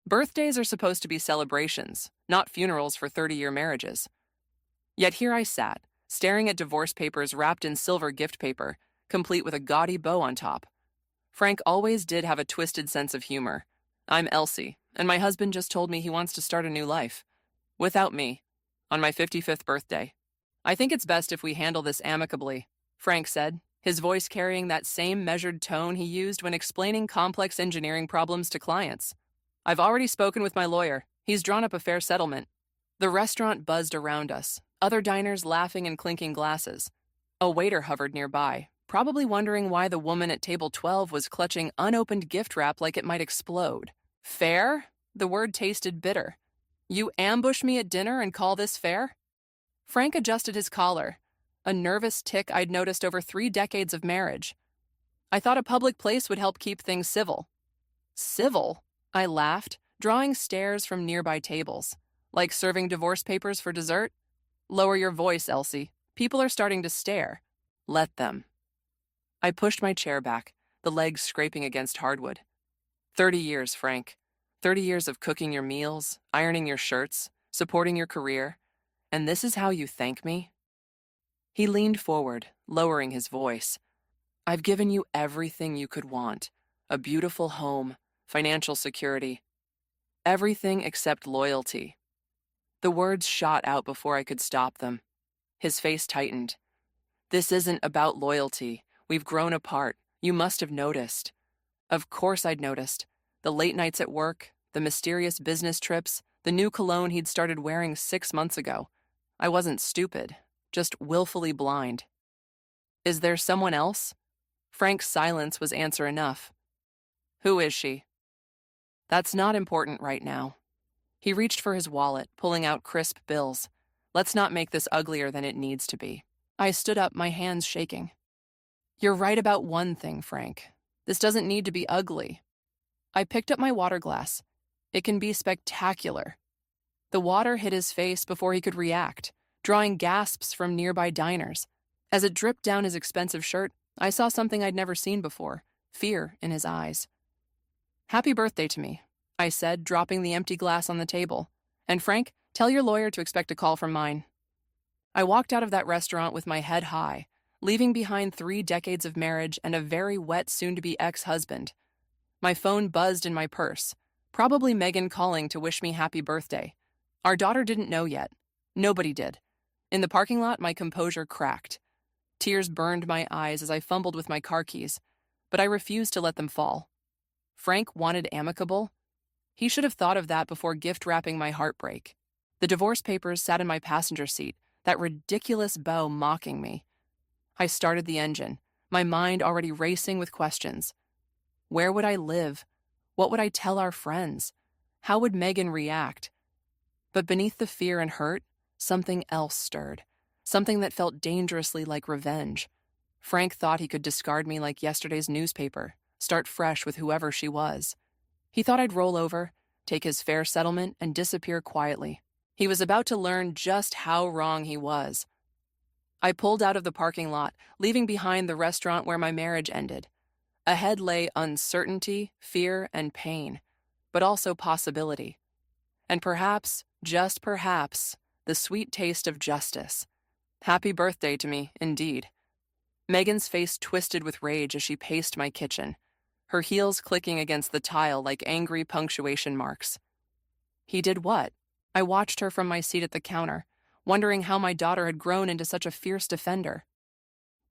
Birthdays are supposed to be celebrations, not funerals for 30-year marriages. Yet here I sat, staring at divorce papers wrapped in silver gift paper, complete with a gaudy bow on top. Frank always did have a twisted sense of humor. I'm Elsie, and my husband just told me he wants to start a new life. Without me. On my 55th birthday. I think it's best if we handle this amicably, Frank said, his voice carrying that same measured tone he used when explaining complex engineering problems to clients. I've already spoken with my lawyer. He's drawn up a fair settlement. The restaurant buzzed around us, other diners laughing and clinking glasses. A waiter hovered nearby, probably wondering why the woman at table 12 was clutching unopened gift wrap like it might explode. Fair? The word tasted bitter. You ambush me at dinner and call this fair? Frank adjusted his collar, a nervous tic I'd noticed over 3 decades of marriage. I thought a public place would help keep things civil. Civil? I laughed, drawing stares from nearby tables. Like serving divorce papers for dessert? Lower your voice, Elsie. People are starting to stare. Let them. I pushed my chair back, the legs scraping against hardwood. 30 years, Frank. 30 years of cooking your meals, ironing your shirts, supporting your career. And this is how you thank me? He leaned forward, lowering his voice. I've given you everything you could want. A beautiful home, financial security. Everything except loyalty. The words shot out before I could stop them. His face tightened. This isn't about loyalty. We've grown apart. You must have noticed. Of course I'd noticed. The late nights at work, the mysterious business trips, the new cologne he'd started wearing 6 months ago. I wasn't stupid, just willfully blind. Is there someone else? Frank's silence was answer enough. Who is she? That's not important right now. He reached for his wallet, pulling out crisp bills. Let's not make this uglier than it needs to be. I stood up, my hands shaking. You're right about one thing, Frank. This doesn't need to be ugly. I picked up my water glass. It can be spectacular. The water hit his face before he could react, drawing gasps from nearby diners. As it dripped down his expensive shirt, I saw something I'd never seen before, fear in his eyes. Happy birthday to me, I said, dropping the empty glass on the table. And Frank, tell your lawyer to expect a call from mine. I walked out of that restaurant with my head high, leaving behind 3 decades of marriage and a very wet soon-to-be ex-husband. My phone buzzed in my purse, probably Megan calling to wish me happy birthday. Our daughter didn't know yet. Nobody did. In the parking lot, my composure cracked. Tears burned my eyes as I fumbled with my car keys, but I refused to let them fall. Frank wanted amicable. He should have thought of that before gift-wrapping my heartbreak. The divorce papers sat in my passenger seat, that ridiculous bow mocking me. I started the engine, my mind already racing with questions. Where would I live? What would I tell our friends? How would Megan react? But beneath the fear and hurt, something else stirred. Something that felt dangerously like revenge. Frank thought he could discard me like yesterday's newspaper, start fresh with whoever she was. He thought I'd roll over, take his fair settlement, and disappear quietly. He was about to learn just how wrong he was. I pulled out of the parking lot, leaving behind the restaurant where my marriage ended. Ahead lay uncertainty, fear, and pain, but also possibility. And perhaps, just perhaps, the sweet taste of justice. Happy birthday to me, indeed. Megan's face twisted with rage as she paced my kitchen, her heels clicking against the tile like angry punctuation marks. He did what? I watched her from my seat at the counter, wondering how my daughter had grown into such a fierce defender.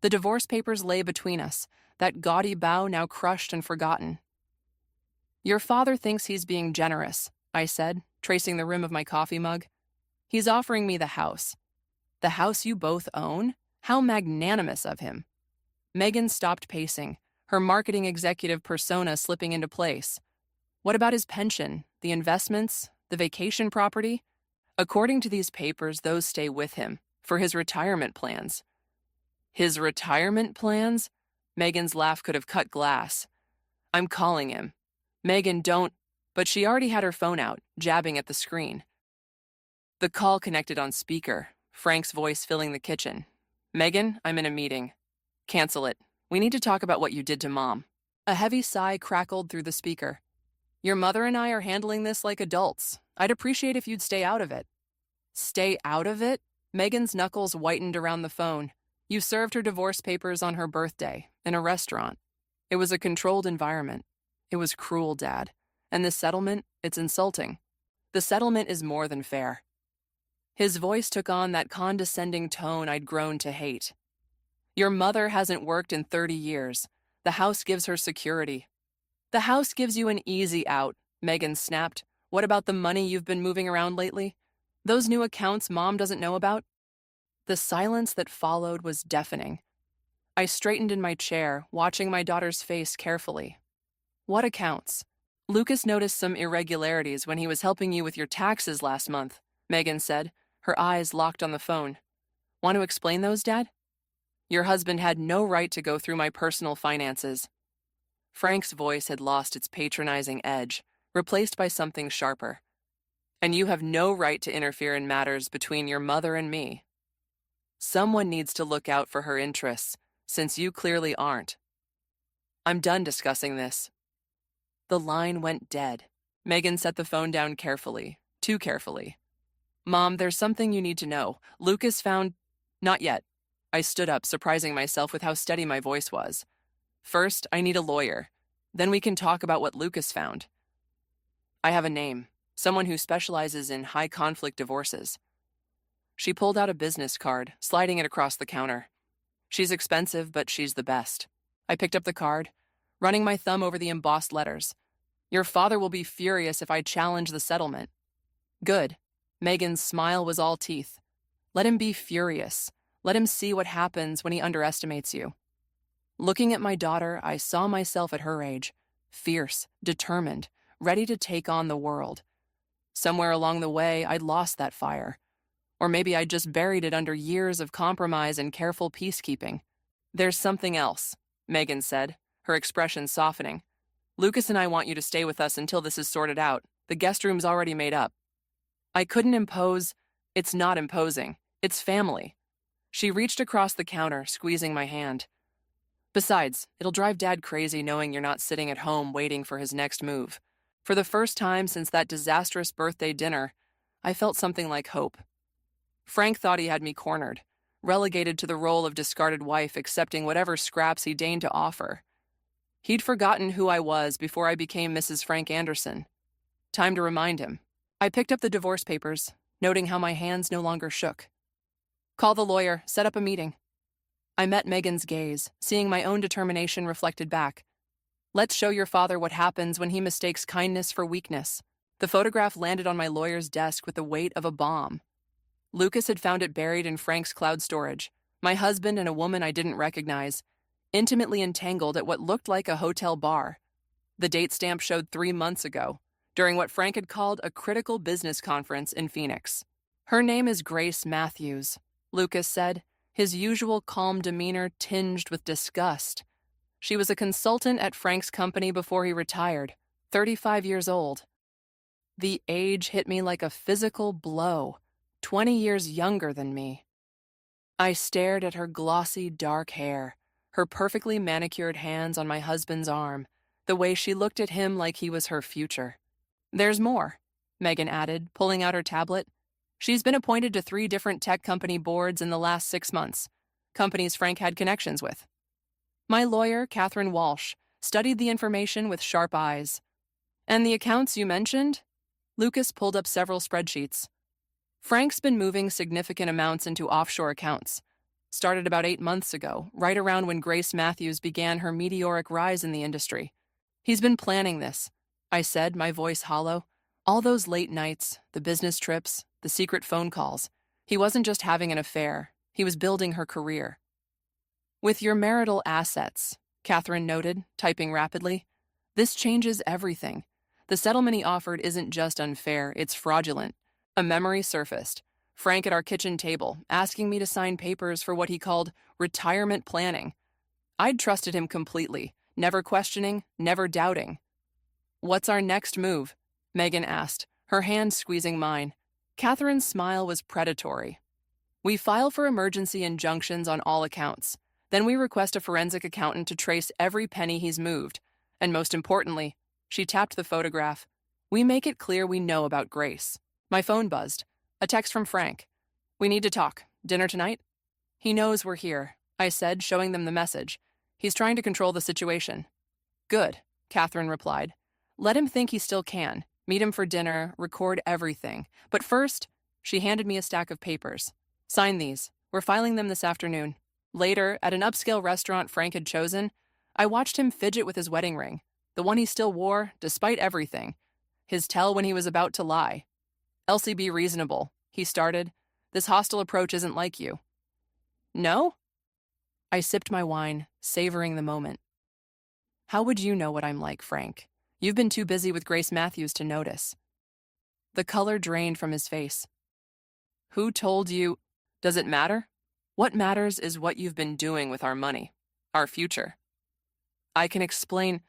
The divorce papers lay between us, that gaudy bow now crushed and forgotten. Your father thinks he's being generous, I said, tracing the rim of my coffee mug. He's offering me the house. The house you both own? How magnanimous of him. Megan stopped pacing, her marketing executive persona slipping into place. What about his pension, the investments, the vacation property? According to these papers, those stay with him, for his retirement plans. His retirement plans? Megan's laugh could have cut glass. I'm calling him. Megan, don't. But she already had her phone out, jabbing at the screen. The call connected on speaker, Frank's voice filling the kitchen. Megan, I'm in a meeting. Cancel it. We need to talk about what you did to Mom. A heavy sigh crackled through the speaker. Your mother and I are handling this like adults. I'd appreciate if you'd stay out of it. Stay out of it? Megan's knuckles whitened around the phone. You served her divorce papers on her birthday, in a restaurant. It was a controlled environment. It was cruel, Dad. And this settlement, it's insulting. The settlement is more than fair. His voice took on that condescending tone I'd grown to hate. Your mother hasn't worked in 30 years. The house gives her security. The house gives you an easy out, Megan snapped. What about the money you've been moving around lately? Those new accounts Mom doesn't know about? The silence that followed was deafening. I straightened in my chair, watching my daughter's face carefully. What accounts? Lucas noticed some irregularities when he was helping you with your taxes last month, Megan said, her eyes locked on the phone. Want to explain those, Dad? Your husband had no right to go through my personal finances. Frank's voice had lost its patronizing edge, replaced by something sharper. And you have no right to interfere in matters between your mother and me. Someone needs to look out for her interests, since you clearly aren't. I'm done discussing this. The line went dead. Megan set the phone down carefully, too carefully. Mom, there's something you need to know. Lucas found... Not yet. I stood up, surprising myself with how steady my voice was. First, I need a lawyer. Then we can talk about what Lucas found. I have a name, someone who specializes in high-conflict divorces. She pulled out a business card, sliding it across the counter. She's expensive, but she's the best. I picked up the card, running my thumb over the embossed letters. Your father will be furious if I challenge the settlement. Good. Megan's smile was all teeth. Let him be furious. Let him see what happens when he underestimates you. Looking at my daughter, I saw myself at her age, fierce, determined, ready to take on the world. Somewhere along the way, I'd lost that fire. Or maybe I'd just buried it under years of compromise and careful peacekeeping. There's something else, Megan said, her expression softening. Lucas and I want you to stay with us until this is sorted out. The guest room's already made up. I couldn't impose. It's not imposing. It's family. She reached across the counter, squeezing my hand. Besides, it'll drive Dad crazy knowing you're not sitting at home waiting for his next move. For the first time since that disastrous birthday dinner, I felt something like hope. Frank thought he had me cornered, relegated to the role of discarded wife, accepting whatever scraps he deigned to offer. He'd forgotten who I was before I became Mrs. Frank Anderson. Time to remind him. I picked up the divorce papers, noting how my hands no longer shook. Call the lawyer, set up a meeting. I met Megan's gaze, seeing my own determination reflected back. Let's show your father what happens when he mistakes kindness for weakness. The photograph landed on my lawyer's desk with the weight of a bomb. Lucas had found it buried in Frank's cloud storage. My husband and a woman I didn't recognize, intimately entangled at what looked like a hotel bar. The date stamp showed 3 months ago, during what Frank had called a critical business conference in Phoenix. Her name is Grace Matthews, Lucas said, his usual calm demeanor tinged with disgust. She was a consultant at Frank's company before he retired, 35 years old. The age hit me like a physical blow, 20 years younger than me. I stared at her glossy, dark hair, her perfectly manicured hands on my husband's arm, the way she looked at him like he was her future. There's more, Megan added, pulling out her tablet. She's been appointed to 3 different tech company boards in the last 6 months, companies Frank had connections with. My lawyer, Catherine Walsh, studied the information with sharp eyes. And the accounts you mentioned? Lucas pulled up several spreadsheets. Frank's been moving significant amounts into offshore accounts. Started about 8 months ago, right around when Grace Matthews began her meteoric rise in the industry. He's been planning this, I said, my voice hollow. All those late nights, the business trips, the secret phone calls. He wasn't just having an affair. He was building her career. With your marital assets, Catherine noted, typing rapidly, this changes everything. The settlement he offered isn't just unfair, it's fraudulent. A memory surfaced. Frank at our kitchen table, asking me to sign papers for what he called retirement planning. I'd trusted him completely, never questioning, never doubting. What's our next move? Megan asked, her hand squeezing mine. Catherine's smile was predatory. We file for emergency injunctions on all accounts. Then we request a forensic accountant to trace every penny he's moved. And most importantly, She tapped the photograph. "We make it clear we know about Grace." My phone buzzed. A text from Frank. "We need to talk. Dinner tonight?" "He knows we're here," I said, showing them the message. "He's trying to control the situation." "Good," Catherine replied. "Let him think he still can. Meet him for dinner, record everything. But first," she handed me a stack of papers. "Sign these. We're filing them this afternoon." Later, at an upscale restaurant Frank had chosen, I watched him fidget with his wedding ring, the one he still wore, despite everything. His tell when he was about to lie. "Elsie, be reasonable," he started. "This hostile approach isn't like you." "No?" I sipped my wine, savoring the moment. "How would you know what I'm like, Frank? You've been too busy with Grace Matthews to notice." The color drained from his face. "Who told you? Does it matter? What matters is what you've been doing with our money, our future." I can explain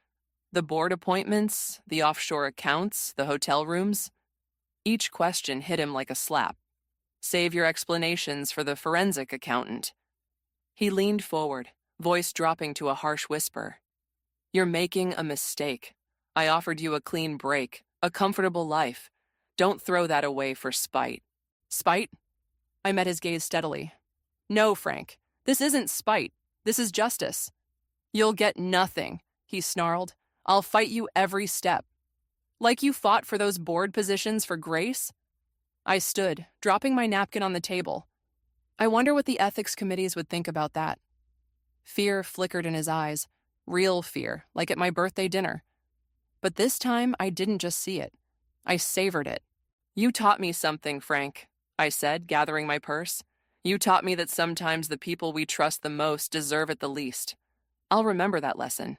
the board appointments, the offshore accounts, the hotel rooms. Each question hit him like a slap. Save your explanations for the forensic accountant. He leaned forward, voice dropping to a harsh whisper. "You're making a mistake. I offered you a clean break, a comfortable life. Don't throw that away for spite." "Spite?" I met his gaze steadily. "No, Frank. This isn't spite. This is justice." "You'll get nothing," he snarled. "I'll fight you every step." "Like you fought for those board positions for Grace?" I stood, dropping my napkin on the table. I wonder what the ethics committees would think about that. Fear flickered in his eyes. Real fear, like at my birthday dinner. But this time, I didn't just see it. I savored it. "You taught me something, Frank," I said, gathering my purse. "You taught me that sometimes the people we trust the most deserve it the least. I'll remember that lesson.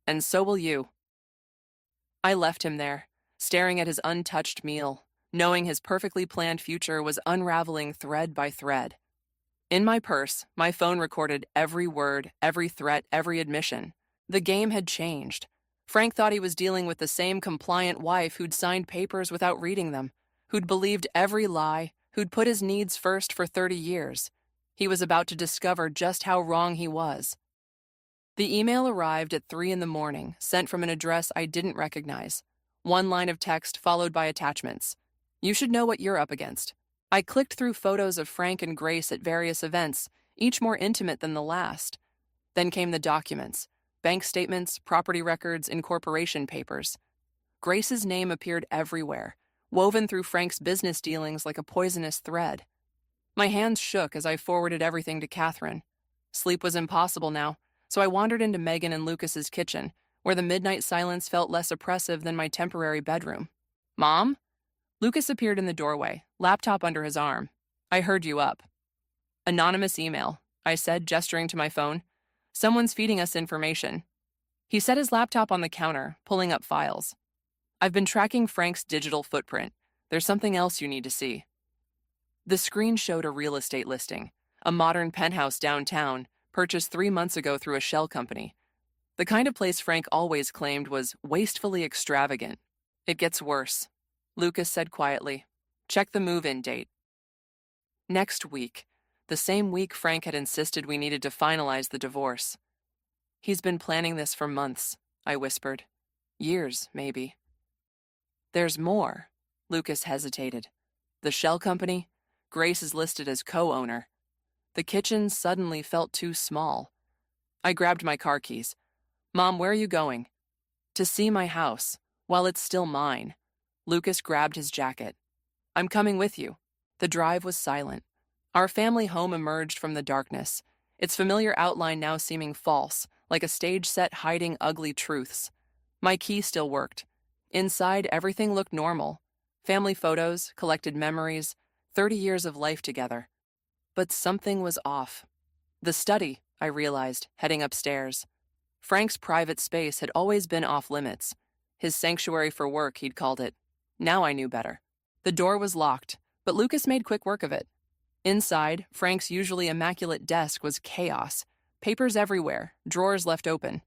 And so will you." I left him there, staring at his untouched meal, knowing his perfectly planned future was unraveling thread by thread. In my purse, my phone recorded every word, every threat, every admission. The game had changed. Frank thought he was dealing with the same compliant wife who'd signed papers without reading them, who'd believed every lie, who'd put his needs first for 30 years. He was about to discover just how wrong he was. The email arrived at 3 in the morning, sent from an address I didn't recognize. One line of text followed by attachments. "You should know what you're up against." I clicked through photos of Frank and Grace at various events, each more intimate than the last. Then came the documents: bank statements, property records, incorporation papers. Grace's name appeared everywhere, woven through Frank's business dealings like a poisonous thread. My hands shook as I forwarded everything to Catherine. Sleep was impossible now, so I wandered into Megan and Lucas's kitchen, where the midnight silence felt less oppressive than my temporary bedroom. "Mom?" Lucas appeared in the doorway, laptop under his arm. "I heard you up." "Anonymous email," I said, gesturing to my phone. "Someone's feeding us information." He set his laptop on the counter, pulling up files. "I've been tracking Frank's digital footprint. There's something else you need to see." The screen showed a real estate listing, a modern penthouse downtown, purchased 3 months ago through a shell company. The kind of place Frank always claimed was wastefully extravagant. "It gets worse," Lucas said quietly. "Check the move-in date." Next week, the same week Frank had insisted we needed to finalize the divorce. "He's been planning this for months," I whispered. "Years, maybe." "There's more." Lucas hesitated. "The shell company? Grace is listed as co-owner." The kitchen suddenly felt too small. I grabbed my car keys. "Mom, where are you going?" "To see my house, while it's still mine." Lucas grabbed his jacket. "I'm coming with you." The drive was silent. Our family home emerged from the darkness, its familiar outline now seeming false, like a stage set hiding ugly truths. My key still worked. Inside, everything looked normal. Family photos, collected memories, 30 years of life together. But something was off. The study, I realized, heading upstairs. Frank's private space had always been off limits. His sanctuary for work, he'd called it. Now I knew better. The door was locked, but Lucas made quick work of it. Inside, Frank's usually immaculate desk was chaos. Papers everywhere, drawers left open.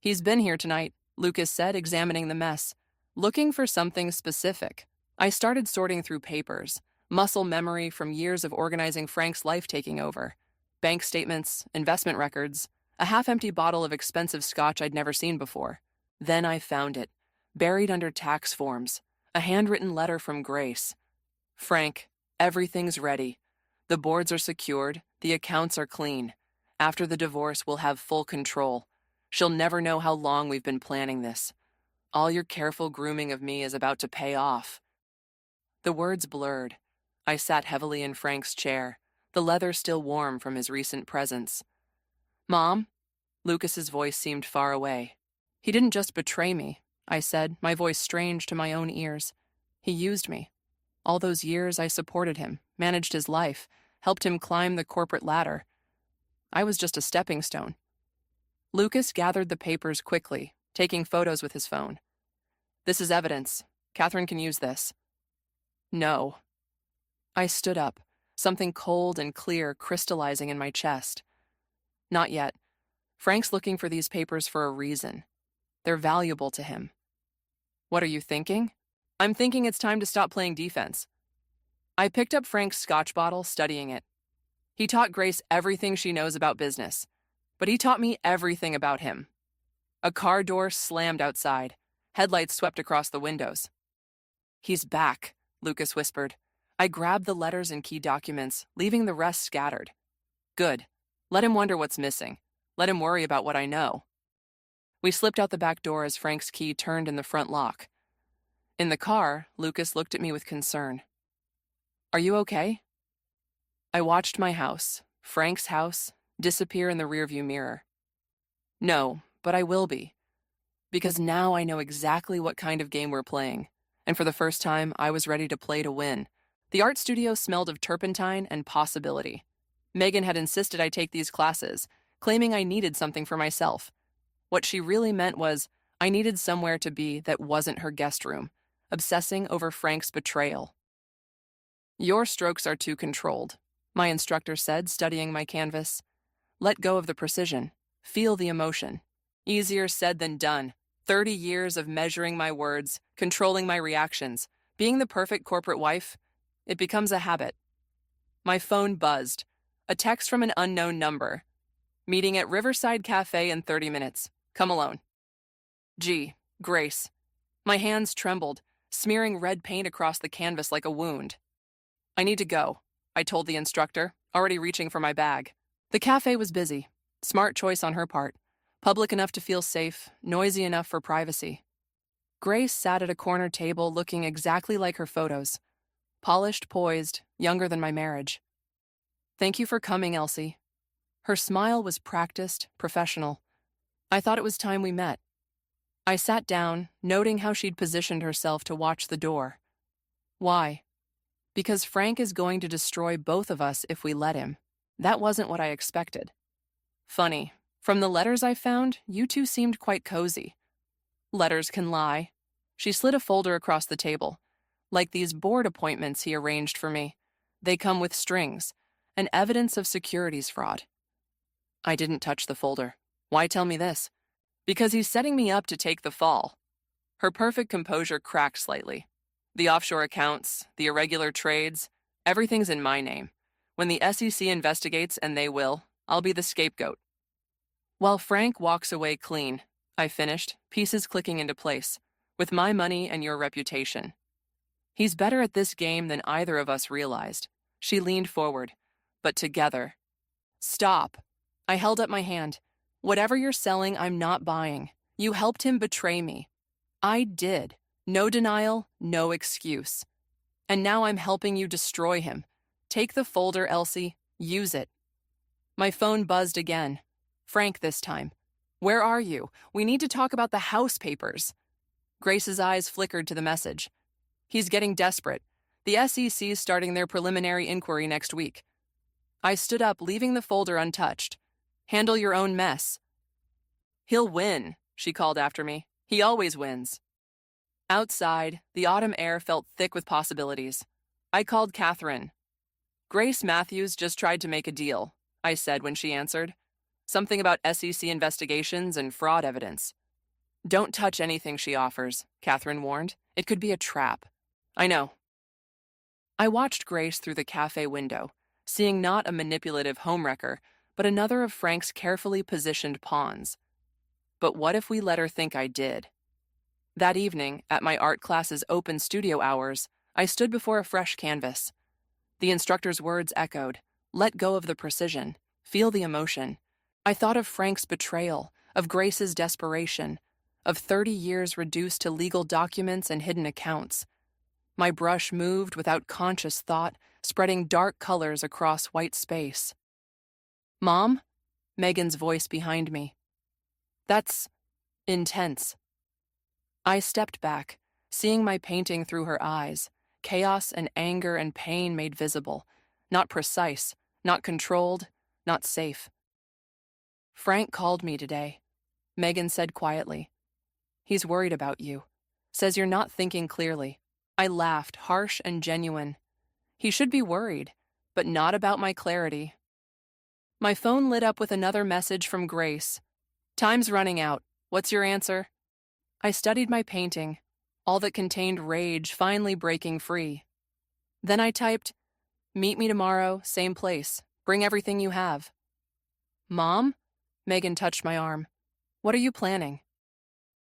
"He's been here tonight," Lucas said, examining the mess. "Looking for something specific." I started sorting through papers, muscle memory from years of organizing Frank's life taking over. Bank statements, investment records, a half-empty bottle of expensive scotch I'd never seen before. Then I found it. Buried under tax forms, a handwritten letter from Grace. Frank, everything's ready. The boards are secured, the accounts are clean. After the divorce, we'll have full control. She'll never know how long we've been planning this. All your careful grooming of me is about to pay off. The words blurred. I sat heavily in Frank's chair, the leather still warm from his recent presence. Mom? Lucas's voice seemed far away. He didn't just betray me, I said, my voice strange to my own ears. He used me. All those years I supported him, managed his life, helped him climb the corporate ladder. I was just a stepping stone. Lucas gathered the papers quickly, taking photos with his phone. This is evidence. Catherine can use this. No. I stood up, something cold and clear crystallizing in my chest. Not yet. Frank's looking for these papers for a reason. They're valuable to him. What are you thinking? I'm thinking it's time to stop playing defense. I picked up Frank's scotch bottle, studying it. He taught Grace everything she knows about business, but he taught me everything about him. A car door slammed outside. Headlights swept across the windows. He's back, Lucas whispered. I grabbed the letters and key documents, leaving the rest scattered. Good. Let him wonder what's missing. Let him worry about what I know. We slipped out the back door as Frank's key turned in the front lock. In the car, Lucas looked at me with concern. Are you okay? I watched my house, Frank's house, disappear in the rearview mirror. No, but I will be. Because now I know exactly what kind of game we're playing. And for the first time, I was ready to play to win. The art studio smelled of turpentine and possibility. Megan had insisted I take these classes, claiming I needed something for myself. What she really meant was I needed somewhere to be that wasn't her guest room, obsessing over Frank's betrayal. Your strokes are too controlled, my instructor said, studying my canvas. Let go of the precision. Feel the emotion. Easier said than done. 30 years of measuring my words, controlling my reactions, being the perfect corporate wife, it becomes a habit. My phone buzzed. A text from an unknown number. Meeting at Riverside Cafe in 30 minutes. Come alone. Gee, Grace. My hands trembled, smearing red paint across the canvas like a wound. I need to go, I told the instructor, already reaching for my bag. The cafe was busy. Smart choice on her part. Public enough to feel safe, noisy enough for privacy. Grace sat at a corner table looking exactly like her photos. Polished, poised, younger than my marriage. Thank you for coming, Elsie. Her smile was practiced, professional. I thought it was time we met. I sat down, noting how she'd positioned herself to watch the door. Why? Because Frank is going to destroy both of us if we let him. That wasn't what I expected. Funny, from the letters I found, you two seemed quite cozy. Letters can lie. She slid a folder across the table. Like these board appointments he arranged for me. They come with strings, and evidence of securities fraud. I didn't touch the folder. Why tell me this? Because he's setting me up to take the fall. Her perfect composure cracked slightly. The offshore accounts, the irregular trades, everything's in my name. When the SEC investigates, and they will, I'll be the scapegoat. While Frank walks away clean, I finished, pieces clicking into place, with my money and your reputation. He's better at this game than either of us realized. She leaned forward, but together. Stop. I held up my hand. Whatever you're selling, I'm not buying. You helped him betray me. I did. No denial, no excuse. And now I'm helping you destroy him. Take the folder, Elsie. Use it. My phone buzzed again. Frank this time. Where are you? We need to talk about the house papers. Grace's eyes flickered to the message. He's getting desperate. The SEC's starting their preliminary inquiry next week. I stood up, leaving the folder untouched. Handle your own mess. He'll win, she called after me. He always wins. Outside, the autumn air felt thick with possibilities. I called Catherine. Grace Matthews just tried to make a deal, I said when she answered. Something about SEC investigations and fraud evidence. Don't touch anything she offers, Catherine warned. It could be a trap. I know. I watched Grace through the cafe window, seeing not a manipulative homewrecker, but another of Frank's carefully positioned pawns. But what if we let her think I did? That evening, at my art class's open studio hours, I stood before a fresh canvas. The instructor's words echoed, "Let go of the precision. Feel the emotion." I thought of Frank's betrayal, of Grace's desperation, of 30 years reduced to legal documents and hidden accounts. My brush moved without conscious thought, spreading dark colors across white space. "Mom?" Megan's voice behind me. "That's intense." I stepped back, seeing my painting through her eyes, chaos and anger and pain made visible, not precise, not controlled, not safe. "Frank called me today," Megan said quietly. "He's worried about you. Says you're not thinking clearly." I laughed, harsh and genuine. He should be worried, but not about my clarity. My phone lit up with another message from Grace. "Time's running out. What's your answer?" I studied my painting, all that contained rage finally breaking free. Then I typed, "Meet me tomorrow, same place. Bring everything you have." "Mom?" Megan touched my arm. "What are you planning?"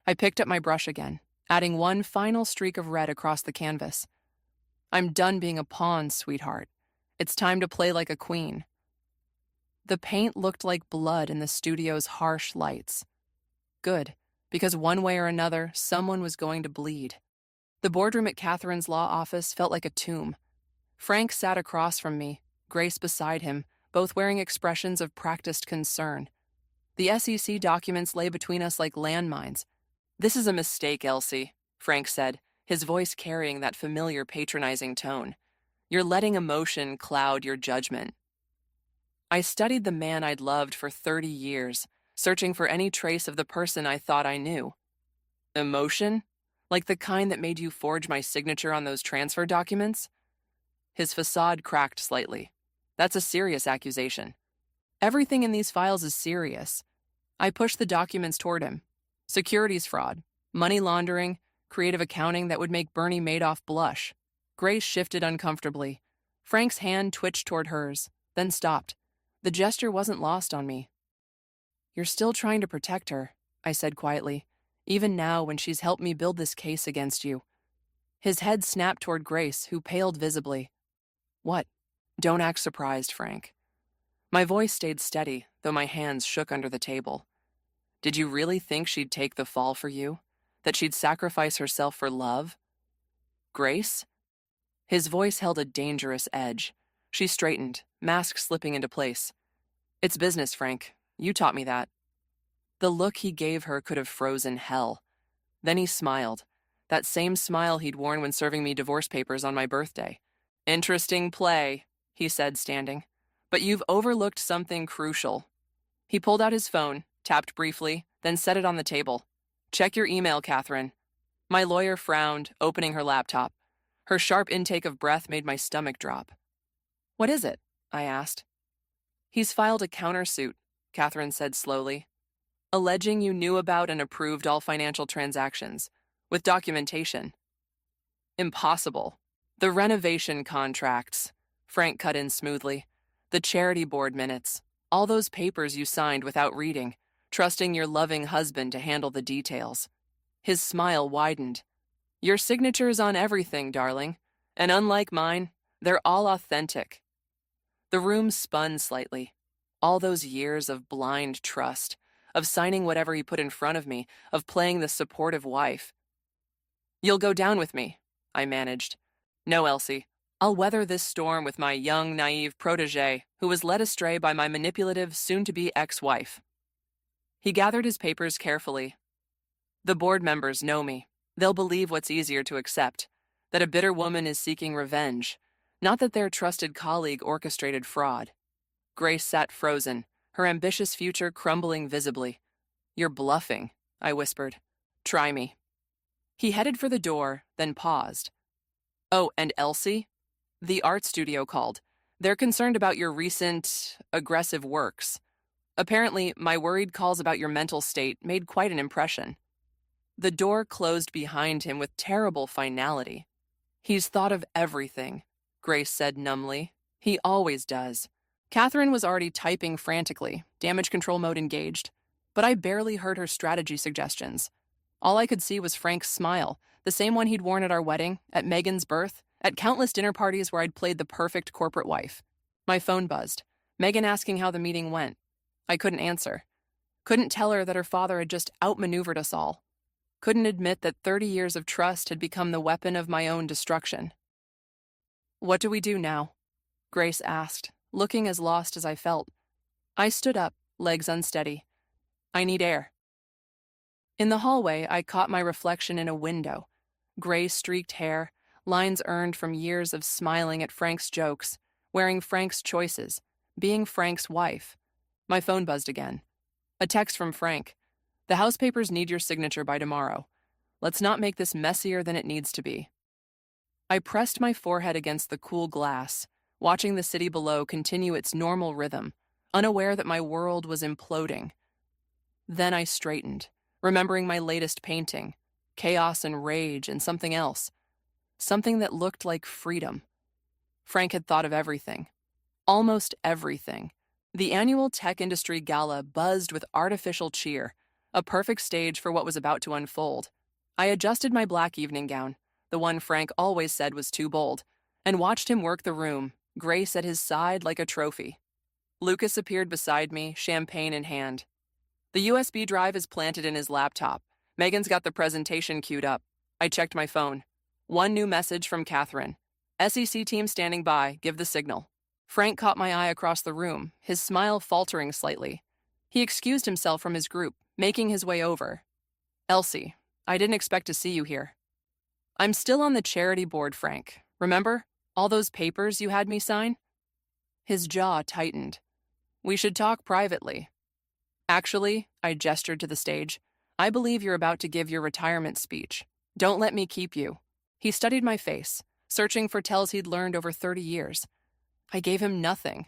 I picked up my brush again, adding one final streak of red across the canvas. "I'm done being a pawn, sweetheart. It's time to play like a queen." The paint looked like blood in the studio's harsh lights. Good, because one way or another, someone was going to bleed. The boardroom at Catherine's law office felt like a tomb. Frank sat across from me, Grace beside him, both wearing expressions of practiced concern. The SEC documents lay between us like landmines. "This is a mistake, Elsie," Frank said, his voice carrying that familiar patronizing tone. "You're letting emotion cloud your judgment." I studied the man I'd loved for 30 years, searching for any trace of the person I thought I knew. Emotion? Like the kind that made you forge my signature on those transfer documents? His facade cracked slightly. "That's a serious accusation." "Everything in these files is serious." I pushed the documents toward him. Securities fraud, money laundering, creative accounting that would make Bernie Madoff blush. Grace shifted uncomfortably. Frank's hand twitched toward hers, then stopped. The gesture wasn't lost on me. "You're still trying to protect her," I said quietly, "even now when she's helped me build this case against you." His head snapped toward Grace, who paled visibly. "What?" "Don't act surprised, Frank." My voice stayed steady, though my hands shook under the table. "Did you really think she'd take the fall for you? That she'd sacrifice herself for love? Grace?" His voice held a dangerous edge. She straightened, mask slipping into place. "It's business, Frank. You taught me that." The look he gave her could have frozen hell. Then he smiled, that same smile he'd worn when serving me divorce papers on my birthday. "Interesting play," he said, standing. "But you've overlooked something crucial." He pulled out his phone, tapped briefly, then set it on the table. "Check your email, Catherine." My lawyer frowned, opening her laptop. Her sharp intake of breath made my stomach drop. "What is it?" I asked. "He's filed a countersuit," Catherine said slowly, "alleging you knew about and approved all financial transactions, with documentation." "Impossible." "The renovation contracts," Frank cut in smoothly. "The charity board minutes. All those papers you signed without reading, trusting your loving husband to handle the details." His smile widened. "Your signature's on everything, darling. And unlike mine, they're all authentic." The room spun slightly. All those years of blind trust, of signing whatever he put in front of me, of playing the supportive wife. "You'll go down with me," I managed. "No, Elsie. I'll weather this storm with my young, naive protege who was led astray by my manipulative, soon-to-be ex-wife." He gathered his papers carefully. "The board members know me. They'll believe what's easier to accept, that a bitter woman is seeking revenge, not that their trusted colleague orchestrated fraud." Grace sat frozen, her ambitious future crumbling visibly. "You're bluffing," I whispered. "Try me." He headed for the door, then paused. "Oh, and Elsie? The art studio called. They're concerned about your recent, aggressive works. Apparently, my worried calls about your mental state made quite an impression." The door closed behind him with terrible finality. "He's thought of everything," Grace said numbly. "He always does." Catherine was already typing frantically, damage control mode engaged, but I barely heard her strategy suggestions. All I could see was Frank's smile, the same one he'd worn at our wedding, at Megan's birth, at countless dinner parties where I'd played the perfect corporate wife. My phone buzzed. Megan asking how the meeting went. I couldn't answer. Couldn't tell her that her father had just outmaneuvered us all. Couldn't admit that 30 years of trust had become the weapon of my own destruction. "What do we do now?" Grace asked, looking as lost as I felt. I stood up, legs unsteady. "I need air." In the hallway, I caught my reflection in a window. Gray streaked hair, lines earned from years of smiling at Frank's jokes, wearing Frank's choices, being Frank's wife. My phone buzzed again. A text from Frank. "The house papers need your signature by tomorrow. Let's not make this messier than it needs to be." I pressed my forehead against the cool glass, watching the city below continue its normal rhythm, unaware that my world was imploding. Then I straightened, remembering my latest painting, chaos and rage and something else, something that looked like freedom. Frank had thought of everything. Almost everything. The annual tech industry gala buzzed with artificial cheer, a perfect stage for what was about to unfold. I adjusted my black evening gown, the one Frank always said was too bold, and watched him work the room, Grace at his side like a trophy. Lucas appeared beside me, champagne in hand. The USB drive is planted in his laptop. Megan's got the presentation queued up. I checked my phone. One new message from Catherine. "SEC team standing by, give the signal." Frank caught my eye across the room, his smile faltering slightly. He excused himself from his group, making his way over. "Elsie, I didn't expect to see you here." "I'm still on the charity board, Frank. Remember? All those papers you had me sign?" His jaw tightened. "We should talk privately." "Actually," I gestured to the stage, "I believe you're about to give your retirement speech. Don't let me keep you." He studied my face, searching for tells he'd learned over 30 years. I gave him nothing.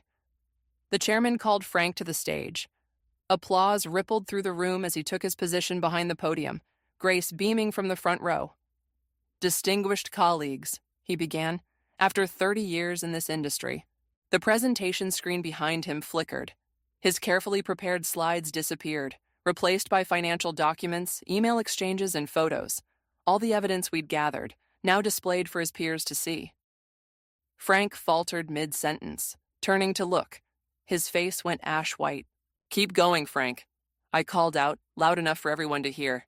The chairman called Frank to the stage. Applause rippled through the room as he took his position behind the podium, Grace beaming from the front row. "Distinguished colleagues," he began, "after 30 years in this industry." The presentation screen behind him flickered. His carefully prepared slides disappeared, replaced by financial documents, email exchanges, and photos. All the evidence we'd gathered, now displayed for his peers to see. Frank faltered mid-sentence, turning to look. His face went ash-white. "Keep going, Frank," I called out, loud enough for everyone to hear.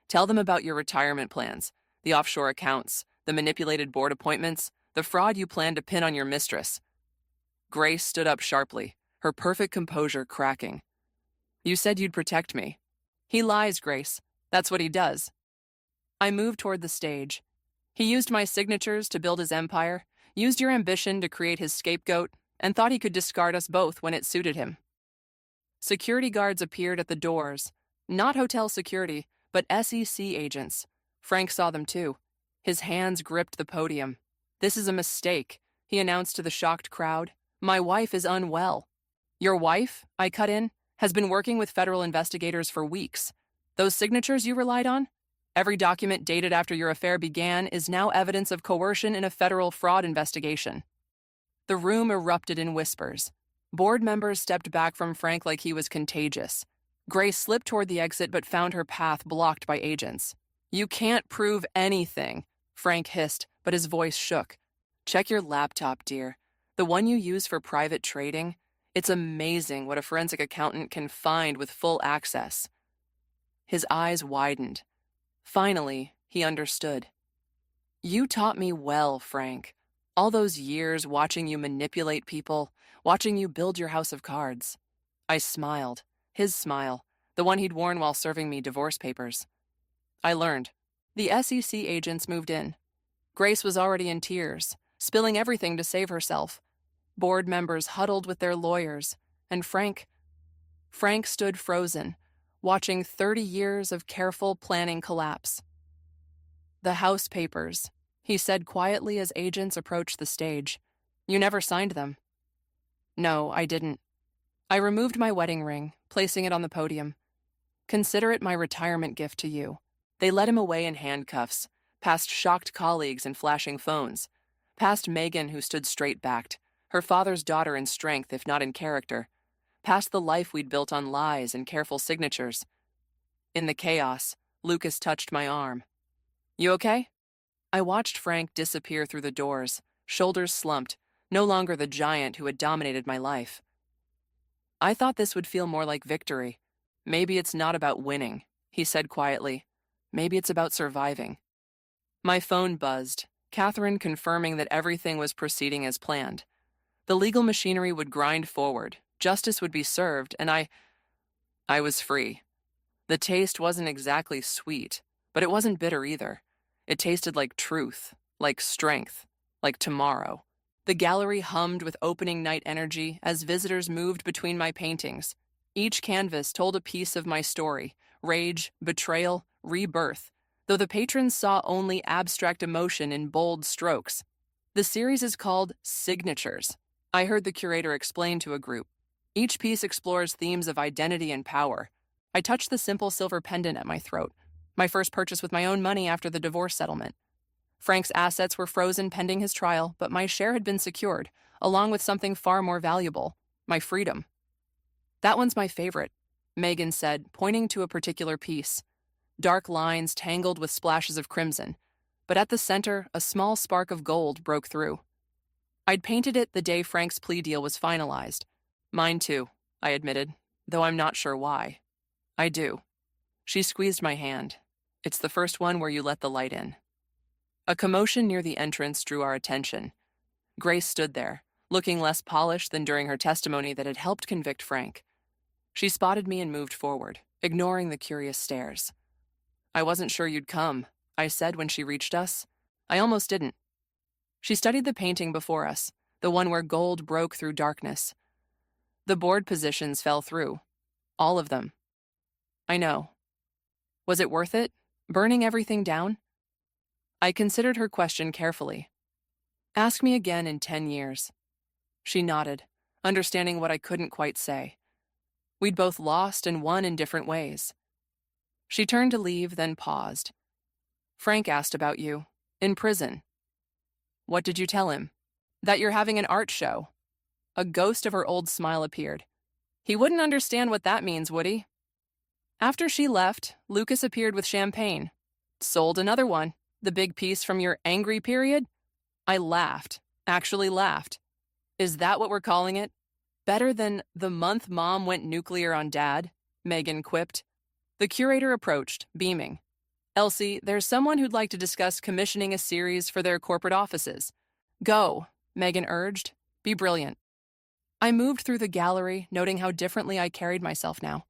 "Tell them about your retirement plans, the offshore accounts, the manipulated board appointments, the fraud you plan to pin on your mistress." Grace stood up sharply, her perfect composure cracking. "You said you'd protect me." "He lies, Grace. That's what he does." I moved toward the stage. "He used my signatures to build his empire, used your ambition to create his scapegoat, and thought he could discard us both when it suited him." Security guards appeared at the doors. Not hotel security, but SEC agents. Frank saw them too. His hands gripped the podium. "This is a mistake," he announced to the shocked crowd. "My wife is unwell." "Your wife," I cut in, "has been working with federal investigators for weeks. Those signatures you relied on? Every document dated after your affair began is now evidence of coercion in a federal fraud investigation." The room erupted in whispers. Board members stepped back from Frank like he was contagious. Grace slipped toward the exit but found her path blocked by agents. "You can't prove anything," Frank hissed, but his voice shook. "Check your laptop, dear. The one you use for private trading. It's amazing what a forensic accountant can find with full access." His eyes widened. Finally, he understood. "You taught me well, Frank. All those years watching you manipulate people, watching you build your house of cards." I smiled, his smile, the one he'd worn while serving me divorce papers. "I learned." The SEC agents moved in. Grace was already in tears, spilling everything to save herself. Board members huddled with their lawyers, and Frank stood frozen, watching 30 years of careful planning collapse. "The house papers," he said quietly as agents approached the stage. "You never signed them." "No, I didn't." I removed my wedding ring, placing it on the podium. "Consider it my retirement gift to you." They led him away in handcuffs, past shocked colleagues and flashing phones, past Megan, who stood straight-backed, her father's daughter in strength if not in character, past the life we'd built on lies and careful signatures. In the chaos, Lucas touched my arm. You okay? I watched Frank disappear through the doors, shoulders slumped, no longer the giant who had dominated my life. I thought this would feel more like victory. Maybe it's not about winning, he said quietly. Maybe it's about surviving. My phone buzzed, Catherine confirming that everything was proceeding as planned. The legal machinery would grind forward, justice would be served, and I was free. The taste wasn't exactly sweet, but it wasn't bitter either. It tasted like truth, like strength, like tomorrow. The gallery hummed with opening night energy as visitors moved between my paintings. Each canvas told a piece of my story, rage, betrayal, rebirth, though the patrons saw only abstract emotion in bold strokes. The series is called Signatures, I heard the curator explain to a group. Each piece explores themes of identity and power. I touched the simple silver pendant at my throat, my first purchase with my own money after the divorce settlement. Frank's assets were frozen pending his trial, but my share had been secured, along with something far more valuable, my freedom. That one's my favorite, Megan said, pointing to a particular piece. Dark lines tangled with splashes of crimson, but at the center, a small spark of gold broke through. I'd painted it the day Frank's plea deal was finalized. Mine too, I admitted, though I'm not sure why. I do. She squeezed my hand. It's the first one where you let the light in. A commotion near the entrance drew our attention. Grace stood there, looking less polished than during her testimony that had helped convict Frank. She spotted me and moved forward, ignoring the curious stares. I wasn't sure you'd come, I said when she reached us. I almost didn't. She studied the painting before us, the one where gold broke through darkness. The board positions fell through. All of them. I know. Was it worth it? Burning everything down? I considered her question carefully. Ask me again in 10 years. She nodded, understanding what I couldn't quite say. We'd both lost and won in different ways. She turned to leave, then paused. Frank asked about you. In prison. What did you tell him? That you're having an art show. A ghost of her old smile appeared. He wouldn't understand what that means, would he? After she left, Lucas appeared with champagne. Sold another one. The big piece from your angry period? I laughed. Actually laughed. Is that what we're calling it? Better than the month Mom went nuclear on Dad, Megan quipped. The curator approached, beaming. Elsie, there's someone who'd like to discuss commissioning a series for their corporate offices. Go, Megan urged. Be brilliant. I moved through the gallery, noting how differently I carried myself now.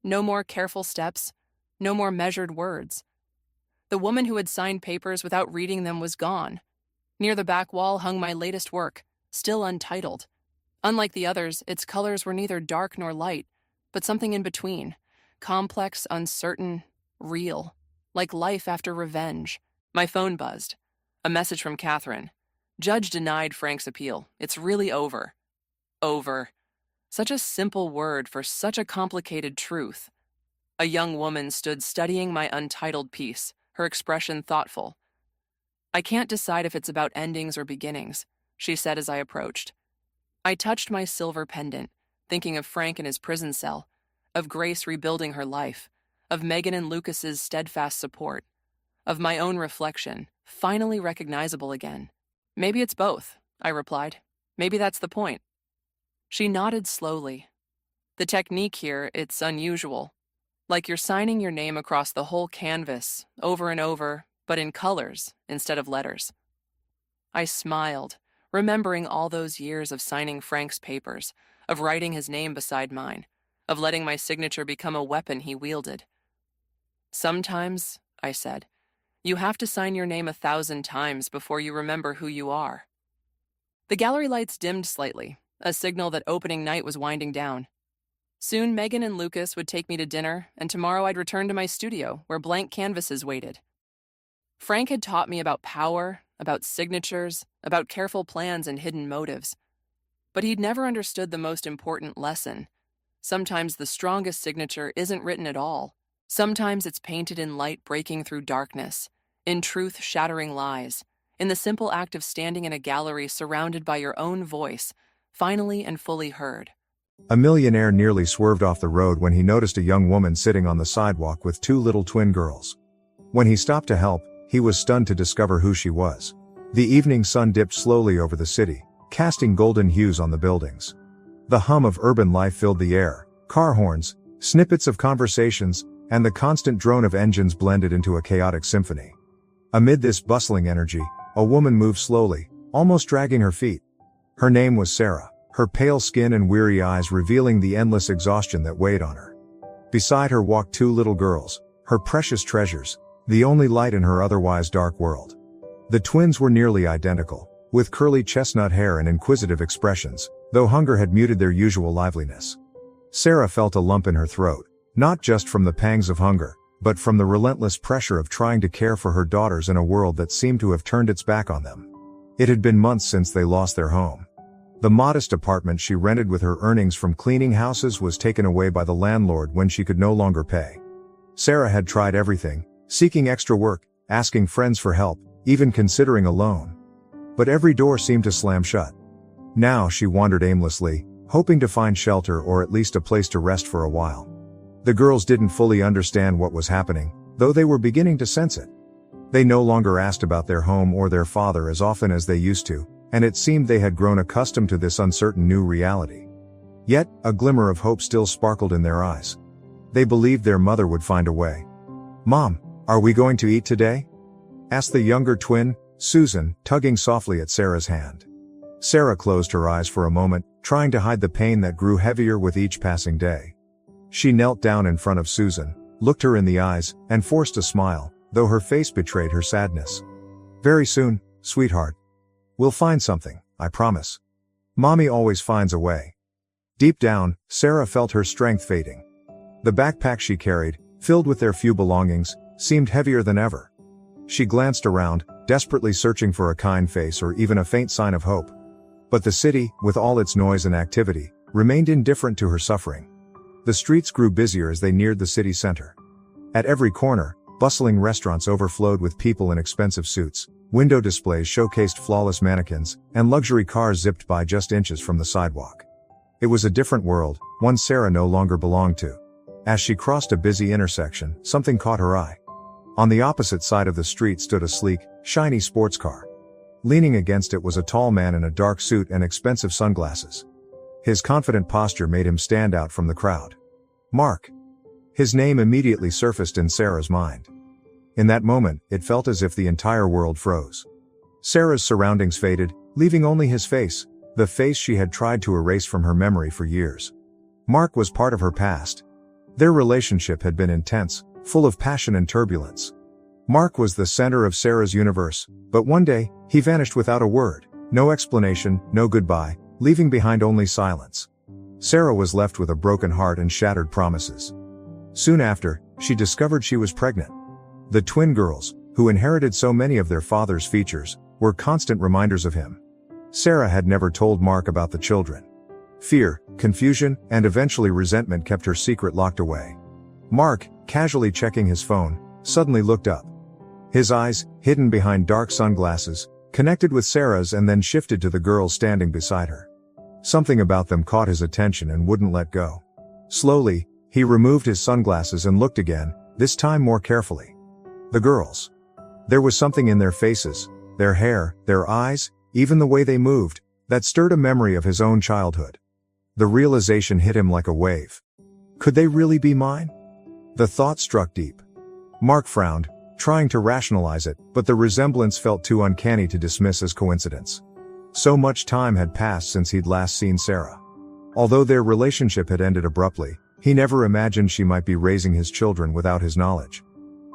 No more careful steps, no more measured words. The woman who had signed papers without reading them was gone. Near the back wall hung my latest work, still untitled. Unlike the others, its colors were neither dark nor light, but something in between, complex, uncertain, real, like life after revenge. My phone buzzed. A message from Catherine. Judge denied Frank's appeal. It's really over. Over. Such a simple word for such a complicated truth. A young woman stood studying my untitled piece, her expression thoughtful. I can't decide if it's about endings or beginnings, she said as I approached. I touched my silver pendant, thinking of Frank in his prison cell, of Grace rebuilding her life, of Megan and Lucas's steadfast support, of my own reflection, finally recognizable again. Maybe it's both, I replied. Maybe that's the point. She nodded slowly. The technique here, it's unusual. Like you're signing your name across the whole canvas, over and over, but in colors instead of letters. I smiled, remembering all those years of signing Frank's papers, of writing his name beside mine, of letting my signature become a weapon he wielded. Sometimes, I said, you have to sign your name 1,000 times before you remember who you are. The gallery lights dimmed slightly, a signal that opening night was winding down. Soon Megan and Lucas would take me to dinner, and tomorrow I'd return to my studio, where blank canvases waited. Frank had taught me about power, about signatures, about careful plans and hidden motives. But he'd never understood the most important lesson. Sometimes the strongest signature isn't written at all. Sometimes it's painted in light breaking through darkness, in truth shattering lies, in the simple act of standing in a gallery surrounded by your own voice, finally and fully heard. A millionaire nearly swerved off the road when he noticed a young woman sitting on the sidewalk with two little twin girls. When he stopped to help, he was stunned to discover who she was. The evening sun dipped slowly over the city, casting golden hues on the buildings. The hum of urban life filled the air, car horns, snippets of conversations, and the constant drone of engines blended into a chaotic symphony. Amid this bustling energy, a woman moved slowly, almost dragging her feet. Her name was Sarah, her pale skin and weary eyes revealing the endless exhaustion that weighed on her. Beside her walked two little girls, her precious treasures, the only light in her otherwise dark world. The twins were nearly identical, with curly chestnut hair and inquisitive expressions, though hunger had muted their usual liveliness. Sarah felt a lump in her throat, not just from the pangs of hunger, but from the relentless pressure of trying to care for her daughters in a world that seemed to have turned its back on them. It had been months since they lost their home. The modest apartment she rented with her earnings from cleaning houses was taken away by the landlord when she could no longer pay. Sarah had tried everything, seeking extra work, asking friends for help, even considering a loan. But every door seemed to slam shut. Now she wandered aimlessly, hoping to find shelter or at least a place to rest for a while. The girls didn't fully understand what was happening, though they were beginning to sense it. They no longer asked about their home or their father as often as they used to, and it seemed they had grown accustomed to this uncertain new reality. Yet, a glimmer of hope still sparkled in their eyes. They believed their mother would find a way. "Mom, are we going to eat today?" asked the younger twin, Susan, tugging softly at Sarah's hand. Sarah closed her eyes for a moment, trying to hide the pain that grew heavier with each passing day. She knelt down in front of Susan, looked her in the eyes, and forced a smile, though her face betrayed her sadness. "Very soon, sweetheart. We'll find something, I promise. Mommy always finds a way." Deep down, Sarah felt her strength fading. The backpack she carried, filled with their few belongings, seemed heavier than ever. She glanced around, desperately searching for a kind face or even a faint sign of hope. But the city, with all its noise and activity, remained indifferent to her suffering. The streets grew busier as they neared the city center. At every corner, bustling restaurants overflowed with people in expensive suits, window displays showcased flawless mannequins, and luxury cars zipped by just inches from the sidewalk. It was a different world, one Sarah no longer belonged to. As she crossed a busy intersection, something caught her eye. On the opposite side of the street stood a sleek, shiny sports car. Leaning against it was a tall man in a dark suit and expensive sunglasses. His confident posture made him stand out from the crowd. Mark. His name immediately surfaced in Sarah's mind. In that moment, it felt as if the entire world froze. Sarah's surroundings faded, leaving only his face, the face she had tried to erase from her memory for years. Mark was part of her past. Their relationship had been intense, full of passion and turbulence. Mark was the center of Sarah's universe, but one day, he vanished without a word, no explanation, no goodbye, leaving behind only silence. Sarah was left with a broken heart and shattered promises. Soon after, she discovered she was pregnant. The twin girls, who inherited so many of their father's features, were constant reminders of him. Sarah had never told Mark about the children. Fear, confusion, and eventually resentment kept her secret locked away. Mark, casually checking his phone, suddenly looked up. His eyes, hidden behind dark sunglasses, connected with Sarah's and then shifted to the girls standing beside her. Something about them caught his attention and wouldn't let go. Slowly, he removed his sunglasses and looked again, this time more carefully. The girls. There was something in their faces, their hair, their eyes, even the way they moved, that stirred a memory of his own childhood. The realization hit him like a wave. Could they really be mine? The thought struck deep. Mark frowned, trying to rationalize it, but the resemblance felt too uncanny to dismiss as coincidence. So much time had passed since he'd last seen Sarah. Although their relationship had ended abruptly, he never imagined she might be raising his children without his knowledge.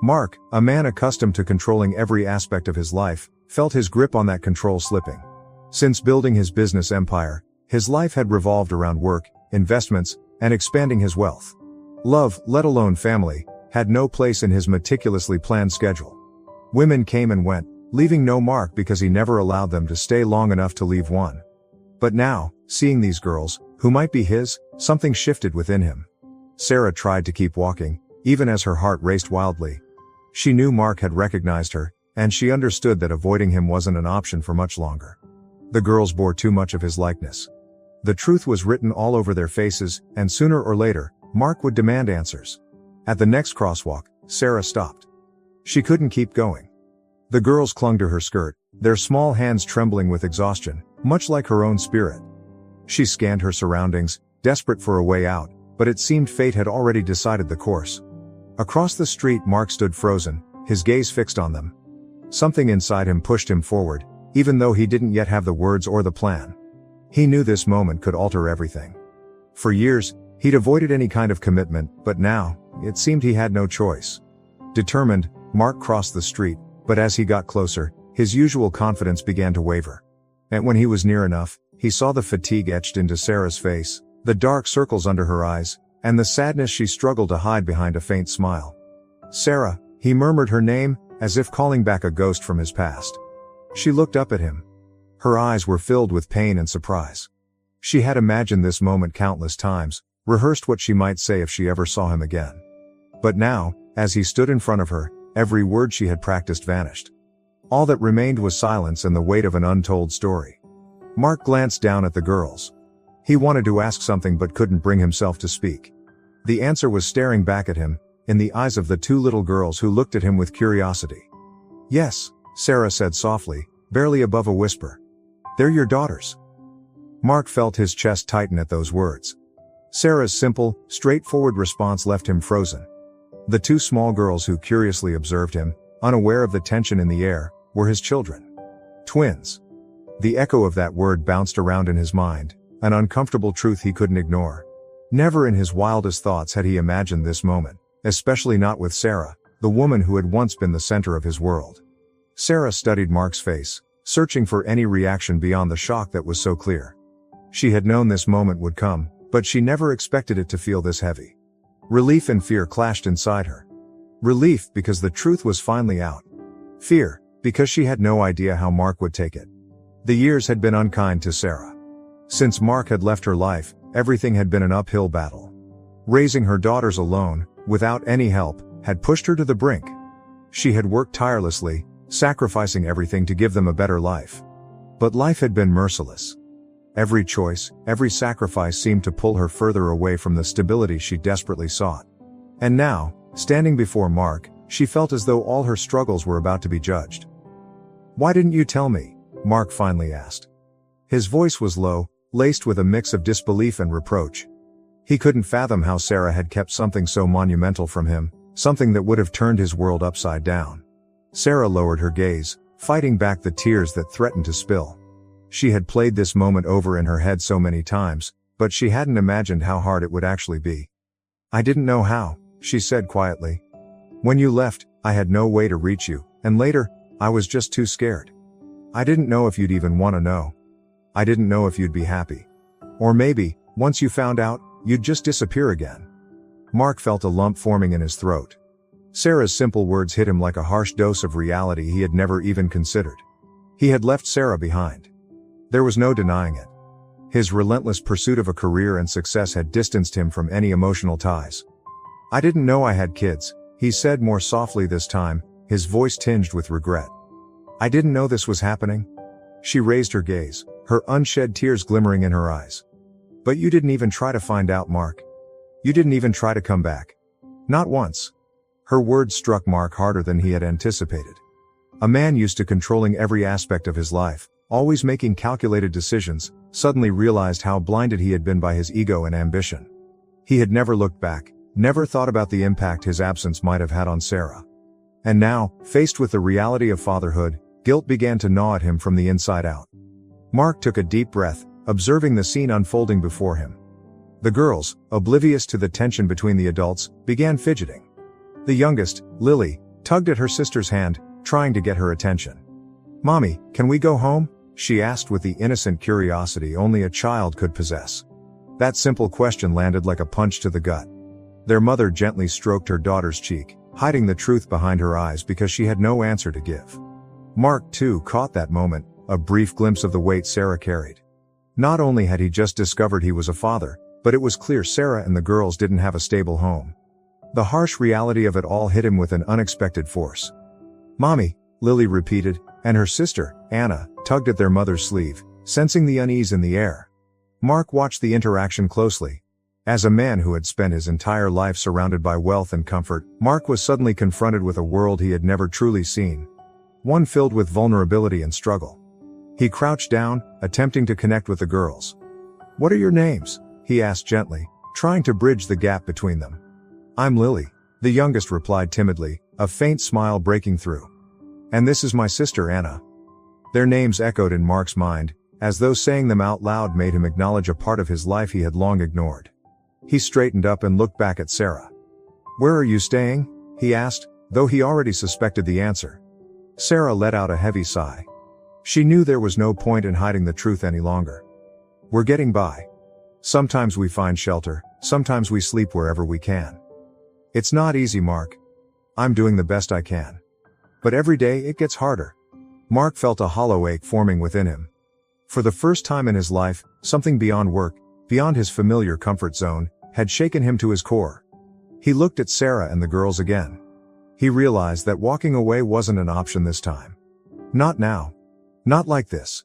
Mark, a man accustomed to controlling every aspect of his life, felt his grip on that control slipping. Since building his business empire, his life had revolved around work, investments, and expanding his wealth. Love, let alone family, had no place in his meticulously planned schedule. Women came and went, leaving no mark because he never allowed them to stay long enough to leave one. But now, seeing these girls, who might be his, something shifted within him. Sarah tried to keep walking, even as her heart raced wildly. She knew Mark had recognized her, and she understood that avoiding him wasn't an option for much longer. The girls bore too much of his likeness. The truth was written all over their faces, and sooner or later, Mark would demand answers. At the next crosswalk, Sarah stopped. She couldn't keep going. The girls clung to her skirt, their small hands trembling with exhaustion, much like her own spirit. She scanned her surroundings, desperate for a way out, but it seemed fate had already decided the course. Across the street, Mark stood frozen, his gaze fixed on them. Something inside him pushed him forward, even though he didn't yet have the words or the plan. He knew this moment could alter everything. For years, he'd avoided any kind of commitment, but now, it seemed he had no choice. Determined, Mark crossed the street, but as he got closer, his usual confidence began to waver. And when he was near enough, he saw the fatigue etched into Sarah's face, the dark circles under her eyes, and the sadness she struggled to hide behind a faint smile. Sarah, he murmured her name, as if calling back a ghost from his past. She looked up at him. Her eyes were filled with pain and surprise. She had imagined this moment countless times, rehearsed what she might say if she ever saw him again. But now, as he stood in front of her, every word she had practiced vanished. All that remained was silence and the weight of an untold story. Mark glanced down at the girls. He wanted to ask something but couldn't bring himself to speak. The answer was staring back at him, in the eyes of the two little girls who looked at him with curiosity. "Yes," Sarah said softly, barely above a whisper. "They're your daughters." Mark felt his chest tighten at those words. Sarah's simple, straightforward response left him frozen. The two small girls who curiously observed him, unaware of the tension in the air, were his children. Twins. The echo of that word bounced around in his mind, an uncomfortable truth he couldn't ignore. Never in his wildest thoughts had he imagined this moment, especially not with Sarah, the woman who had once been the center of his world. Sarah studied Mark's face, searching for any reaction beyond the shock that was so clear. She had known this moment would come, but she never expected it to feel this heavy. Relief and fear clashed inside her. Relief because the truth was finally out. Fear, because she had no idea how Mark would take it. The years had been unkind to Sarah. Since Mark had left her life, everything had been an uphill battle. Raising her daughters alone, without any help, had pushed her to the brink. She had worked tirelessly, sacrificing everything to give them a better life. But life had been merciless. Every choice, every sacrifice seemed to pull her further away from the stability she desperately sought. And now, standing before Mark, she felt as though all her struggles were about to be judged. "Why didn't you tell me?" Mark finally asked. His voice was low, laced with a mix of disbelief and reproach. He couldn't fathom how Sarah had kept something so monumental from him, something that would have turned his world upside down. Sarah lowered her gaze, fighting back the tears that threatened to spill. She had played this moment over in her head so many times, but she hadn't imagined how hard it would actually be. "I didn't know how," she said quietly. "When you left, I had no way to reach you, and later, I was just too scared. I didn't know if you'd even want to know. I didn't know if you'd be happy. Or maybe, once you found out, you'd just disappear again." Mark felt a lump forming in his throat. Sarah's simple words hit him like a harsh dose of reality he had never even considered. He had left Sarah behind. There was no denying it. His relentless pursuit of a career and success had distanced him from any emotional ties. "I didn't know I had kids," he said more softly this time, his voice tinged with regret. "I didn't know this was happening." She raised her gaze, her unshed tears glimmering in her eyes. "But you didn't even try to find out, Mark. You didn't even try to come back. Not once." Her words struck Mark harder than he had anticipated. A man used to controlling every aspect of his life, always making calculated decisions, suddenly realized how blinded he had been by his ego and ambition. He had never looked back, never thought about the impact his absence might have had on Sarah. And now, faced with the reality of fatherhood, guilt began to gnaw at him from the inside out. Mark took a deep breath, observing the scene unfolding before him. The girls, oblivious to the tension between the adults, began fidgeting. The youngest, Lily, tugged at her sister's hand, trying to get her attention. "Mommy, can we go home?" she asked with the innocent curiosity only a child could possess. That simple question landed like a punch to the gut. Their mother gently stroked her daughter's cheek, hiding the truth behind her eyes because she had no answer to give. Mark, too, caught that moment, a brief glimpse of the weight Sarah carried. Not only had he just discovered he was a father, but it was clear Sarah and the girls didn't have a stable home. The harsh reality of it all hit him with an unexpected force. "Mommy," Lily repeated, and her sister, Anna, tugged at their mother's sleeve, sensing the unease in the air. Mark watched the interaction closely. As a man who had spent his entire life surrounded by wealth and comfort, Mark was suddenly confronted with a world he had never truly seen. One filled with vulnerability and struggle. He crouched down, attempting to connect with the girls. "What are your names?" he asked gently, trying to bridge the gap between them. "I'm Lily," the youngest replied timidly, a faint smile breaking through. "And this is my sister Anna." Their names echoed in Mark's mind, as though saying them out loud made him acknowledge a part of his life he had long ignored. He straightened up and looked back at Sarah. "Where are you staying?" he asked, though he already suspected the answer. Sarah let out a heavy sigh. She knew there was no point in hiding the truth any longer. "We're getting by. Sometimes we find shelter, sometimes we sleep wherever we can. It's not easy, Mark. I'm doing the best I can. But every day it gets harder." Mark felt a hollow ache forming within him. For the first time in his life, something beyond work, beyond his familiar comfort zone, had shaken him to his core. He looked at Sarah and the girls again. He realized that walking away wasn't an option this time. Not now. Not like this.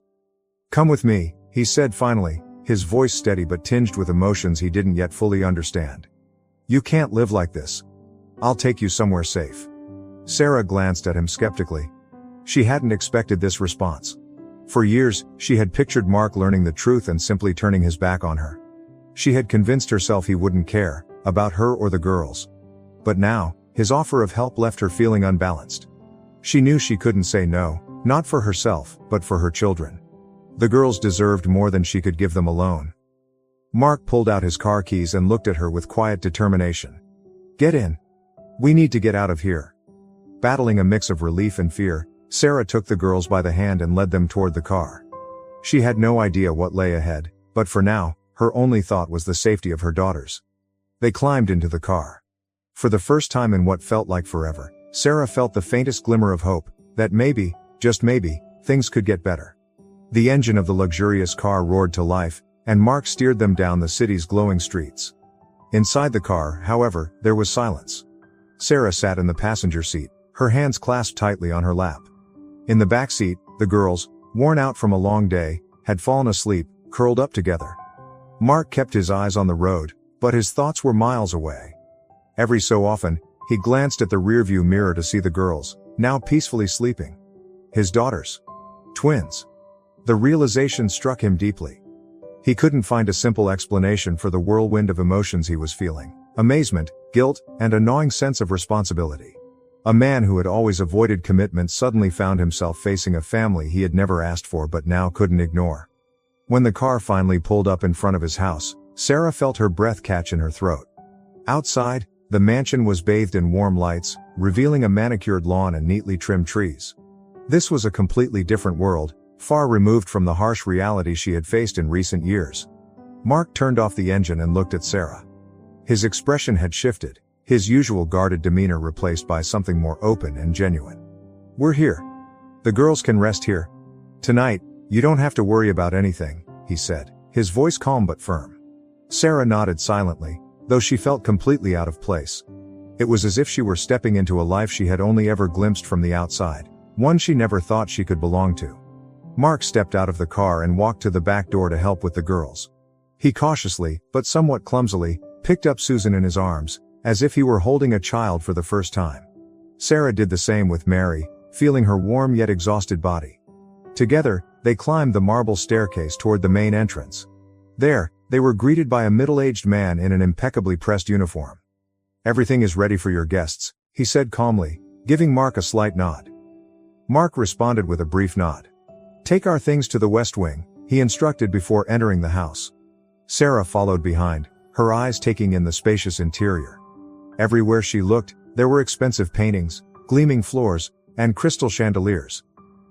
"Come with me," he said finally, his voice steady but tinged with emotions he didn't yet fully understand. "You can't live like this. I'll take you somewhere safe." Sarah glanced at him skeptically. She hadn't expected this response. For years, she had pictured Mark learning the truth and simply turning his back on her. She had convinced herself he wouldn't care about her or the girls. But now, his offer of help left her feeling unbalanced. She knew she couldn't say no, not for herself, but for her children. The girls deserved more than she could give them alone. Mark pulled out his car keys and looked at her with quiet determination. "Get in. We need to get out of here." Battling a mix of relief and fear, Sarah took the girls by the hand and led them toward the car. She had no idea what lay ahead, but for now, her only thought was the safety of her daughters. They climbed into the car. For the first time in what felt like forever, Sarah felt the faintest glimmer of hope, that maybe, just maybe, things could get better. The engine of the luxurious car roared to life, and Mark steered them down the city's glowing streets. Inside the car, however, there was silence. Sarah sat in the passenger seat, her hands clasped tightly on her lap. In the back seat, the girls, worn out from a long day, had fallen asleep, curled up together. Mark kept his eyes on the road, but his thoughts were miles away. Every so often, he glanced at the rearview mirror to see the girls, now peacefully sleeping. His daughters. Twins. The realization struck him deeply. He couldn't find a simple explanation for the whirlwind of emotions he was feeling: amazement, guilt, and a gnawing sense of responsibility. A man who had always avoided commitment suddenly found himself facing a family he had never asked for but now couldn't ignore. When the car finally pulled up in front of his house, Sarah felt her breath catch in her throat. Outside, the mansion was bathed in warm lights, revealing a manicured lawn and neatly trimmed trees. This was a completely different world, far removed from the harsh reality she had faced in recent years. Mark turned off the engine and looked at Sarah. His expression had shifted, his usual guarded demeanor replaced by something more open and genuine. "We're here. The girls can rest here. Tonight, you don't have to worry about anything," he said, his voice calm but firm. Sarah nodded silently, though she felt completely out of place. It was as if she were stepping into a life she had only ever glimpsed from the outside, one she never thought she could belong to. Mark stepped out of the car and walked to the back door to help with the girls. He cautiously, but somewhat clumsily, picked up Susan in his arms, as if he were holding a child for the first time. Sarah did the same with Mary, feeling her warm yet exhausted body. Together, they climbed the marble staircase toward the main entrance. There, they were greeted by a middle-aged man in an impeccably pressed uniform. "Everything is ready for your guests," he said calmly, giving Mark a slight nod. Mark responded with a brief nod. "Take our things to the West Wing," he instructed before entering the house. Sarah followed behind, her eyes taking in the spacious interior. Everywhere she looked, there were expensive paintings, gleaming floors, and crystal chandeliers.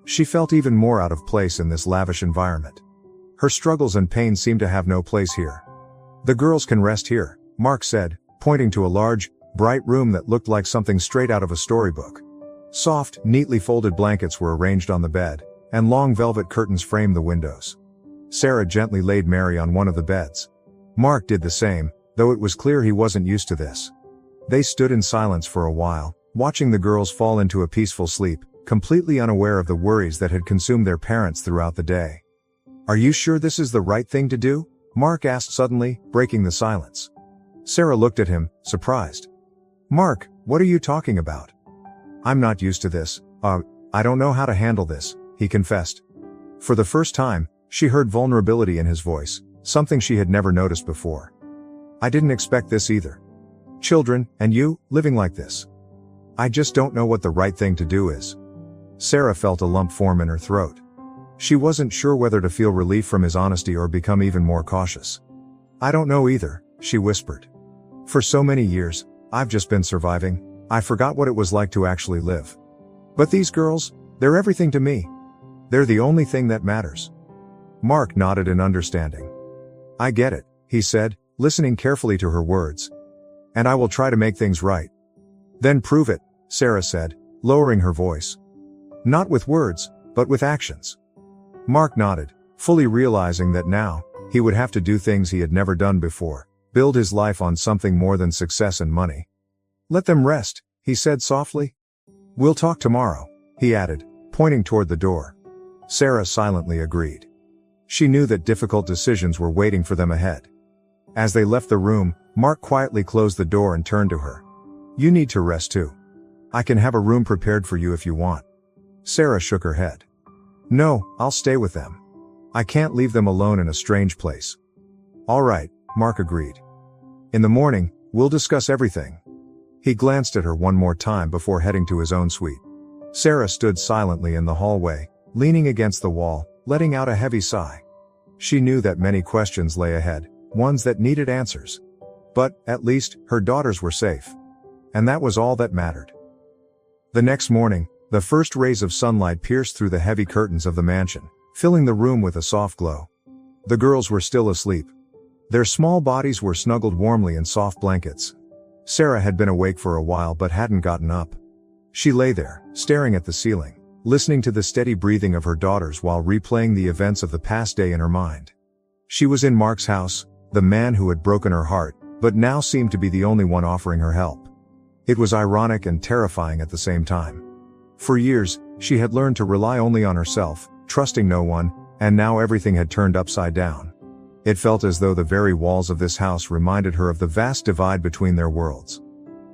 She felt even more out of place in this lavish environment. Her struggles and pain seemed to have no place here. "The girls can rest here," Mark said, pointing to a large, bright room that looked like something straight out of a storybook. Soft, neatly folded blankets were arranged on the bed, and long velvet curtains framed the windows. Sarah gently laid Mary on one of the beds. Mark did the same, though it was clear he wasn't used to this. They stood in silence for a while, watching the girls fall into a peaceful sleep, completely unaware of the worries that had consumed their parents throughout the day. "Are you sure this is the right thing to do?" Mark asked suddenly, breaking the silence. Sarah looked at him, surprised. Mark, what are you talking about? I'm not used to this. I don't know how to handle this, he confessed. For the first time, she heard vulnerability in his voice, something she had never noticed before. I didn't expect this either. Children, and you, living like this. I just don't know what the right thing to do is. Sarah felt a lump form in her throat. She wasn't sure whether to feel relief from his honesty or become even more cautious. I don't know either, she whispered. For so many years, I've just been surviving. I forgot what it was like to actually live. But these girls, they're everything to me. They're the only thing that matters. Mark nodded in understanding. I get it, he said, listening carefully to her words. And I will try to make things right. Then prove it, Sarah said, lowering her voice. Not with words, but with actions. Mark nodded, fully realizing that now, he would have to do things he had never done before, build his life on something more than success and money. Let them rest, he said softly. We'll talk tomorrow, he added, pointing toward the door. Sarah silently agreed. She knew that difficult decisions were waiting for them ahead. As they left the room, Mark quietly closed the door and turned to her. You need to rest too. I can have a room prepared for you if you want. Sarah shook her head. No, I'll stay with them. I can't leave them alone in a strange place. All right, Mark agreed. In the morning, we'll discuss everything. He glanced at her one more time before heading to his own suite. Sarah stood silently in the hallway, leaning against the wall, letting out a heavy sigh. She knew that many questions lay ahead, ones that needed answers. But, at least, her daughters were safe. And that was all that mattered. The next morning, the first rays of sunlight pierced through the heavy curtains of the mansion, filling the room with a soft glow. The girls were still asleep. Their small bodies were snuggled warmly in soft blankets. Sarah had been awake for a while but hadn't gotten up. She lay there, staring at the ceiling, listening to the steady breathing of her daughters while replaying the events of the past day in her mind. She was in Mark's house, the man who had broken her heart, but now seemed to be the only one offering her help. It was ironic and terrifying at the same time. For years, she had learned to rely only on herself, trusting no one, and now everything had turned upside down. It felt as though the very walls of this house reminded her of the vast divide between their worlds.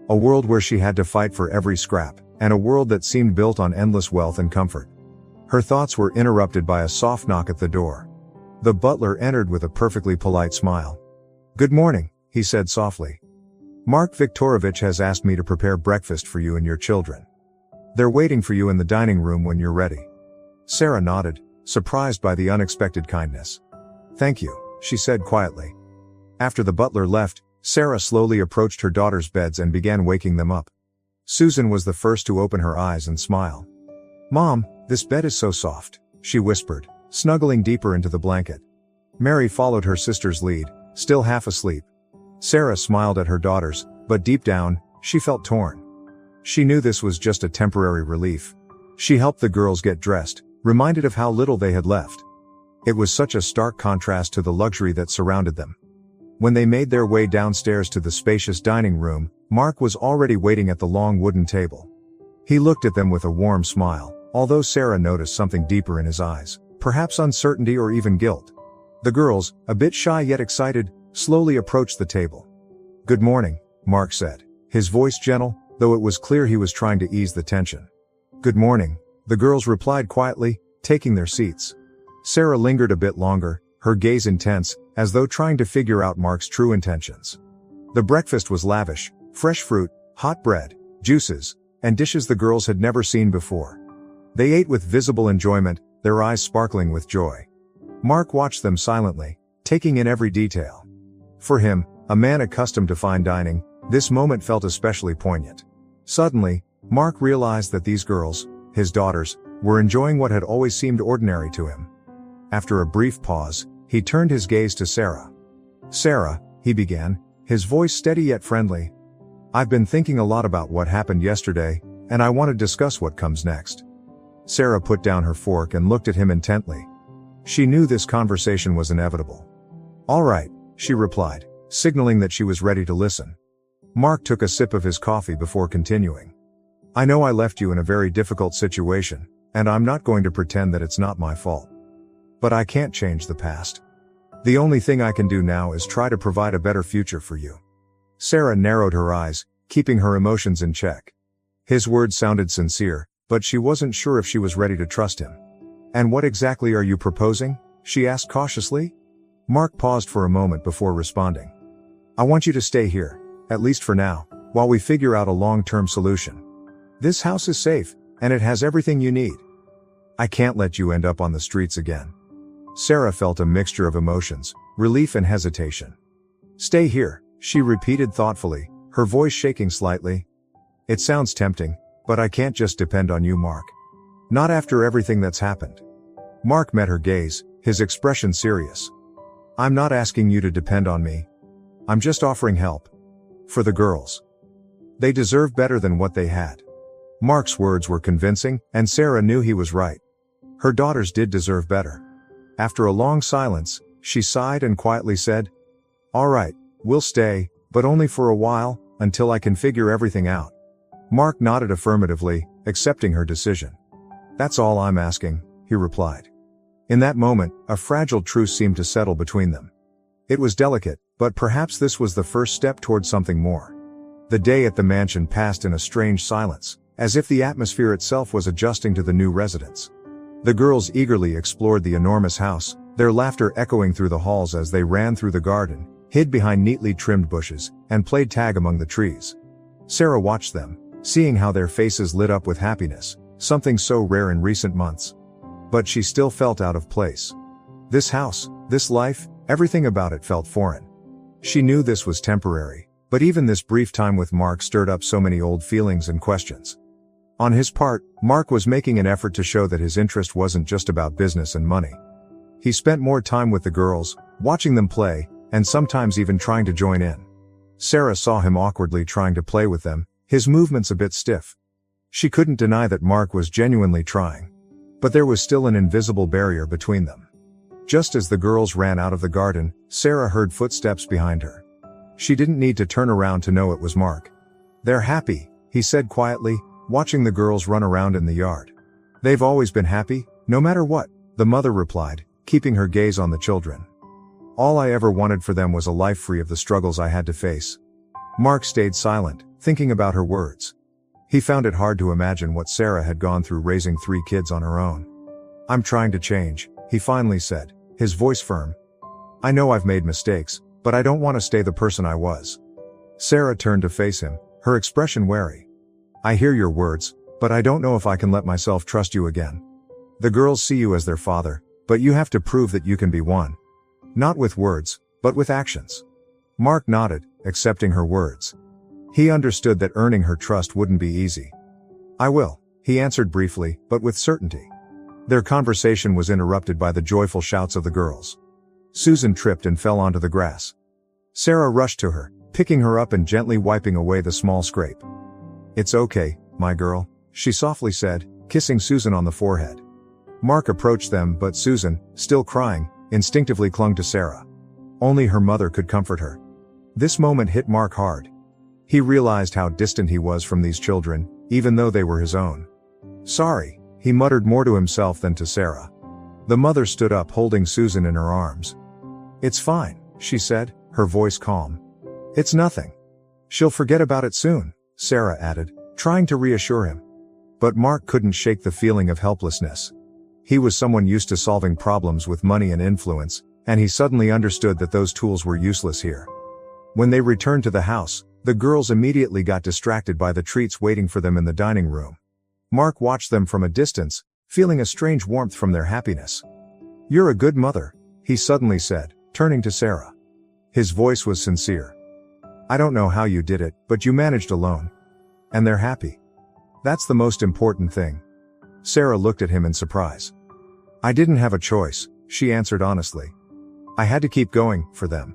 A world where she had to fight for every scrap, and a world that seemed built on endless wealth and comfort. Her thoughts were interrupted by a soft knock at the door. The butler entered with a perfectly polite smile. Good morning, he said softly. Mark Viktorovich has asked me to prepare breakfast for you and your children. They're waiting for you in the dining room when you're ready. Sarah nodded, surprised by the unexpected kindness. Thank you, she said quietly. After the butler left, Sarah slowly approached her daughters' beds and began waking them up. Susan was the first to open her eyes and smile. Mom, this bed is so soft, she whispered, snuggling deeper into the blanket. Mary followed her sister's lead, still half asleep. Sarah smiled at her daughters, but deep down, she felt torn. She knew this was just a temporary relief. She helped the girls get dressed, reminded of how little they had left. It was such a stark contrast to the luxury that surrounded them. When they made their way downstairs to the spacious dining room, Mark was already waiting at the long wooden table. He looked at them with a warm smile, although Sarah noticed something deeper in his eyes, perhaps uncertainty or even guilt. The girls, a bit shy yet excited, slowly approached the table. Good morning, Mark said, his voice gentle, though it was clear he was trying to ease the tension. Good morning, the girls replied quietly, taking their seats. Sarah lingered a bit longer, her gaze intense, as though trying to figure out Mark's true intentions. The breakfast was lavish, fresh fruit, hot bread, juices, and dishes the girls had never seen before. They ate with visible enjoyment, their eyes sparkling with joy. Mark watched them silently, taking in every detail. For him, a man accustomed to fine dining, this moment felt especially poignant. Suddenly, Mark realized that these girls, his daughters, were enjoying what had always seemed ordinary to him. After a brief pause, he turned his gaze to Sarah. Sarah, he began, his voice steady yet friendly. I've been thinking a lot about what happened yesterday, and I want to discuss what comes next. Sarah put down her fork and looked at him intently. She knew this conversation was inevitable. All right, she replied, signaling that she was ready to listen. Mark took a sip of his coffee before continuing. I know I left you in a very difficult situation, and I'm not going to pretend that it's not my fault. But I can't change the past. The only thing I can do now is try to provide a better future for you. Sarah narrowed her eyes, keeping her emotions in check. His words sounded sincere, but she wasn't sure if she was ready to trust him. And what exactly are you proposing? She asked cautiously. Mark paused for a moment before responding. I want you to stay here, at least for now, while we figure out a long-term solution. This house is safe, and it has everything you need. I can't let you end up on the streets again. Sarah felt a mixture of emotions, relief and hesitation. Stay here, she repeated thoughtfully, her voice shaking slightly. It sounds tempting, but I can't just depend on you, Mark. Not after everything that's happened. Mark met her gaze, his expression serious. I'm not asking you to depend on me. I'm just offering help. For the girls. They deserve better than what they had. Mark's words were convincing, and Sarah knew he was right. Her daughters did deserve better. After a long silence, she sighed and quietly said, All right, we'll stay, but only for a while, until I can figure everything out. Mark nodded affirmatively, accepting her decision. That's all I'm asking, he replied. In that moment, a fragile truce seemed to settle between them. It was delicate, but perhaps this was the first step toward something more. The day at the mansion passed in a strange silence, as if the atmosphere itself was adjusting to the new residents. The girls eagerly explored the enormous house, their laughter echoing through the halls as they ran through the garden, hid behind neatly trimmed bushes, and played tag among the trees. Sarah watched them, seeing how their faces lit up with happiness, something so rare in recent months. But she still felt out of place. This house, this life, everything about it felt foreign. She knew this was temporary, but even this brief time with Mark stirred up so many old feelings and questions. On his part, Mark was making an effort to show that his interest wasn't just about business and money. He spent more time with the girls, watching them play, and sometimes even trying to join in. Sarah saw him awkwardly trying to play with them, his movements a bit stiff. She couldn't deny that Mark was genuinely trying. But there was still an invisible barrier between them. Just as the girls ran out of the garden, Sarah heard footsteps behind her. She didn't need to turn around to know it was Mark. They're happy, he said quietly, watching the girls run around in the yard. They've always been happy, no matter what, the mother replied, keeping her gaze on the children. All I ever wanted for them was a life free of the struggles I had to face. Mark stayed silent, thinking about her words. He found it hard to imagine what Sarah had gone through raising 3 kids on her own. I'm trying to change, he finally said, his voice firm. I know I've made mistakes, but I don't want to stay the person I was. Sarah turned to face him, her expression wary. I hear your words, but I don't know if I can let myself trust you again. The girls see you as their father, but you have to prove that you can be one. Not with words, but with actions. Mark nodded, accepting her words. He understood that earning her trust wouldn't be easy. I will, he answered briefly, but with certainty. Their conversation was interrupted by the joyful shouts of the girls. Susan tripped and fell onto the grass. Sarah rushed to her, picking her up and gently wiping away the small scrape. It's okay, my girl, she softly said, kissing Susan on the forehead. Mark approached them, but Susan, still crying, instinctively clung to Sarah. Only her mother could comfort her. This moment hit Mark hard. He realized how distant he was from these children, even though they were his own. Sorry, he muttered more to himself than to Sarah. The mother stood up holding Susan in her arms. It's fine, she said, her voice calm. It's nothing. She'll forget about it soon, Sarah added, trying to reassure him. But Mark couldn't shake the feeling of helplessness. He was someone used to solving problems with money and influence, and he suddenly understood that those tools were useless here. When they returned to the house, the girls immediately got distracted by the treats waiting for them in the dining room. Mark watched them from a distance, feeling a strange warmth from their happiness. You're a good mother, he suddenly said, turning to Sarah. His voice was sincere. I don't know how you did it, but you managed alone. And they're happy. That's the most important thing. Sarah looked at him in surprise. I didn't have a choice, she answered honestly. I had to keep going, for them.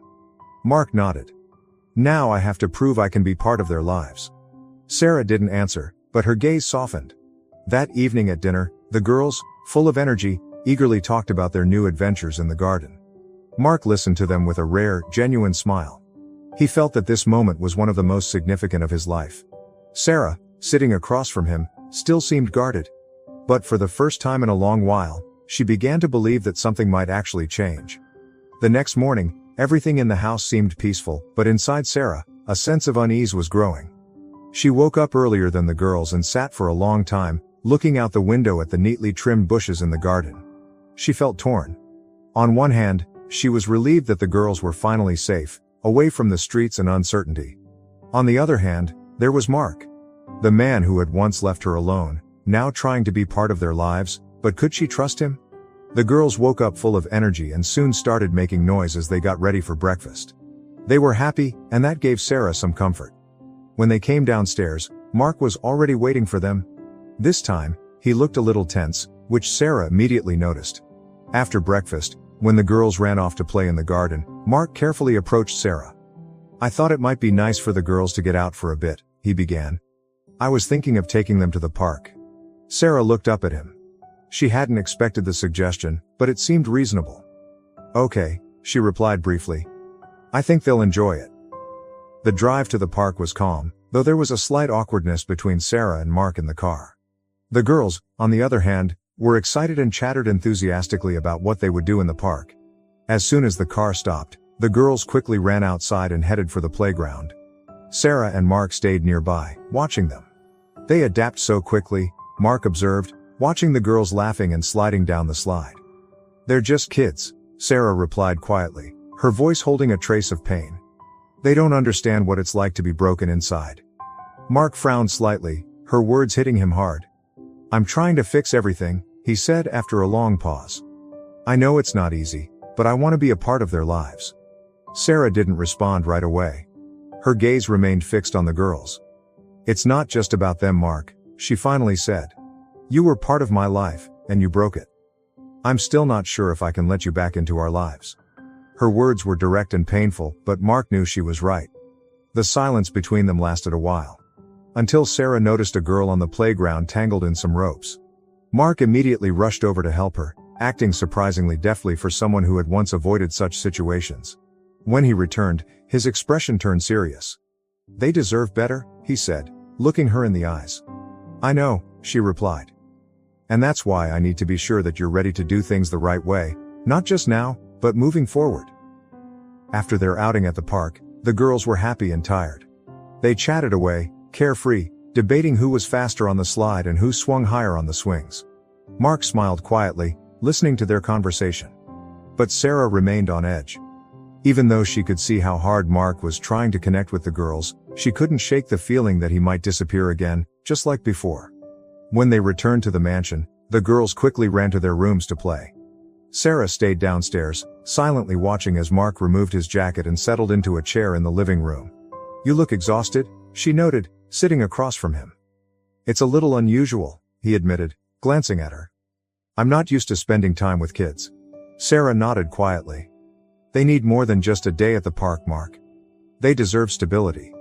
Mark nodded. Now I have to prove I can be part of their lives. Sarah didn't answer, but her gaze softened. That evening at dinner, the girls, full of energy, eagerly talked about their new adventures in the garden. Mark listened to them with a rare, genuine smile. He felt that this moment was one of the most significant of his life. Sarah, sitting across from him, still seemed guarded. But for the first time in a long while, she began to believe that something might actually change. The next morning, everything in the house seemed peaceful, but inside Sarah, a sense of unease was growing. She woke up earlier than the girls and sat for a long time, looking out the window at the neatly trimmed bushes in the garden. She felt torn. On one hand, she was relieved that the girls were finally safe, away from the streets and uncertainty. On the other hand, there was Mark. The man who had once left her alone, now trying to be part of their lives, but could she trust him? The girls woke up full of energy and soon started making noise as they got ready for breakfast. They were happy, and that gave Sarah some comfort. When they came downstairs, Mark was already waiting for them. This time, he looked a little tense, which Sarah immediately noticed. After breakfast, when the girls ran off to play in the garden, Mark carefully approached Sarah. "I thought it might be nice for the girls to get out for a bit," he began. "I was thinking of taking them to the park." Sarah looked up at him. She hadn't expected the suggestion, but it seemed reasonable. "Okay," she replied briefly. "I think they'll enjoy it." The drive to the park was calm, though there was a slight awkwardness between Sarah and Mark in the car. The girls, on the other hand, were excited and chattered enthusiastically about what they would do in the park. As soon as the car stopped, the girls quickly ran outside and headed for the playground. Sarah and Mark stayed nearby, watching them. "They adapt so quickly," Mark observed, watching the girls laughing and sliding down the slide. "They're just kids," Sarah replied quietly, her voice holding a trace of pain. "They don't understand what it's like to be broken inside." Mark frowned slightly, her words hitting him hard. "I'm trying to fix everything," he said after a long pause. "I know it's not easy, but I want to be a part of their lives." Sarah didn't respond right away. Her gaze remained fixed on the girls. "It's not just about them, Mark," she finally said. "You were part of my life, and you broke it. I'm still not sure if I can let you back into our lives." Her words were direct and painful, but Mark knew she was right. The silence between them lasted a while. Until Sarah noticed a girl on the playground tangled in some ropes. Mark immediately rushed over to help her, acting surprisingly deftly for someone who had once avoided such situations. When he returned, his expression turned serious. "They deserve better," he said, looking her in the eyes. "I know," she replied. "And that's why I need to be sure that you're ready to do things the right way, not just now, but moving forward." After their outing at the park, the girls were happy and tired. They chatted away, carefree, debating who was faster on the slide and who swung higher on the swings. Mark smiled quietly, listening to their conversation. But Sarah remained on edge. Even though she could see how hard Mark was trying to connect with the girls, she couldn't shake the feeling that he might disappear again, just like before. When they returned to the mansion, the girls quickly ran to their rooms to play. Sarah stayed downstairs, silently watching as Mark removed his jacket and settled into a chair in the living room. "You look exhausted," she noted, sitting across from him. "It's a little unusual," he admitted, glancing at her. "I'm not used to spending time with kids." Sarah nodded quietly. "They need more than just a day at the park, Mark. They deserve stability.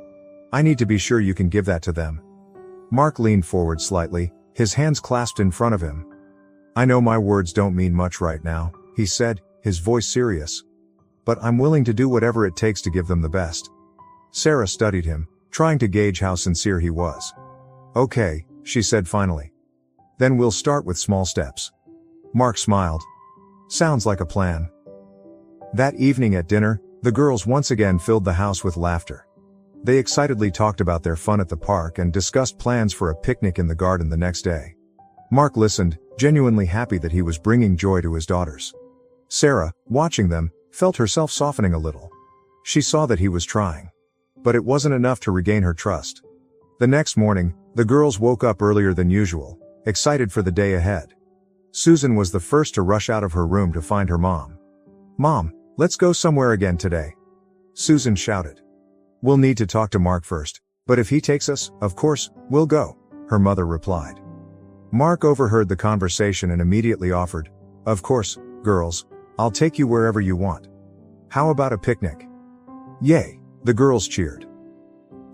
I need to be sure you can give that to them." Mark leaned forward slightly, his hands clasped in front of him. "I know my words don't mean much right now," he said, his voice serious. "But I'm willing to do whatever it takes to give them the best." Sarah studied him, trying to gauge how sincere he was. "Okay," she said finally. "Then we'll start with small steps." Mark smiled. "Sounds like a plan." That evening at dinner, the girls once again filled the house with laughter. They excitedly talked about their fun at the park and discussed plans for a picnic in the garden the next day. Mark listened, genuinely happy that he was bringing joy to his daughters. Sarah, watching them, felt herself softening a little. She saw that he was trying. But it wasn't enough to regain her trust. The next morning, the girls woke up earlier than usual, excited for the day ahead. Susan was the first to rush out of her room to find her mom. "Mom, let's go somewhere again today," Susan shouted. "We'll need to talk to Mark first, but if he takes us, of course, we'll go," her mother replied. Mark overheard the conversation and immediately offered, "Of course, girls, I'll take you wherever you want. How about a picnic?" "Yay!" the girls cheered.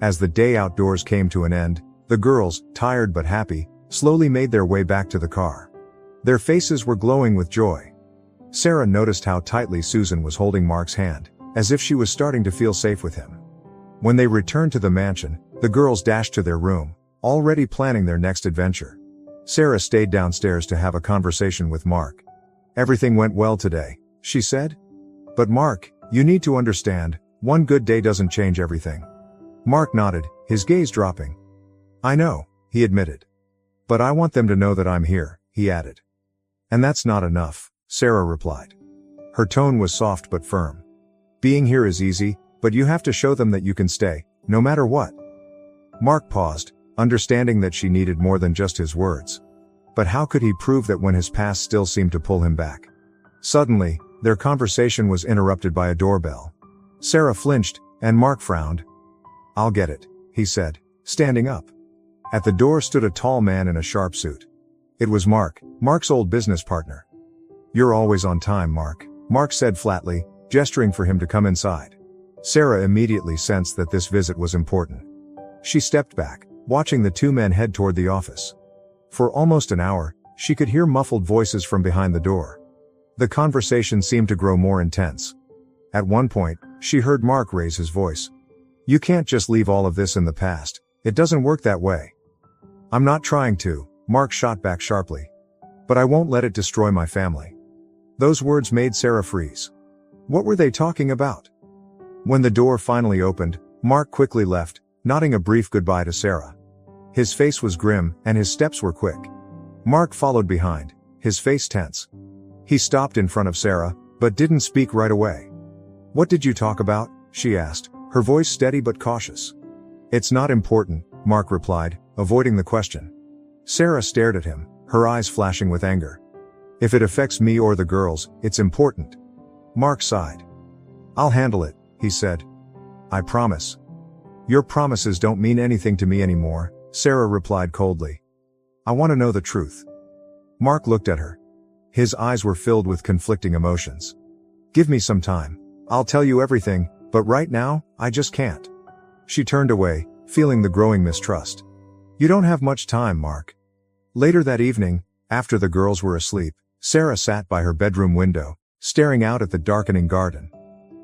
As the day outdoors came to an end, the girls, tired but happy, slowly made their way back to the car. Their faces were glowing with joy. Sarah noticed how tightly Susan was holding Mark's hand, as if she was starting to feel safe with him. When they returned to the mansion, the girls dashed to their room, already planning their next adventure. Sarah stayed downstairs to have a conversation with Mark. "Everything went well today," she said. But Mark, you need to understand, one good day doesn't change everything. Mark nodded, his gaze dropping. I know, he admitted. But I want them to know that I'm here, he added. And that's not enough, Sarah replied. Her tone was soft but firm. Being here is easy, but you have to show them that you can stay, no matter what. Mark paused, understanding that she needed more than just his words. But how could he prove that when his past still seemed to pull him back? Suddenly, their conversation was interrupted by a doorbell. Sarah flinched, and Mark frowned. I'll get it, he said, standing up. At the door stood a tall man in a sharp suit. It was Mark's old business partner. You're always on time, Mark said flatly, gesturing for him to come inside. Sarah immediately sensed that this visit was important. She stepped back, watching the two men head toward the office. For almost an hour, she could hear muffled voices from behind the door. The conversation seemed to grow more intense. At one point, she heard Mark raise his voice. You can't just leave all of this in the past. It doesn't work that way. I'm not trying to, Mark shot back sharply. But I won't let it destroy my family. Those words made Sarah freeze. What were they talking about? When the door finally opened, Mark quickly left, nodding a brief goodbye to Sarah. His face was grim, and his steps were quick. Mark followed behind, his face tense. He stopped in front of Sarah, but didn't speak right away. What did you talk about? She asked, her voice steady but cautious. It's not important, Mark replied, avoiding the question. Sarah stared at him, her eyes flashing with anger. If it affects me or the girls, it's important. Mark sighed. I'll handle it, he said. I promise. Your promises don't mean anything to me anymore, Sarah replied coldly. I want to know the truth. Mark looked at her. His eyes were filled with conflicting emotions. Give me some time. I'll tell you everything, but right now, I just can't. She turned away, feeling the growing mistrust. You don't have much time, Mark. Later that evening, after the girls were asleep, Sarah sat by her bedroom window, staring out at the darkening garden.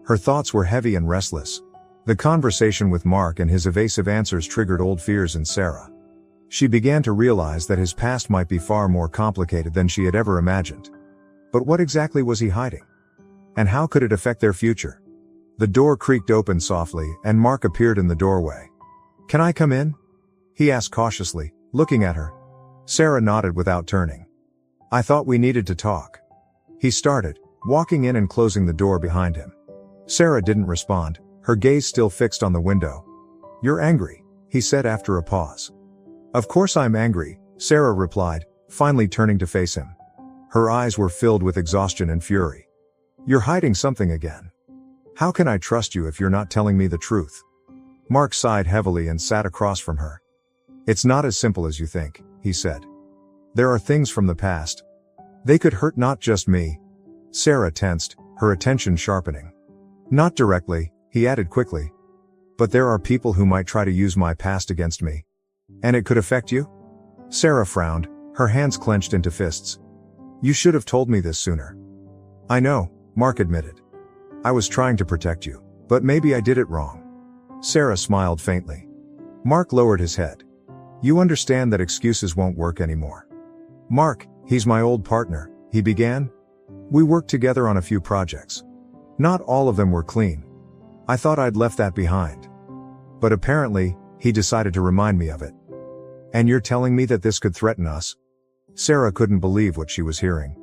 Her thoughts were heavy and restless. The conversation with Mark and his evasive answers triggered old fears in Sarah. She began to realize that his past might be far more complicated than she had ever imagined. But what exactly was he hiding? And how could it affect their future? The door creaked open softly, and Mark appeared in the doorway. Can I come in? He asked cautiously, looking at her. Sarah nodded without turning. I thought we needed to talk. He started, walking in and closing the door behind him. Sarah didn't respond, her gaze still fixed on the window. You're angry, he said after a pause. Of course I'm angry, Sarah replied, finally turning to face him. Her eyes were filled with exhaustion and fury. You're hiding something again. How can I trust you if you're not telling me the truth? Mark sighed heavily and sat across from her. It's not as simple as you think, he said. There are things from the past. They could hurt not just me. Sarah tensed, her attention sharpening. Not directly, he added quickly. But there are people who might try to use my past against me. And it could affect you? Sarah frowned, her hands clenched into fists. You should have told me this sooner. I know, Mark admitted. I was trying to protect you, but maybe I did it wrong. Sarah smiled faintly. Mark lowered his head. You understand that excuses won't work anymore. Mark, he's my old partner, he began. We worked together on a few projects. Not all of them were clean. I thought I'd left that behind. But apparently, he decided to remind me of it. And you're telling me that this could threaten us? Sarah couldn't believe what she was hearing.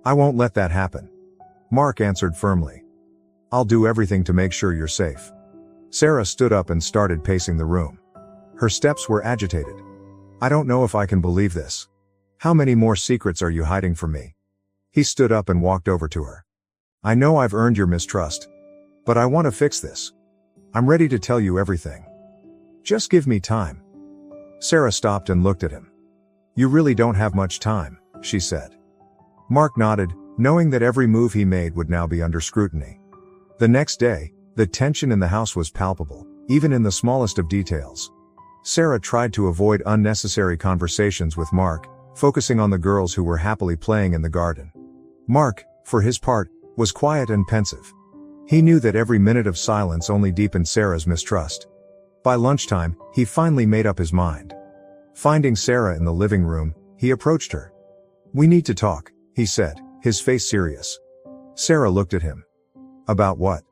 I won't let that happen. Mark answered firmly. I'll do everything to make sure you're safe. Sarah stood up and started pacing the room. Her steps were agitated. I don't know if I can believe this. How many more secrets are you hiding from me? He stood up and walked over to her. I know I've earned your mistrust. But I want to fix this. I'm ready to tell you everything. Just give me time. Sarah stopped and looked at him. You really don't have much time, she said. Mark nodded, knowing that every move he made would now be under scrutiny. The next day, the tension in the house was palpable, even in the smallest of details. Sarah tried to avoid unnecessary conversations with Mark, focusing on the girls who were happily playing in the garden. Mark, for his part, was quiet and pensive. He knew that every minute of silence only deepened Sarah's mistrust. By lunchtime, he finally made up his mind. Finding Sarah in the living room, he approached her. We need to talk, he said, his face serious. Sarah looked at him. About what?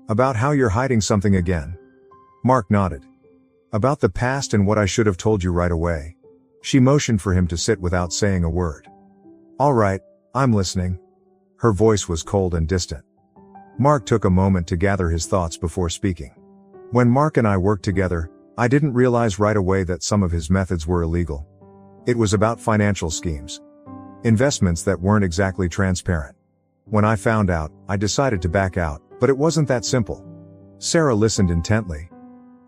About how you're hiding something again. Mark nodded. About the past and what I should have told you right away. She motioned for him to sit without saying a word. All right, I'm listening. Her voice was cold and distant. Mark took a moment to gather his thoughts before speaking. When Mark and I worked together, I didn't realize right away that some of his methods were illegal. It was about financial schemes. Investments that weren't exactly transparent. When I found out, I decided to back out, but it wasn't that simple. Sarah listened intently.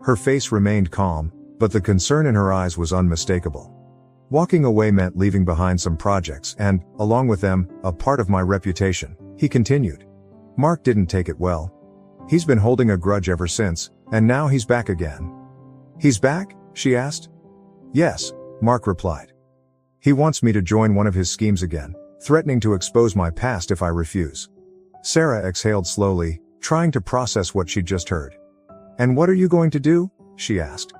Her face remained calm, but the concern in her eyes was unmistakable. Walking away meant leaving behind some projects and, along with them, a part of my reputation, he continued. Mark didn't take it well. He's been holding a grudge ever since, and now he's back again. He's back? She asked. Yes, Mark replied. He wants me to join one of his schemes again, threatening to expose my past if I refuse. Sarah exhaled slowly, trying to process what she'd just heard. And what are you going to do? She asked.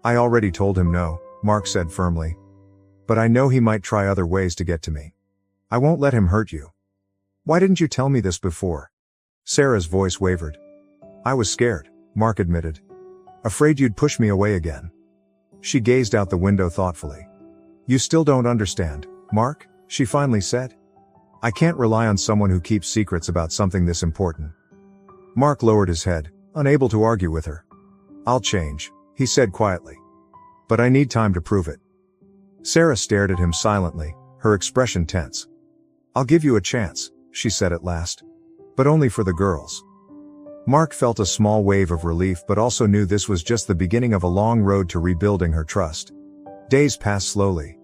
I already told him no, Mark said firmly. But I know he might try other ways to get to me. I won't let him hurt you. Why didn't you tell me this before? Sarah's voice wavered. I was scared, Mark admitted. Afraid you'd push me away again. She gazed out the window thoughtfully. You still don't understand, Mark, she finally said. I can't rely on someone who keeps secrets about something this important. Mark lowered his head, unable to argue with her. I'll change, he said quietly. But I need time to prove it. Sarah stared at him silently, her expression tense. I'll give you a chance, she said at last. But only for the girls. Mark felt a small wave of relief but also knew this was just the beginning of a long road to rebuilding her trust. Days passed slowly.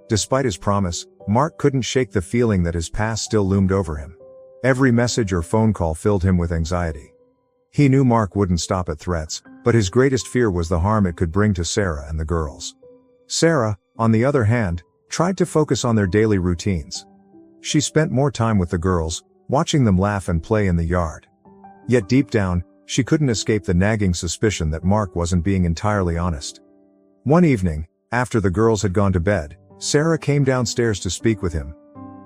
Despite his promise, Mark couldn't shake the feeling that his past still loomed over him. Every message or phone call filled him with anxiety. He knew Mark wouldn't stop at threats, but his greatest fear was the harm it could bring to Sarah and the girls. Sarah, on the other hand, tried to focus on their daily routines. She spent more time with the girls, watching them laugh and play in the yard. Yet deep down, she couldn't escape the nagging suspicion that Mark wasn't being entirely honest. One evening, after the girls had gone to bed, Sarah came downstairs to speak with him.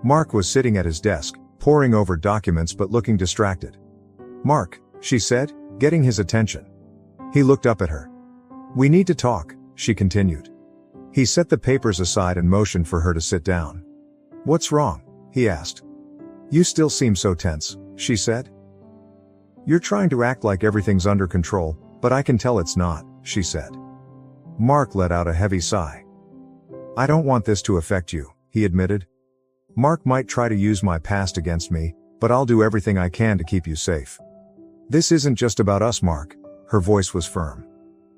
Mark was sitting at his desk, poring over documents but looking distracted. Mark, she said, getting his attention. He looked up at her. We need to talk, she continued. He set the papers aside and motioned for her to sit down. What's wrong? He asked. You still seem so tense, she said. You're trying to act like everything's under control, but I can tell it's not, she said. Mark let out a heavy sigh. I don't want this to affect you, he admitted. Mark might try to use my past against me, but I'll do everything I can to keep you safe. This isn't just about us, Mark. Her voice was firm.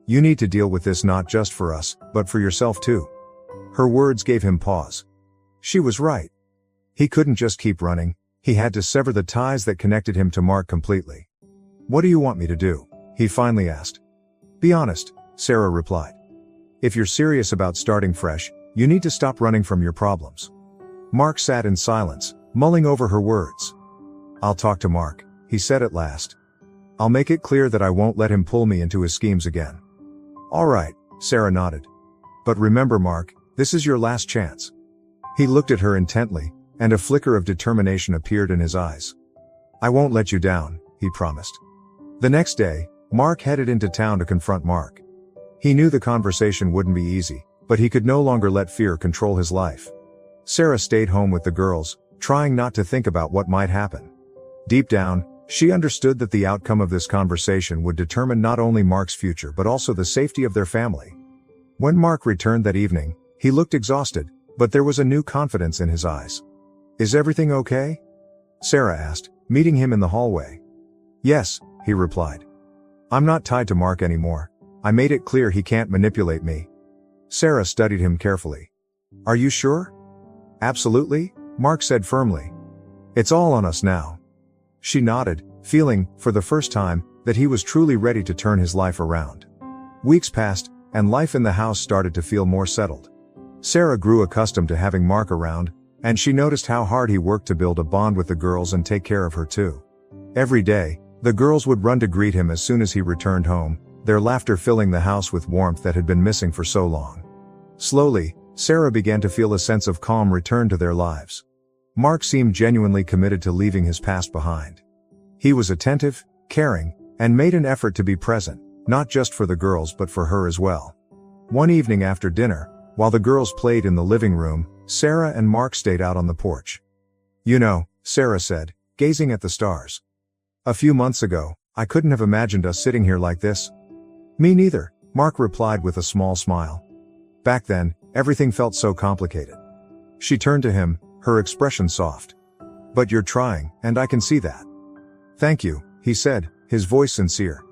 You need to deal with this not just for us, but for yourself too. Her words gave him pause. She was right. He couldn't just keep running, he had to sever the ties that connected him to Mark completely. What do you want me to do? He finally asked. Be honest, Sarah replied. If you're serious about starting fresh, you need to stop running from your problems. Mark sat in silence, mulling over her words. I'll talk to Mark, he said at last. I'll make it clear that I won't let him pull me into his schemes again. All right, Sarah nodded. But remember, Mark, this is your last chance. He looked at her intently, and a flicker of determination appeared in his eyes. I won't let you down, he promised. The next day, Mark headed into town to confront Mark. He knew the conversation wouldn't be easy, but he could no longer let fear control his life. Sarah stayed home with the girls, trying not to think about what might happen. Deep down, she understood that the outcome of this conversation would determine not only Mark's future but also the safety of their family. When Mark returned that evening, he looked exhausted, but there was a new confidence in his eyes. Is everything okay? Sarah asked, meeting him in the hallway. Yes, he replied. I'm not tied to Mark anymore. I made it clear he can't manipulate me. Sarah studied him carefully. Are you sure? Absolutely, Mark said firmly. It's all on us now. She nodded, feeling, for the first time, that he was truly ready to turn his life around. Weeks passed, and life in the house started to feel more settled. Sarah grew accustomed to having Mark around, and she noticed how hard he worked to build a bond with the girls and take care of her too. Every day, the girls would run to greet him as soon as he returned home, their laughter filling the house with warmth that had been missing for so long. Slowly, Sarah began to feel a sense of calm return to their lives. Mark seemed genuinely committed to leaving his past behind. He was attentive, caring, and made an effort to be present, not just for the girls but for her as well. One evening after dinner, while the girls played in the living room, Sarah and Mark stayed out on the porch. "You know," Sarah said, gazing at the stars. "A few months ago, I couldn't have imagined us sitting here like this." "Me neither," Mark replied with a small smile. "Back then, everything felt so complicated." She turned to him, her expression soft. "But you're trying, and I can see that." "Thank you," he said, his voice sincere.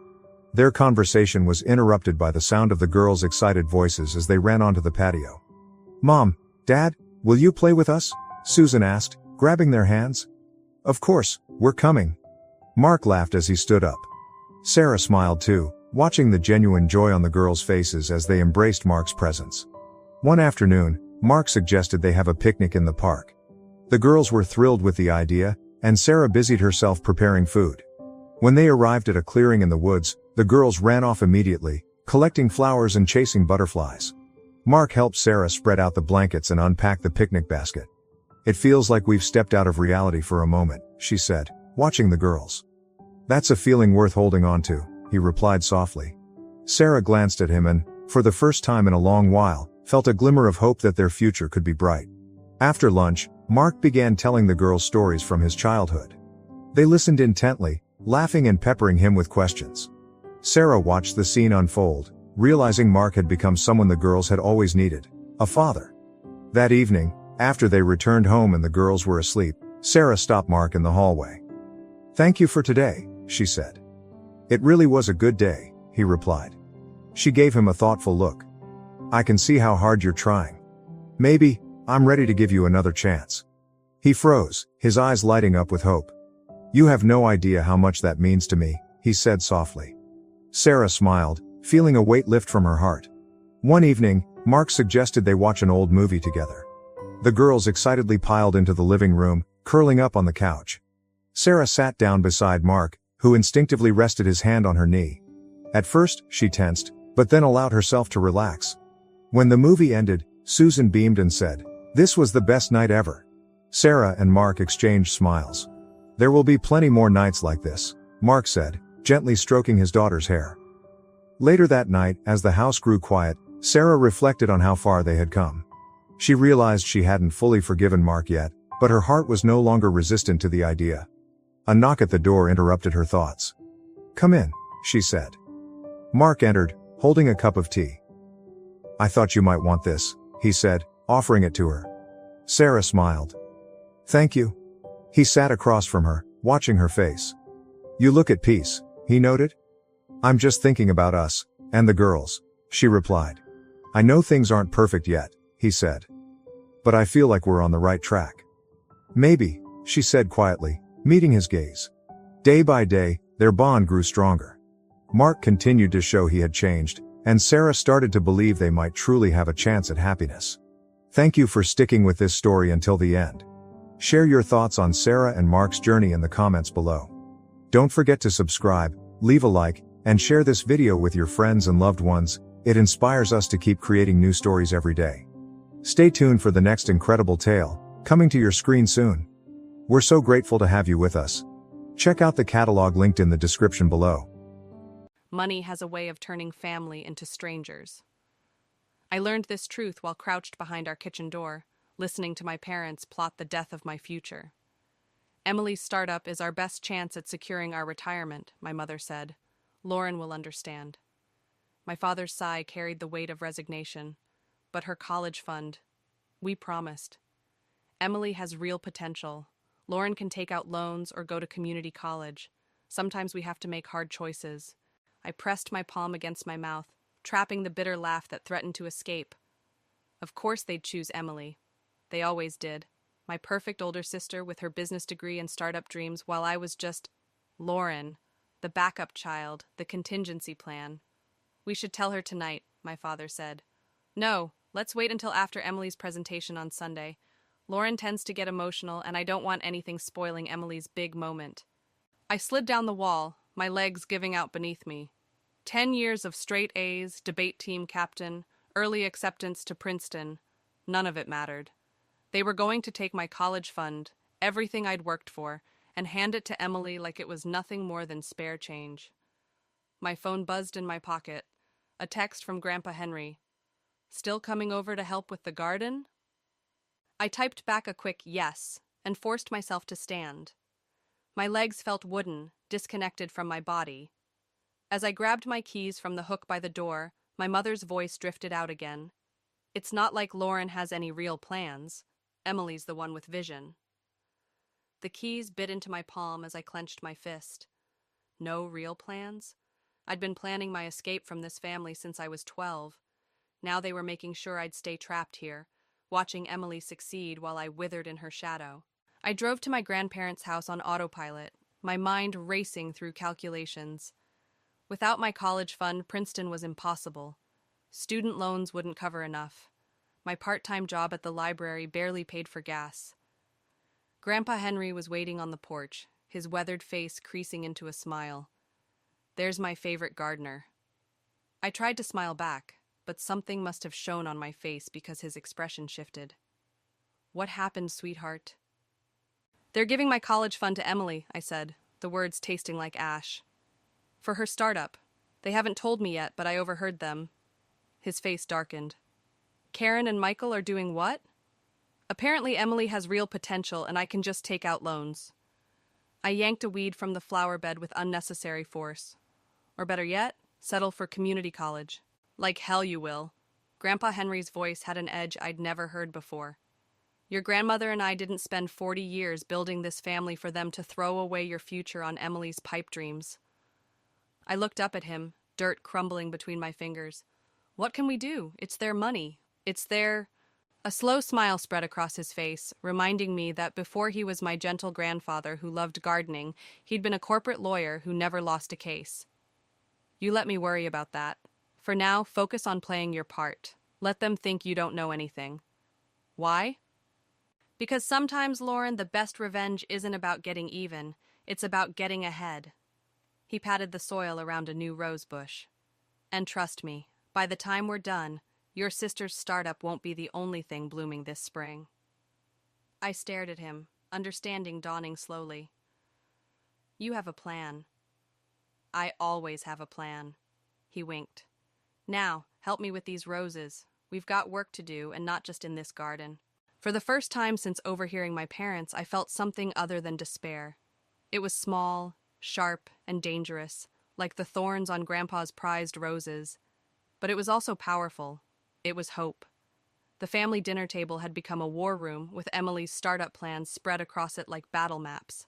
Their conversation was interrupted by the sound of the girls' excited voices as they ran onto the patio. "Mom, Dad, will you play with us?" Susan asked, grabbing their hands. "Of course, we're coming." Mark laughed as he stood up. Sarah smiled too, watching the genuine joy on the girls' faces as they embraced Mark's presence. One afternoon, Mark suggested they have a picnic in the park. The girls were thrilled with the idea, and Sarah busied herself preparing food. When they arrived at a clearing in the woods, the girls ran off immediately, collecting flowers and chasing butterflies. Mark helped Sarah spread out the blankets and unpack the picnic basket. "It feels like we've stepped out of reality for a moment," she said, watching the girls. "That's a feeling worth holding on to," he replied softly. Sarah glanced at him and, for the first time in a long while, felt a glimmer of hope that their future could be bright. After lunch, Mark began telling the girls stories from his childhood. They listened intently, laughing and peppering him with questions. Sarah watched the scene unfold, realizing Mark had become someone the girls had always needed, a father. That evening, after they returned home and the girls were asleep, Sarah stopped Mark in the hallway. "Thank you for today," she said. "It really was a good day," he replied. She gave him a thoughtful look. "I can see how hard you're trying. Maybe, I'm ready to give you another chance." He froze, his eyes lighting up with hope. "You have no idea how much that means to me," he said softly. Sarah smiled, feeling a weight lift from her heart. One evening, Mark suggested they watch an old movie together. The girls excitedly piled into the living room, curling up on the couch. Sarah sat down beside Mark, who instinctively rested his hand on her knee. At first, she tensed, but then allowed herself to relax. When the movie ended, Susan beamed and said, "This was the best night ever." Sarah and Mark exchanged smiles. "There will be plenty more nights like this," Mark said, gently stroking his daughter's hair. Later that night, as the house grew quiet, Sarah reflected on how far they had come. She realized she hadn't fully forgiven Mark yet, but her heart was no longer resistant to the idea. A knock at the door interrupted her thoughts. "Come in," she said. Mark entered, holding a cup of tea. "I thought you might want this," he said, offering it to her. Sarah smiled. "Thank you." He sat across from her, watching her face. "You look at peace," he noted. "I'm just thinking about us, and the girls," she replied. "I know things aren't perfect yet," he said. "But I feel like we're on the right track." "Maybe," she said quietly, meeting his gaze. Day by day, their bond grew stronger. Mark continued to show he had changed, and Sarah started to believe they might truly have a chance at happiness. Thank you for sticking with this story until the end. Share your thoughts on Sarah and Mark's journey in the comments below. Don't forget to subscribe, leave a like, and share this video with your friends and loved ones. It inspires us to keep creating new stories every day. Stay tuned for the next incredible tale, coming to your screen soon. We're so grateful to have you with us. Check out the catalog linked in the description below. Money has a way of turning family into strangers. I learned this truth while crouched behind our kitchen door, listening to my parents plot the death of my future. Emily's startup is our best chance at securing our retirement, my mother said. Lauren will understand. My father's sigh carried the weight of resignation. But her college fund, we promised. Emily has real potential. Lauren can take out loans or go to community college. Sometimes we have to make hard choices. I pressed my palm against my mouth, trapping the bitter laugh that threatened to escape. Of course they'd choose Emily. They always did. My perfect older sister with her business degree and startup dreams, while I was just Lauren, the backup child, the contingency plan. We should tell her tonight, my father said. No, let's wait until after Emily's presentation on Sunday. Lauren tends to get emotional, and I don't want anything spoiling Emily's big moment. I slid down the wall, my legs giving out beneath me. 10 years of straight A's, debate team captain, early acceptance to Princeton. None of it mattered. They were going to take my college fund, everything I'd worked for, and hand it to Emily like it was nothing more than spare change. My phone buzzed in my pocket. A text from Grandpa Henry. "Still coming over to help with the garden?" I typed back a quick yes and forced myself to stand. My legs felt wooden, disconnected from my body. As I grabbed my keys from the hook by the door, my mother's voice drifted out again. "It's not like Lauren has any real plans. Emily's the one with vision." The keys bit into my palm as I clenched my fist. No real plans? I'd been planning my escape from this family since I was 12. Now they were making sure I'd stay trapped here, watching Emily succeed while I withered in her shadow. I drove to my grandparents' house on autopilot, my mind racing through calculations. Without my college fund, Princeton was impossible. Student loans wouldn't cover enough. My part-time job at the library barely paid for gas. Grandpa Henry was waiting on the porch, his weathered face creasing into a smile. "There's my favorite gardener." I tried to smile back, but something must have shown on my face because his expression shifted. "What happened, sweetheart?" "They're giving my college fund to Emily," I said, the words tasting like ash. "For her startup. They haven't told me yet, but I overheard them." His face darkened. "Karen and Michael are doing what?" "Apparently Emily has real potential and I can just take out loans." I yanked a weed from the flower bed with unnecessary force. "Or better yet, settle for community college." "Like hell you will." Grandpa Henry's voice had an edge I'd never heard before. "Your grandmother and I didn't spend 40 years building this family for them to throw away your future on Emily's pipe dreams." I looked up at him, dirt crumbling between my fingers. "What can we do? It's their money. It's their—" A slow smile spread across his face, reminding me that before he was my gentle grandfather who loved gardening, he'd been a corporate lawyer who never lost a case. "You let me worry about that. For now, focus on playing your part. Let them think you don't know anything." "Why?" "Because sometimes, Lauren, the best revenge isn't about getting even. It's about getting ahead." He patted the soil around a new rose bush. "And trust me, by the time we're done, your sister's startup won't be the only thing blooming this spring." I stared at him, understanding dawning slowly. "You have a plan." "I always have a plan." He winked. "Now, help me with these roses. We've got work to do, and not just in this garden." For the first time since overhearing my parents, I felt something other than despair. It was small, sharp, and dangerous, like the thorns on Grandpa's prized roses. But it was also powerful. It was hope. The family dinner table had become a war room, with Emily's startup plans spread across it like battle maps.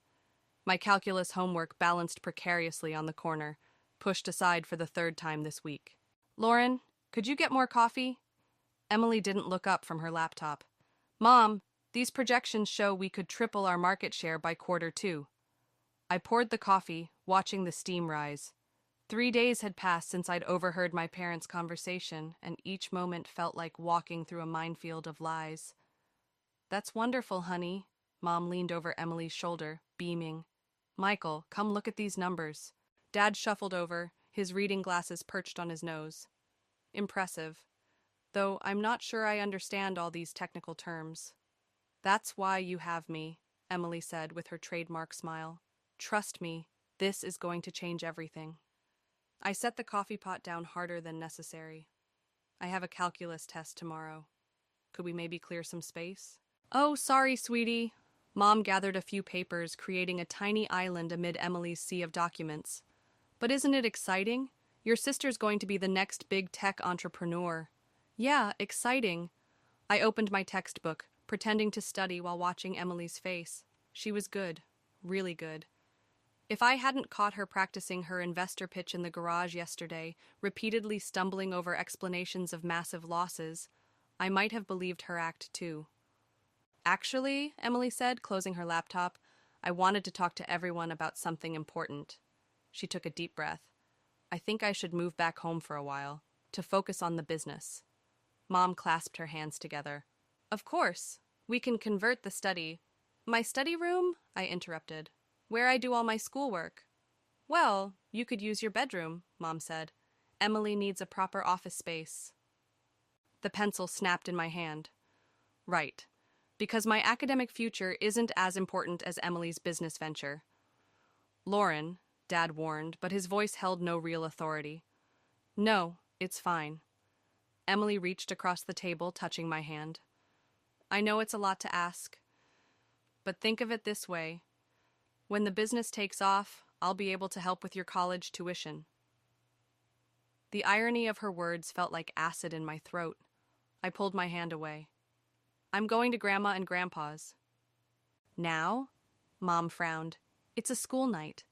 My calculus homework balanced precariously on the corner, pushed aside for the third time this week. "Lauren, could you get more coffee?" Emily didn't look up from her laptop. "Mom, these projections show we could triple our market share by Q2. I poured the coffee, watching the steam rise. 3 days had passed since I'd overheard my parents' conversation, and each moment felt like walking through a minefield of lies. "That's wonderful, honey." Mom leaned over Emily's shoulder, beaming. "Michael, come look at these numbers." Dad shuffled over, his reading glasses perched on his nose. "Impressive. Though I'm not sure I understand all these technical terms." "That's why you have me," Emily said with her trademark smile. "Trust me, this is going to change everything." I set the coffee pot down harder than necessary. "I have a calculus test tomorrow. Could we maybe clear some space?" "Oh, sorry, sweetie." Mom gathered a few papers, creating a tiny island amid Emily's sea of documents. "But isn't it exciting? Your sister's going to be the next big tech entrepreneur." "Yeah, exciting." I opened my textbook, pretending to study while watching Emily's face. She was good, really good. If I hadn't caught her practicing her investor pitch in the garage yesterday, repeatedly stumbling over explanations of massive losses, I might have believed her act too. "Actually," Emily said, closing her laptop, "I wanted to talk to everyone about something important." She took a deep breath. "I think I should move back home for a while, to focus on the business." Mom clasped her hands together. "Of course. We can convert the study—" "My study room?" I interrupted. "Where I do all my schoolwork." "Well, you could use your bedroom," Mom said. "Emily needs a proper office space." The pencil snapped in my hand. Right. Because my academic future isn't as important as Emily's business venture. Lauren, Dad warned, but his voice held no real authority. No, it's fine. Emily reached across the table, touching my hand. I know it's a lot to ask, but think of it this way. When the business takes off, I'll be able to help with your college tuition. The irony of her words felt like acid in my throat. I pulled my hand away. I'm going to Grandma and Grandpa's. Now? Mom frowned. It's a school night.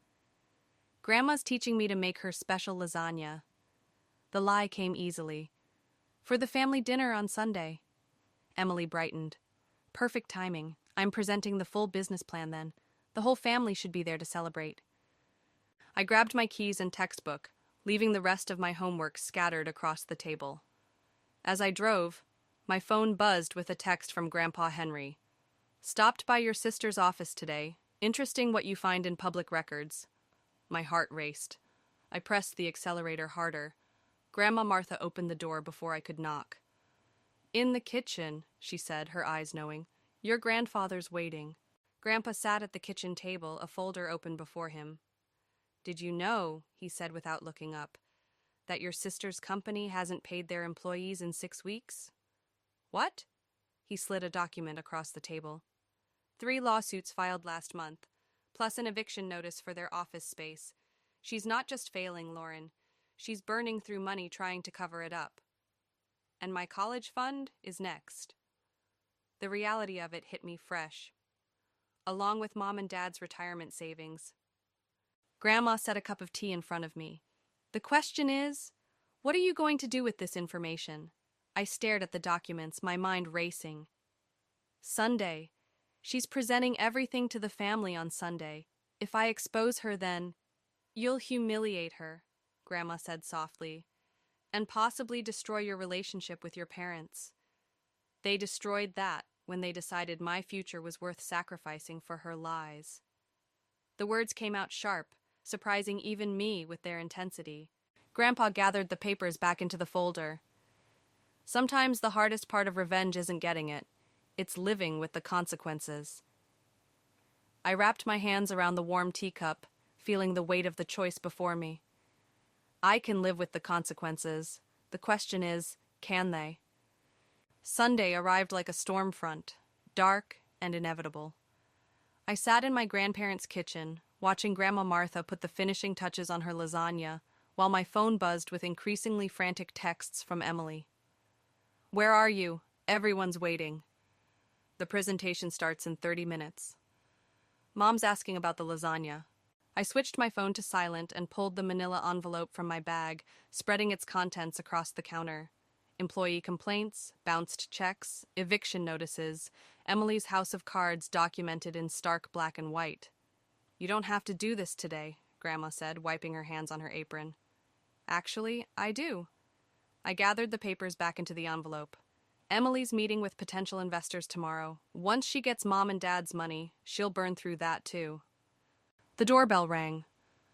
Grandma's teaching me to make her special lasagna. The lie came easily. For the family dinner on Sunday. Emily brightened. Perfect timing. I'm presenting the full business plan then. The whole family should be there to celebrate. I grabbed my keys and textbook, leaving the rest of my homework scattered across the table. As I drove, my phone buzzed with a text from Grandpa Henry. Stopped by your sister's office today. Interesting what you find in public records. My heart raced. I pressed the accelerator harder. Grandma Martha opened the door before I could knock. In the kitchen, she said, her eyes knowing. Your grandfather's waiting. Grandpa sat at the kitchen table, a folder open before him. Did you know, he said without looking up, that your sister's company hasn't paid their employees in 6 weeks? What? He slid a document across the table. 3 lawsuits filed last month, plus an eviction notice for their office space. She's not just failing, Lauren. She's burning through money trying to cover it up. And my college fund is next. The reality of it hit me fresh, along with Mom and Dad's retirement savings. Grandma set a cup of tea in front of me. The question is, what are you going to do with this information? I stared at the documents, my mind racing. Sunday. She's presenting everything to the family on Sunday. If I expose her, then you'll humiliate her, Grandma said softly, and possibly destroy your relationship with your parents. They destroyed that when they decided my future was worth sacrificing for her lies. The words came out sharp, surprising even me with their intensity. Grandpa gathered the papers back into the folder. Sometimes the hardest part of revenge isn't getting it. It's living with the consequences. I wrapped my hands around the warm teacup, feeling the weight of the choice before me. I can live with the consequences. The question is, can they? Sunday arrived like a storm front, dark and inevitable. I sat in my grandparents' kitchen, watching Grandma Martha put the finishing touches on her lasagna, while my phone buzzed with increasingly frantic texts from Emily. Where are you? Everyone's waiting. The presentation starts in 30 minutes. Mom's asking about the lasagna. I switched my phone to silent and pulled the manila envelope from my bag, spreading its contents across the counter. Employee complaints, bounced checks, eviction notices, Emily's house of cards documented in stark black and white. You don't have to do this today, Grandma said, wiping her hands on her apron. Actually, I do. I gathered the papers back into the envelope. Emily's meeting with potential investors tomorrow. Once she gets Mom and Dad's money, she'll burn through that too. The doorbell rang.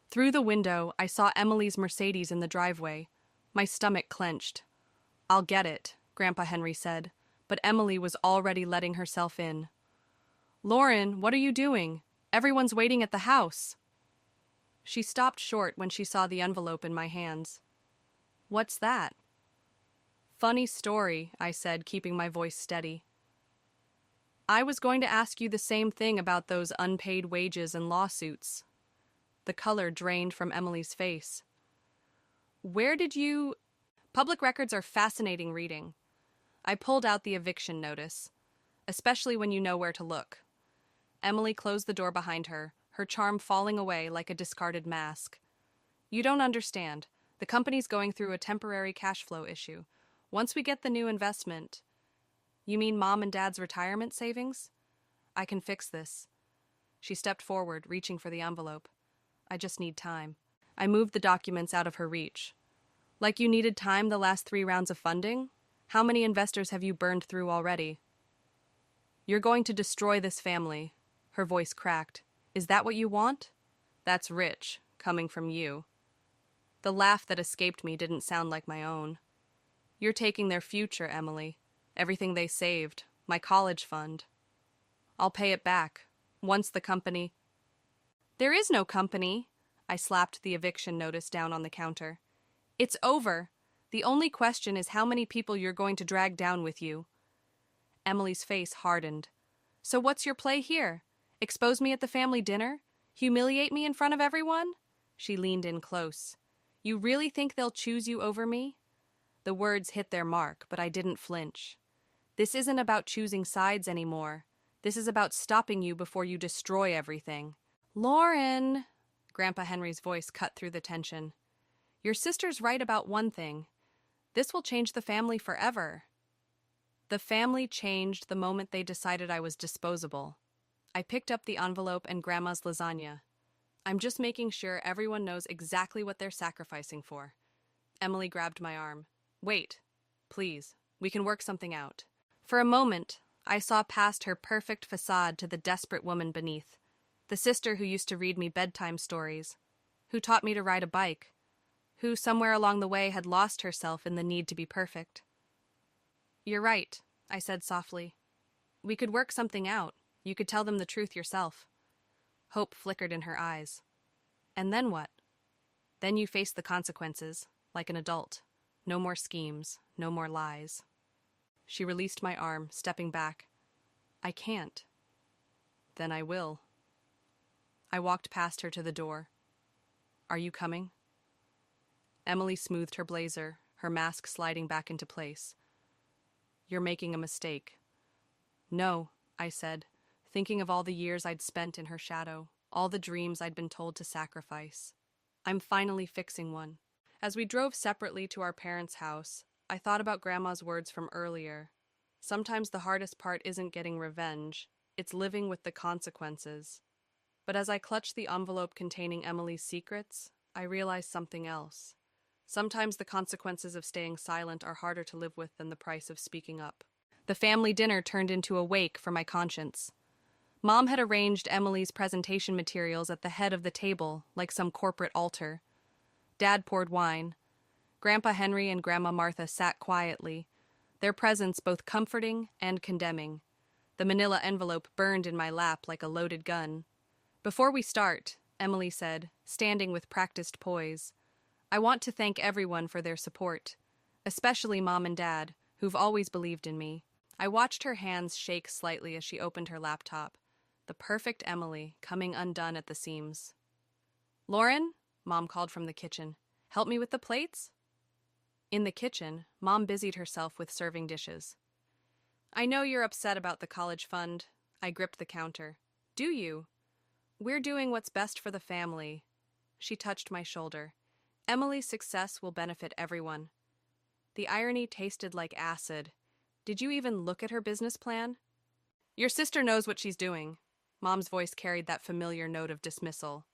Through the window, I saw Emily's Mercedes in the driveway. My stomach clenched. I'll get it, Grandpa Henry said, but Emily was already letting herself in. Lauren, what are you doing? Everyone's waiting at the house. She stopped short when she saw the envelope in my hands. What's that? Funny story, I said, keeping my voice steady. I was going to ask you the same thing about those unpaid wages and lawsuits. The color drained from Emily's face. Where did you... Public records are fascinating reading. I pulled out the eviction notice, especially when you know where to look. Emily closed the door behind her, her charm falling away like a discarded mask. You don't understand. The company's going through a temporary cash flow issue. Once we get the new investment... You mean Mom and Dad's retirement savings? I can fix this. She stepped forward, reaching for the envelope. I just need time. I moved the documents out of her reach. Like you needed time the last 3 rounds of funding? How many investors have you burned through already? You're going to destroy this family. Her voice cracked. Is that what you want? That's rich, coming from you. The laugh that escaped me didn't sound like my own. You're taking their future, Emily. Everything they saved. My college fund. I'll pay it back. Once the company... There is no company. I slapped the eviction notice down on the counter. It's over. The only question is how many people you're going to drag down with you. Emily's face hardened. So what's your play here? Expose me at the family dinner? Humiliate me in front of everyone? She leaned in close. You really think they'll choose you over me? The words hit their mark, but I didn't flinch. This isn't about choosing sides anymore. This is about stopping you before you destroy everything. Lauren! Grandpa Henry's voice cut through the tension. Your sister's right about one thing. This will change the family forever. The family changed the moment they decided I was disposable. I picked up the envelope and Grandma's lasagna. I'm just making sure everyone knows exactly what they're sacrificing for. Emily grabbed my arm. Wait, please, we can work something out. For a moment, I saw past her perfect facade to the desperate woman beneath. The sister who used to read me bedtime stories, who taught me to ride a bike, who somewhere along the way had lost herself in the need to be perfect. You're right, I said softly. We could work something out. You could tell them the truth yourself. Hope flickered in her eyes. And then what? Then you face the consequences, like an adult. No more schemes, no more lies. She released my arm, stepping back. I can't. Then I will. I walked past her to the door. Are you coming? Emily smoothed her blazer, her mask sliding back into place. You're making a mistake. No, I said, thinking of all the years I'd spent in her shadow, all the dreams I'd been told to sacrifice. I'm finally fixing one. As we drove separately to our parents' house, I thought about Grandma's words from earlier. Sometimes the hardest part isn't getting revenge, it's living with the consequences. But as I clutched the envelope containing Emily's secrets, I realized something else. Sometimes the consequences of staying silent are harder to live with than the price of speaking up. The family dinner turned into a wake for my conscience. Mom had arranged Emily's presentation materials at the head of the table, like some corporate altar. Dad poured wine. Grandpa Henry and Grandma Martha sat quietly, their presence both comforting and condemning. The manila envelope burned in my lap like a loaded gun. Before we start, Emily said, standing with practiced poise, I want to thank everyone for their support, especially Mom and Dad, who've always believed in me. I watched her hands shake slightly as she opened her laptop. The perfect Emily, coming undone at the seams. Lauren? Mom called from the kitchen. Help me with the plates? In the kitchen, Mom busied herself with serving dishes. I know you're upset about the college fund. I gripped the counter. Do you? We're doing what's best for the family. She touched my shoulder. Emily's success will benefit everyone. The irony tasted like acid. Did you even look at her business plan? Your sister knows what she's doing. Mom's voice carried that familiar note of dismissal.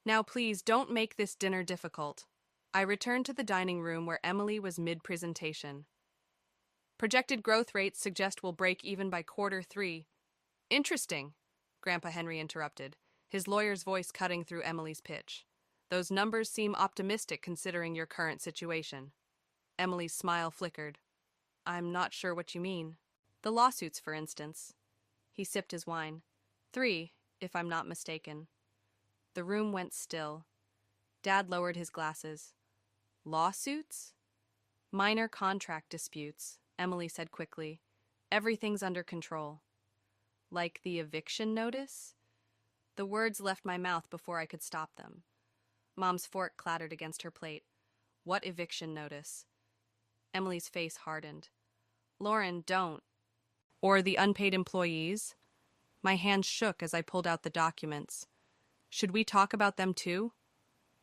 Now please don't make this dinner difficult. I returned to the dining room where Emily was mid-presentation. Projected growth rates suggest we'll break even by Q3. Interesting, Grandpa Henry interrupted, his lawyer's voice cutting through Emily's pitch. Those numbers seem optimistic considering your current situation. Emily's smile flickered. I'm not sure what you mean. The lawsuits, for instance. He sipped his wine. 3, if I'm not mistaken. The room went still. Dad lowered his glasses. Lawsuits? Minor contract disputes, Emily said quickly. Everything's under control. Like the eviction notice? The words left my mouth before I could stop them. Mom's fork clattered against her plate. What eviction notice? Emily's face hardened. Lauren, don't. Or the unpaid employees? My hands shook as I pulled out the documents. Should we talk about them too?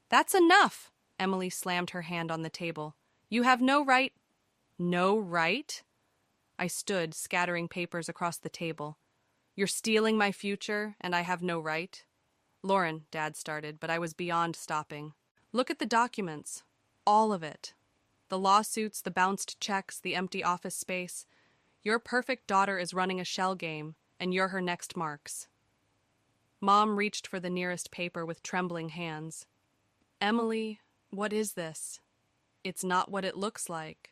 That's enough! Emily slammed her hand on the table. You have no right... No right? I stood, scattering papers across the table. You're stealing my future, and I have no right? Lauren, Dad started, but I was beyond stopping. Look at the documents. All of it. The lawsuits, the bounced checks, the empty office space. Your perfect daughter is running a shell game, and you're her next marks. Mom reached for the nearest paper with trembling hands. Emily, what is this? It's not what it looks like.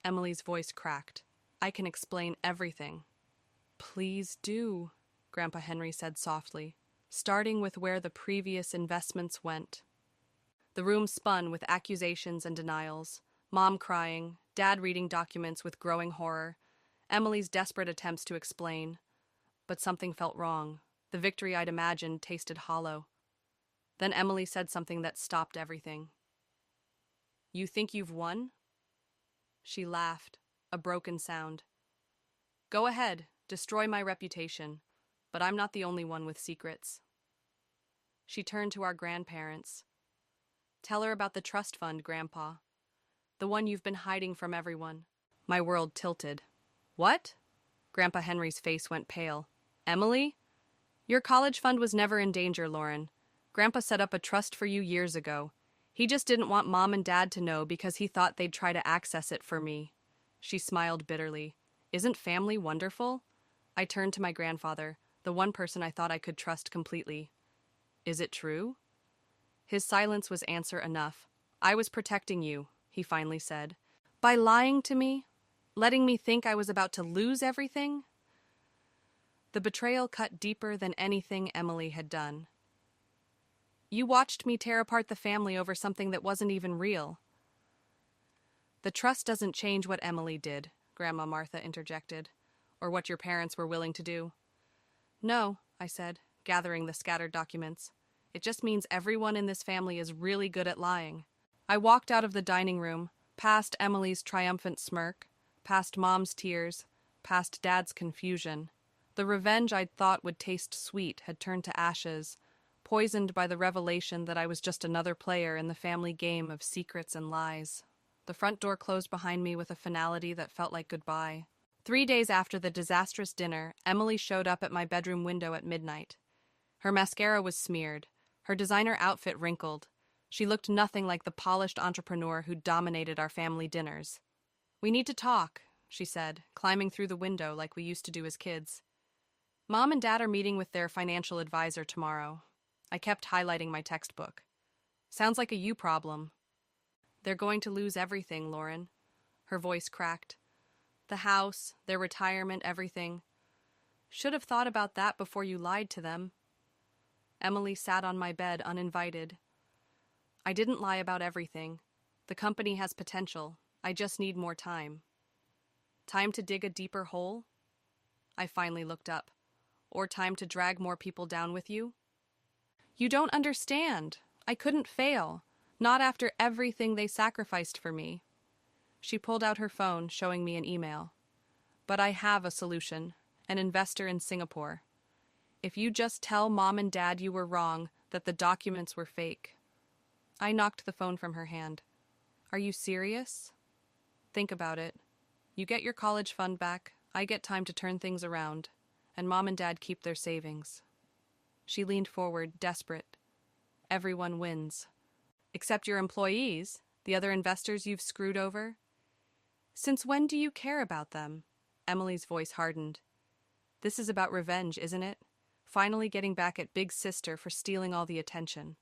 Emily's voice cracked. I can explain everything. Please do. Grandpa Henry said softly, starting with where the previous investments went. The room spun with accusations and denials, Mom crying, Dad reading documents with growing horror, Emily's desperate attempts to explain. But something felt wrong. The victory I'd imagined tasted hollow. Then Emily said something that stopped everything. "You think you've won?" She laughed, a broken sound. "Go ahead, destroy my reputation, but I'm not the only one with secrets." She turned to our grandparents. "Tell her about the trust fund, Grandpa. The one you've been hiding from everyone." My world tilted. "What?" Grandpa Henry's face went pale. "Emily? Your college fund was never in danger, Lauren. Grandpa set up a trust for you years ago. He just didn't want Mom and Dad to know because he thought they'd try to access it for me." She smiled bitterly. "Isn't family wonderful?" I turned to my grandfather, the one person I thought I could trust completely. "Is it true?" His silence was answer enough. "I was protecting you," he finally said. "By lying to me? Letting me think I was about to lose everything?" The betrayal cut deeper than anything Emily had done. "You watched me tear apart the family over something that wasn't even real." "The trust doesn't change what Emily did," Grandma Martha interjected, "or what your parents were willing to do." "No," I said, gathering the scattered documents. "It just means everyone in this family is really good at lying." I walked out of the dining room, past Emily's triumphant smirk, past Mom's tears, past Dad's confusion. The revenge I'd thought would taste sweet had turned to ashes, poisoned by the revelation that I was just another player in the family game of secrets and lies. The front door closed behind me with a finality that felt like goodbye. 3 days after the disastrous dinner, Emily showed up at my bedroom window at midnight. Her mascara was smeared, her designer outfit wrinkled. She looked nothing like the polished entrepreneur who dominated our family dinners. "We need to talk," she said, climbing through the window like we used to do as kids. "Mom and Dad are meeting with their financial advisor tomorrow." I kept highlighting my textbook. "Sounds like a you problem." "They're going to lose everything, Lauren." Her voice cracked. "The house, their retirement, everything. Should have thought about that before you lied to them." Emily sat on my bed uninvited. "I didn't lie about everything. The company has potential. I just need more time." "Time to dig a deeper hole?" I finally looked up. "Or time to drag more people down with you?" "You don't understand. I couldn't fail. Not after everything they sacrificed for me." She pulled out her phone, showing me an email. "But I have a solution. An investor in Singapore. If you just tell Mom and Dad you were wrong, that the documents were fake." I knocked the phone from her hand. "Are you serious?" "Think about it. You get your college fund back, I get time to turn things around, and Mom and Dad keep their savings." She leaned forward, desperate. "Everyone wins. Except your employees, the other investors you've screwed over." "Since when do you care about them?" Emily's voice hardened. "This is about revenge, isn't it? Finally getting back at Big Sister for stealing all the attention."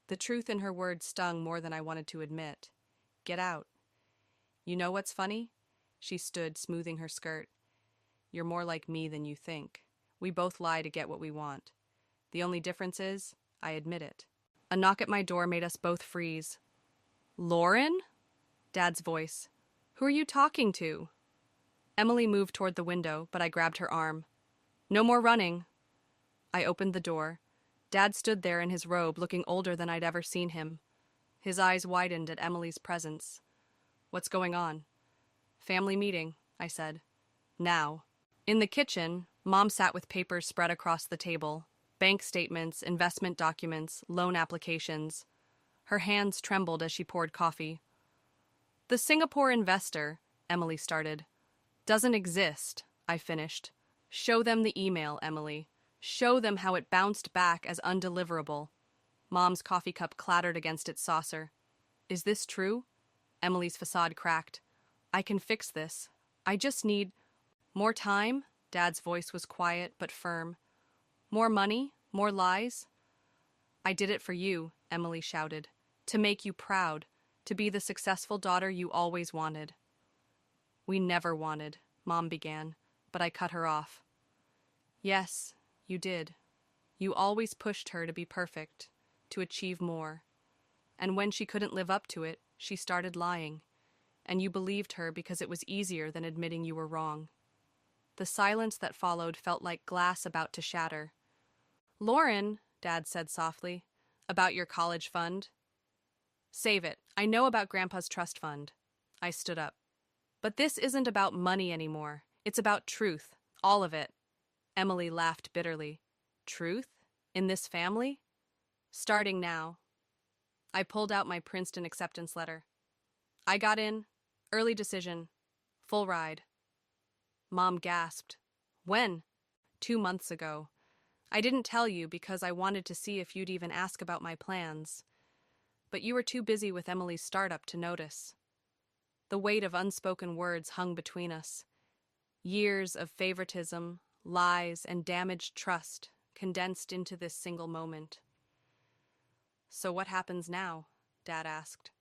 The truth in her words stung more than I wanted to admit. "Get out." "You know what's funny?" She stood, smoothing her skirt. "You're more like me than you think. We both lie to get what we want. The only difference is, I admit it." A knock at my door made us both freeze. "Lauren?" Dad's voice. "Who are you talking to?" Emily moved toward the window, but I grabbed her arm. "No more running." I opened the door. Dad stood there in his robe, looking older than I'd ever seen him. His eyes widened at Emily's presence. "What's going on?" "Family meeting," I said. "Now." In the kitchen, Mom sat with papers spread across the table. Bank statements, investment documents, loan applications. Her hands trembled as she poured coffee. "The Singapore investor," Emily started. "Doesn't exist," I finished. "Show them the email, Emily. Show them how it bounced back as undeliverable." Mom's coffee cup clattered against its saucer. "Is this true?" Emily's facade cracked. "I can fix this. I just need—" "More time?" Dad's voice was quiet but firm. "More money? More lies?" "I did it for you," Emily shouted. "To make you proud. To be the successful daughter you always wanted." "We never wanted," Mom began, but I cut her off. "Yes, You did. You always pushed her to be perfect, to achieve more. And when she couldn't live up to it, she started lying. And you believed her because it was easier than admitting you were wrong. The silence that followed felt like glass about to shatter. "Lauren," Dad said softly, "about your college fund?" "Save it. I know about Grandpa's trust fund." I stood up. "But this isn't about money anymore. It's about truth. All of it." Emily laughed bitterly. "Truth? In this family?" "Starting now." I pulled out my Princeton acceptance letter. "I got in. Early decision. Full ride." Mom gasped. "When?" "2 months ago. I didn't tell you because I wanted to see if you'd even ask about my plans. But you were too busy with Emily's startup to notice." The weight of unspoken words hung between us. Years of favoritism, lies, and damaged trust condensed into this single moment. "So what happens now?" Dad asked.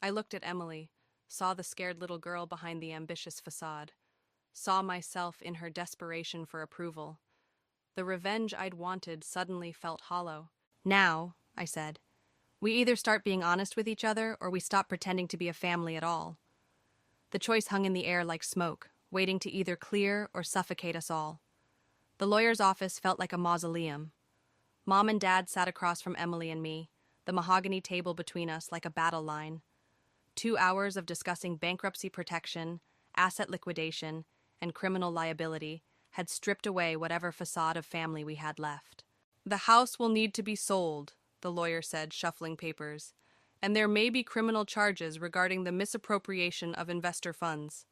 I looked at Emily, saw the scared little girl behind the ambitious facade, saw myself in her desperation for approval. The revenge I'd wanted suddenly felt hollow. "Now," I said, "we either start being honest with each other or we stop pretending to be a family at all." The choice hung in the air like smoke, waiting to either clear or suffocate us all. The lawyer's office felt like a mausoleum. Mom and Dad sat across from Emily and me, the mahogany table between us like a battle line. 2 hours of discussing bankruptcy protection, asset liquidation, and criminal liability had stripped away whatever facade of family we had left. "The house will need to be sold," the lawyer said, shuffling papers, "and there may be criminal charges regarding the misappropriation of investor funds."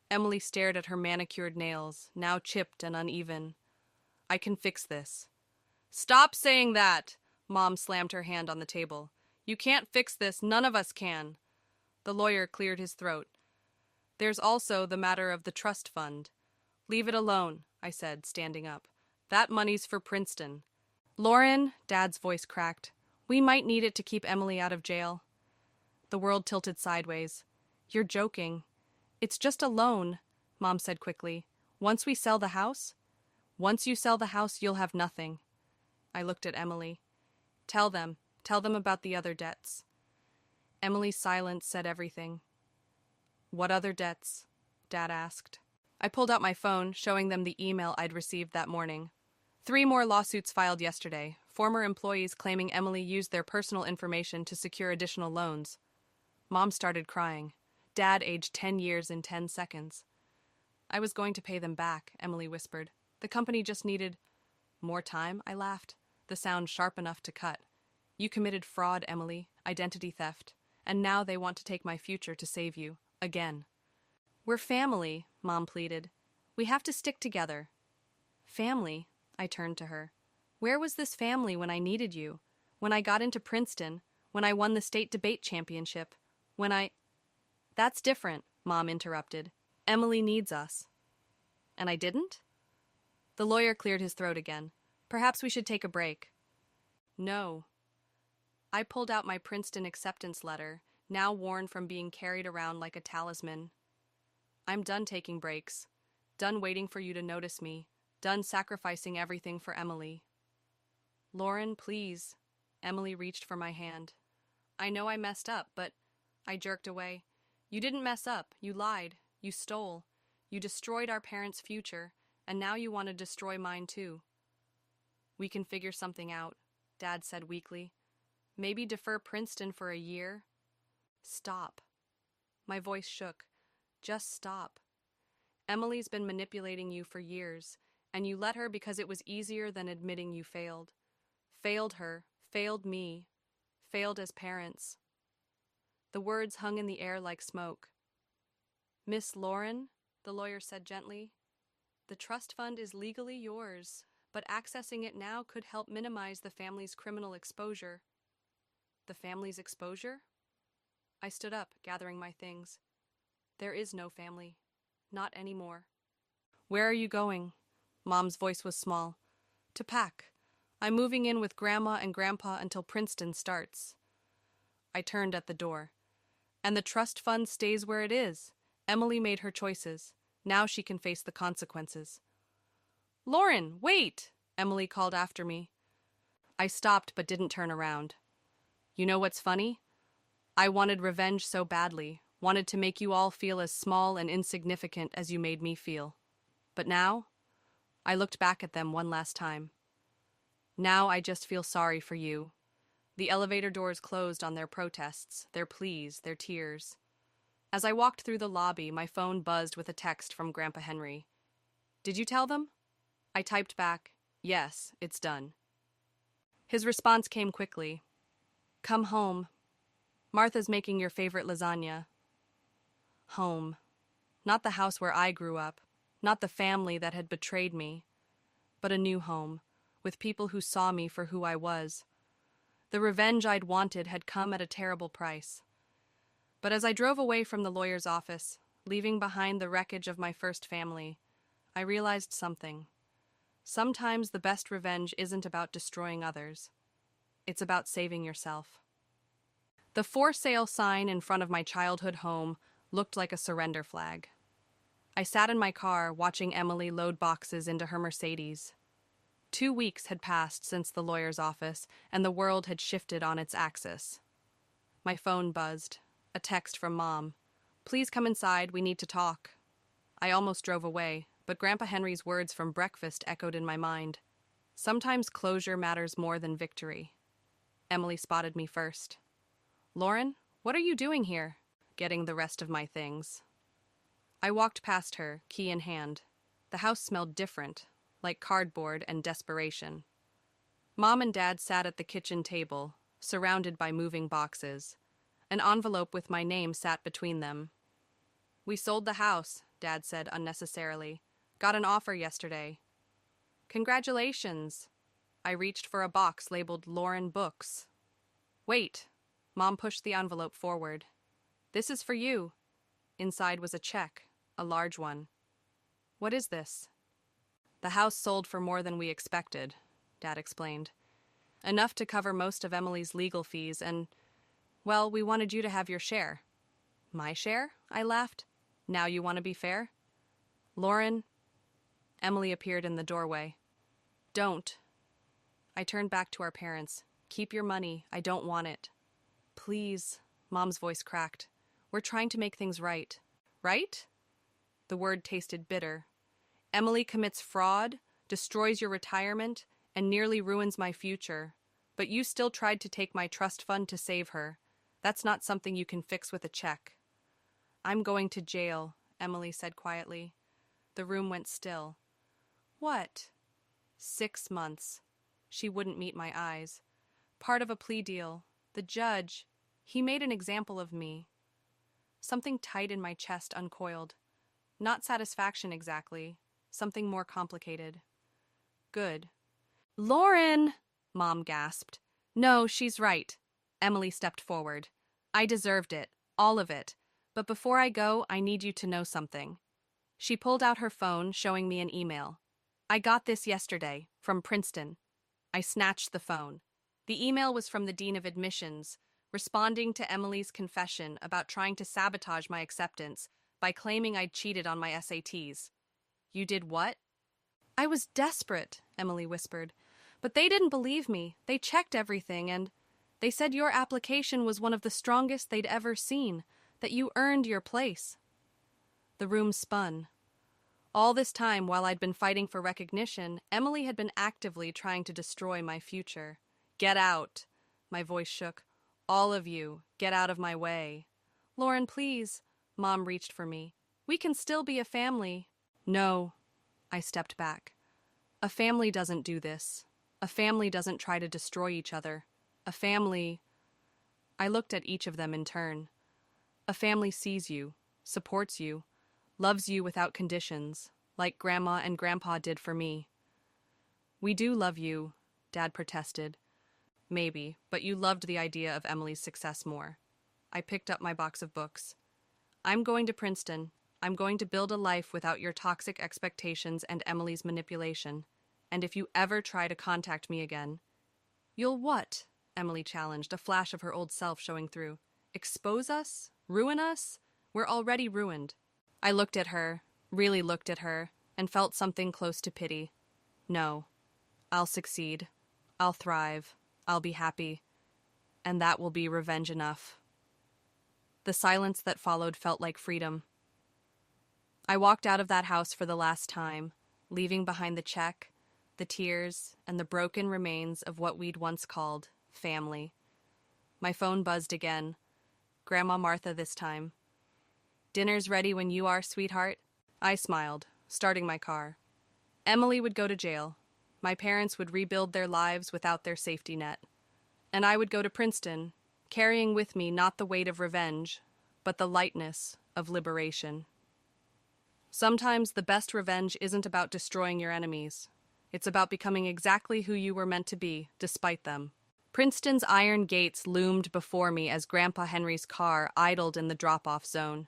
Emily stared at her manicured nails, now chipped and uneven. "I can fix this." "Stop saying that!" Mom slammed her hand on the table. "You can't fix this, none of us can." The lawyer cleared his throat. "There's also the matter of the trust fund." "Leave it alone," I said, standing up. "That money's for Princeton." "Lauren," Dad's voice cracked, "we might need it to keep Emily out of jail." The world tilted sideways. "You're joking." "It's just a loan," Mom said quickly. "Once we sell the house?" "Once you sell the house, you'll have nothing." I looked at Emily. Tell them about the other debts." Emily's silence said everything. "What other debts?" Dad asked. I pulled out my phone, showing them the email I'd received that morning. 3 more lawsuits filed yesterday, former employees claiming Emily used their personal information to secure additional loans. Mom started crying. Dad aged 10 years in 10 seconds. "I was going to pay them back," Emily whispered. "The company just needed—" "More time?" I laughed, the sound sharp enough to cut. "You committed fraud, Emily, identity theft, and now they want to take my future to save you, again." "We're family," Mom pleaded. "We have to stick together." "Family?" I turned to her. "Where was this family when I needed you? When I got into Princeton? When I won the state debate championship? When I—" "That's different," Mom interrupted. "Emily needs us." "And I didn't?" The lawyer cleared his throat again. "Perhaps we should take a break." "No." I pulled out my Princeton acceptance letter, now worn from being carried around like a talisman. "I'm done taking breaks. Done waiting for you to notice me. Done sacrificing everything for Emily." "Lauren, please." Emily reached for my hand. "I know I messed up, but—" I jerked away. "You didn't mess up. You lied. You stole. You destroyed our parents' future, and now you want to destroy mine too." "We can figure something out," Dad said weakly. "Maybe defer Princeton for a year." "Stop." My voice shook. "Just stop. Emily's been manipulating you for years, and you let her because it was easier than admitting you failed. Failed her, failed me, failed as parents." The words hung in the air like smoke. "Miss Lauren," the lawyer said gently, "the trust fund is legally yours, but accessing it now could help minimize the family's criminal exposure." "The family's exposure?" I stood up, gathering my things. "There is no family. Not anymore." "Where are you going?" Mom's voice was small. "To pack. I'm moving in with Grandma and Grandpa until Princeton starts." I turned at the door. "And the trust fund stays where it is. Emily made her choices. Now she can face the consequences." Lauren, wait! Emily called after me. I stopped but didn't turn around. You know what's funny? I wanted revenge so badly, wanted to make you all feel as small and insignificant as you made me feel. But now, I looked back at them one last time. Now I just feel sorry for you. The elevator doors closed on their protests, their pleas, their tears. As I walked through the lobby, my phone buzzed with a text from Grandpa Henry. Did you tell them? I typed back, yes, it's done. His response came quickly. Come home. Martha's making your favorite lasagna. Home. Not the house where I grew up, not the family that had betrayed me, but a new home, with people who saw me for who I was. The revenge I'd wanted had come at a terrible price. But as I drove away from the lawyer's office, leaving behind the wreckage of my first family, I realized something. Sometimes the best revenge isn't about destroying others. It's about saving yourself. The for sale sign in front of my childhood home looked like a surrender flag. I sat in my car watching Emily load boxes into her Mercedes. 2 weeks had passed since the lawyer's office, and the world had shifted on its axis. My phone buzzed. A text from Mom. Please come inside, we need to talk. I almost drove away, but Grandpa Henry's words from breakfast echoed in my mind. Sometimes closure matters more than victory. Emily spotted me first. Lauren, what are you doing here? Getting the rest of my things. I walked past her, key in hand. The house smelled different, like cardboard and desperation. Mom and Dad sat at the kitchen table, surrounded by moving boxes. An envelope with my name sat between them. We sold the house, Dad said unnecessarily. Got an offer yesterday. Congratulations. I reached for a box labeled Lauren Books. Wait. Mom pushed the envelope forward. This is for you. Inside was a check, a large one. What is this? The house sold for more than we expected, Dad explained. Enough to cover most of Emily's legal fees and, well, we wanted you to have your share. My share? I laughed. Now you want to be fair? Lauren? Emily appeared in the doorway. Don't. I turned back to our parents. Keep your money. I don't want it. Please, Mom's voice cracked. We're trying to make things right. Right? The word tasted bitter. Emily commits fraud, destroys your retirement, and nearly ruins my future. But you still tried to take my trust fund to save her. That's not something you can fix with a check. I'm going to jail, Emily said quietly. The room went still. What? 6 months. She wouldn't meet my eyes. Part of a plea deal. The judge, he made an example of me. Something tight in my chest uncoiled. Not satisfaction exactly. Something more complicated. Good. Lauren! Mom gasped. No, she's right. Emily stepped forward. I deserved it. All of it. But before I go, I need you to know something. She pulled out her phone, showing me an email. I got this yesterday, from Princeton. I snatched the phone. The email was from the Dean of Admissions, responding to Emily's confession about trying to sabotage my acceptance by claiming I'd cheated on my SATs. You did what? I was desperate, Emily whispered. But they didn't believe me. They checked everything, and they said your application was one of the strongest they'd ever seen, that you earned your place. The room spun. All this time, while I'd been fighting for recognition, Emily had been actively trying to destroy my future. Get out. My voice shook. All of you, get out of my way. Lauren, please. Mom reached for me. We can still be a family. No. I stepped back. A family doesn't do this. A family doesn't try to destroy each other. A family... I looked at each of them in turn. A family sees you, supports you, loves you without conditions, like Grandma and Grandpa did for me. We do love you, Dad protested. Maybe, but you loved the idea of Emily's success more. I picked up my box of books. I'm going to Princeton. I'm going to build a life without your toxic expectations and Emily's manipulation. And if you ever try to contact me again... You'll what? Emily challenged, a flash of her old self showing through. Expose us? Ruin us? We're already ruined. I looked at her, really looked at her, and felt something close to pity. No, I'll succeed. I'll thrive. I'll be happy. And that will be revenge enough. The silence that followed felt like freedom. I walked out of that house for the last time, leaving behind the check, the tears, and the broken remains of what we'd once called family. My phone buzzed again. Grandma Martha this time. "Dinner's ready when you are, sweetheart." I smiled, starting my car. Emily would go to jail. My parents would rebuild their lives without their safety net. And I would go to Princeton, carrying with me not the weight of revenge, but the lightness of liberation. Sometimes the best revenge isn't about destroying your enemies. It's about becoming exactly who you were meant to be, despite them. Princeton's iron gates loomed before me as Grandpa Henry's car idled in the drop-off zone.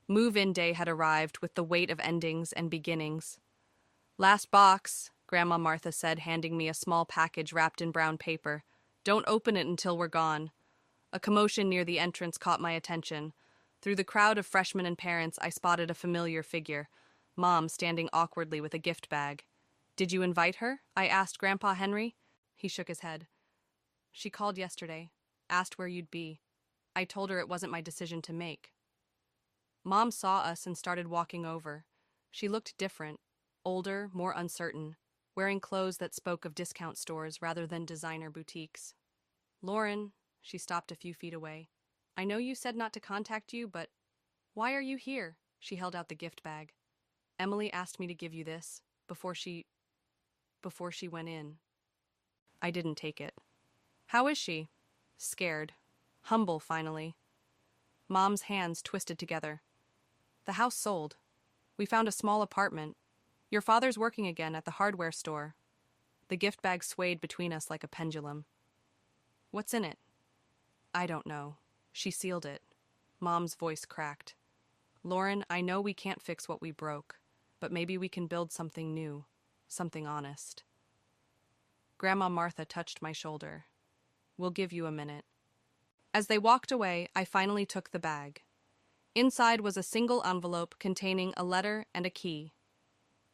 Move-in day had arrived with the weight of endings and beginnings. "Last box," Grandma Martha said, handing me a small package wrapped in brown paper. "Don't open it until we're gone." A commotion near the entrance caught my attention. Through the crowd of freshmen and parents, I spotted a familiar figure, Mom standing awkwardly with a gift bag. "Did you invite her?" I asked Grandpa Henry. He shook his head. "She called yesterday, asked where you'd be. I told her it wasn't my decision to make." Mom saw us and started walking over. She looked different, older, more uncertain, wearing clothes that spoke of discount stores rather than designer boutiques. "Lauren," she stopped a few feet away. "I know you said not to contact you, but why are you here?" She held out the gift bag. "Emily asked me to give you this before she went in." I didn't take it. "How is she?" "Scared. Humble, finally." Mom's hands twisted together. "The house sold. We found a small apartment. Your father's working again at the hardware store." The gift bag swayed between us like a pendulum. "What's in it?" "I don't know. She sealed it." Mom's voice cracked. "Lauren, I know we can't fix what we broke, but maybe we can build something new, something honest." Grandma Martha touched my shoulder. "We'll give you a minute." As they walked away, I finally took the bag. Inside was a single envelope containing a letter and a key.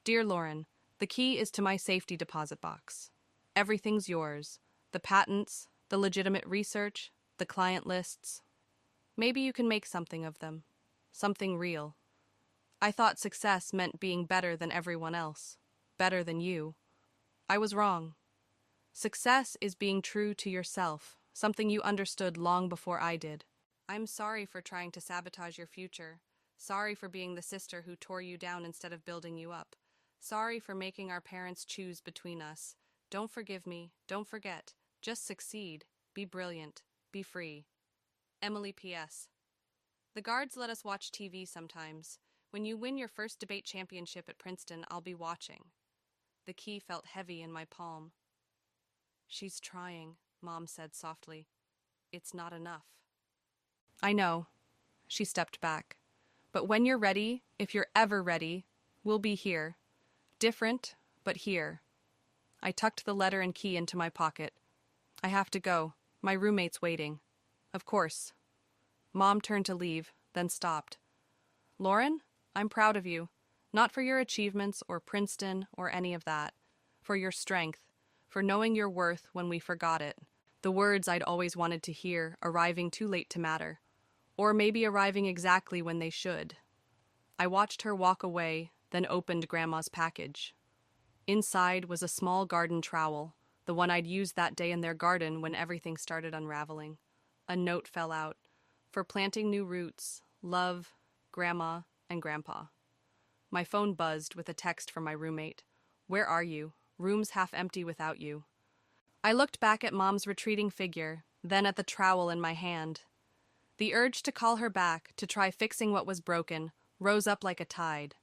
"Dear Lauren, the key is to my safety deposit box. Everything's yours. The patents, the legitimate research, the client lists. Maybe you can make something of them. Something real. I thought success meant being better than everyone else. Better than you. I was wrong. Success is being true to yourself, something you understood long before I did. I'm sorry for trying to sabotage your future. Sorry for being the sister who tore you down instead of building you up. Sorry for making our parents choose between us. Don't forgive me. Don't forget. Just succeed. Be brilliant. Be free. Emily P.S. The guards let us watch TV sometimes. When you win your first debate championship at Princeton, I'll be watching." The key felt heavy in my palm. "She's trying," Mom said softly. "It's not enough." "I know." She stepped back. "But when you're ready, if you're ever ready, we'll be here. Different, but here." I tucked the letter and key into my pocket. "I have to go. My roommate's waiting." "Of course." Mom turned to leave, then stopped. "Lauren, I'm proud of you. Not for your achievements or Princeton or any of that. For your strength. For knowing your worth when we forgot it. The words I'd always wanted to hear, arriving too late to matter. Or maybe arriving exactly when they should." I watched her walk away, then opened Grandma's package. Inside was a small garden trowel, the one I'd used that day in their garden when everything started unraveling. A note fell out. "For planting new roots. Love, Grandma and Grandpa." My phone buzzed with a text from my roommate. "Where are you? Room's half empty without you." I looked back at Mom's retreating figure, then at the trowel in my hand. The urge to call her back, to try fixing what was broken, rose up like a tide.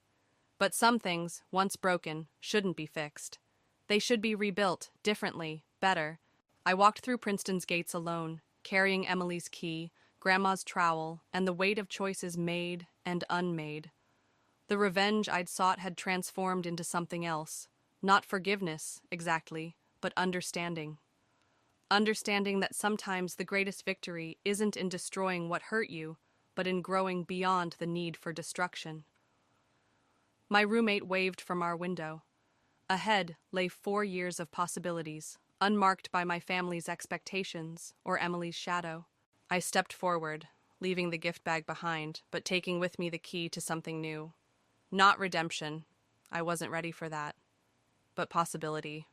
But some things, once broken, shouldn't be fixed. They should be rebuilt, differently, better. I walked through Princeton's gates alone, carrying Emily's key, Grandma's trowel, and the weight of choices made and unmade. The revenge I'd sought had transformed into something else. Not forgiveness, exactly, but understanding. Understanding that sometimes the greatest victory isn't in destroying what hurt you, but in growing beyond the need for destruction. My roommate waved from our window. Ahead lay 4 years of possibilities, unmarked by my family's expectations or Emily's shadow. I stepped forward, leaving the gift bag behind, but taking with me the key to something new. Not redemption. I wasn't ready for that. But possibility.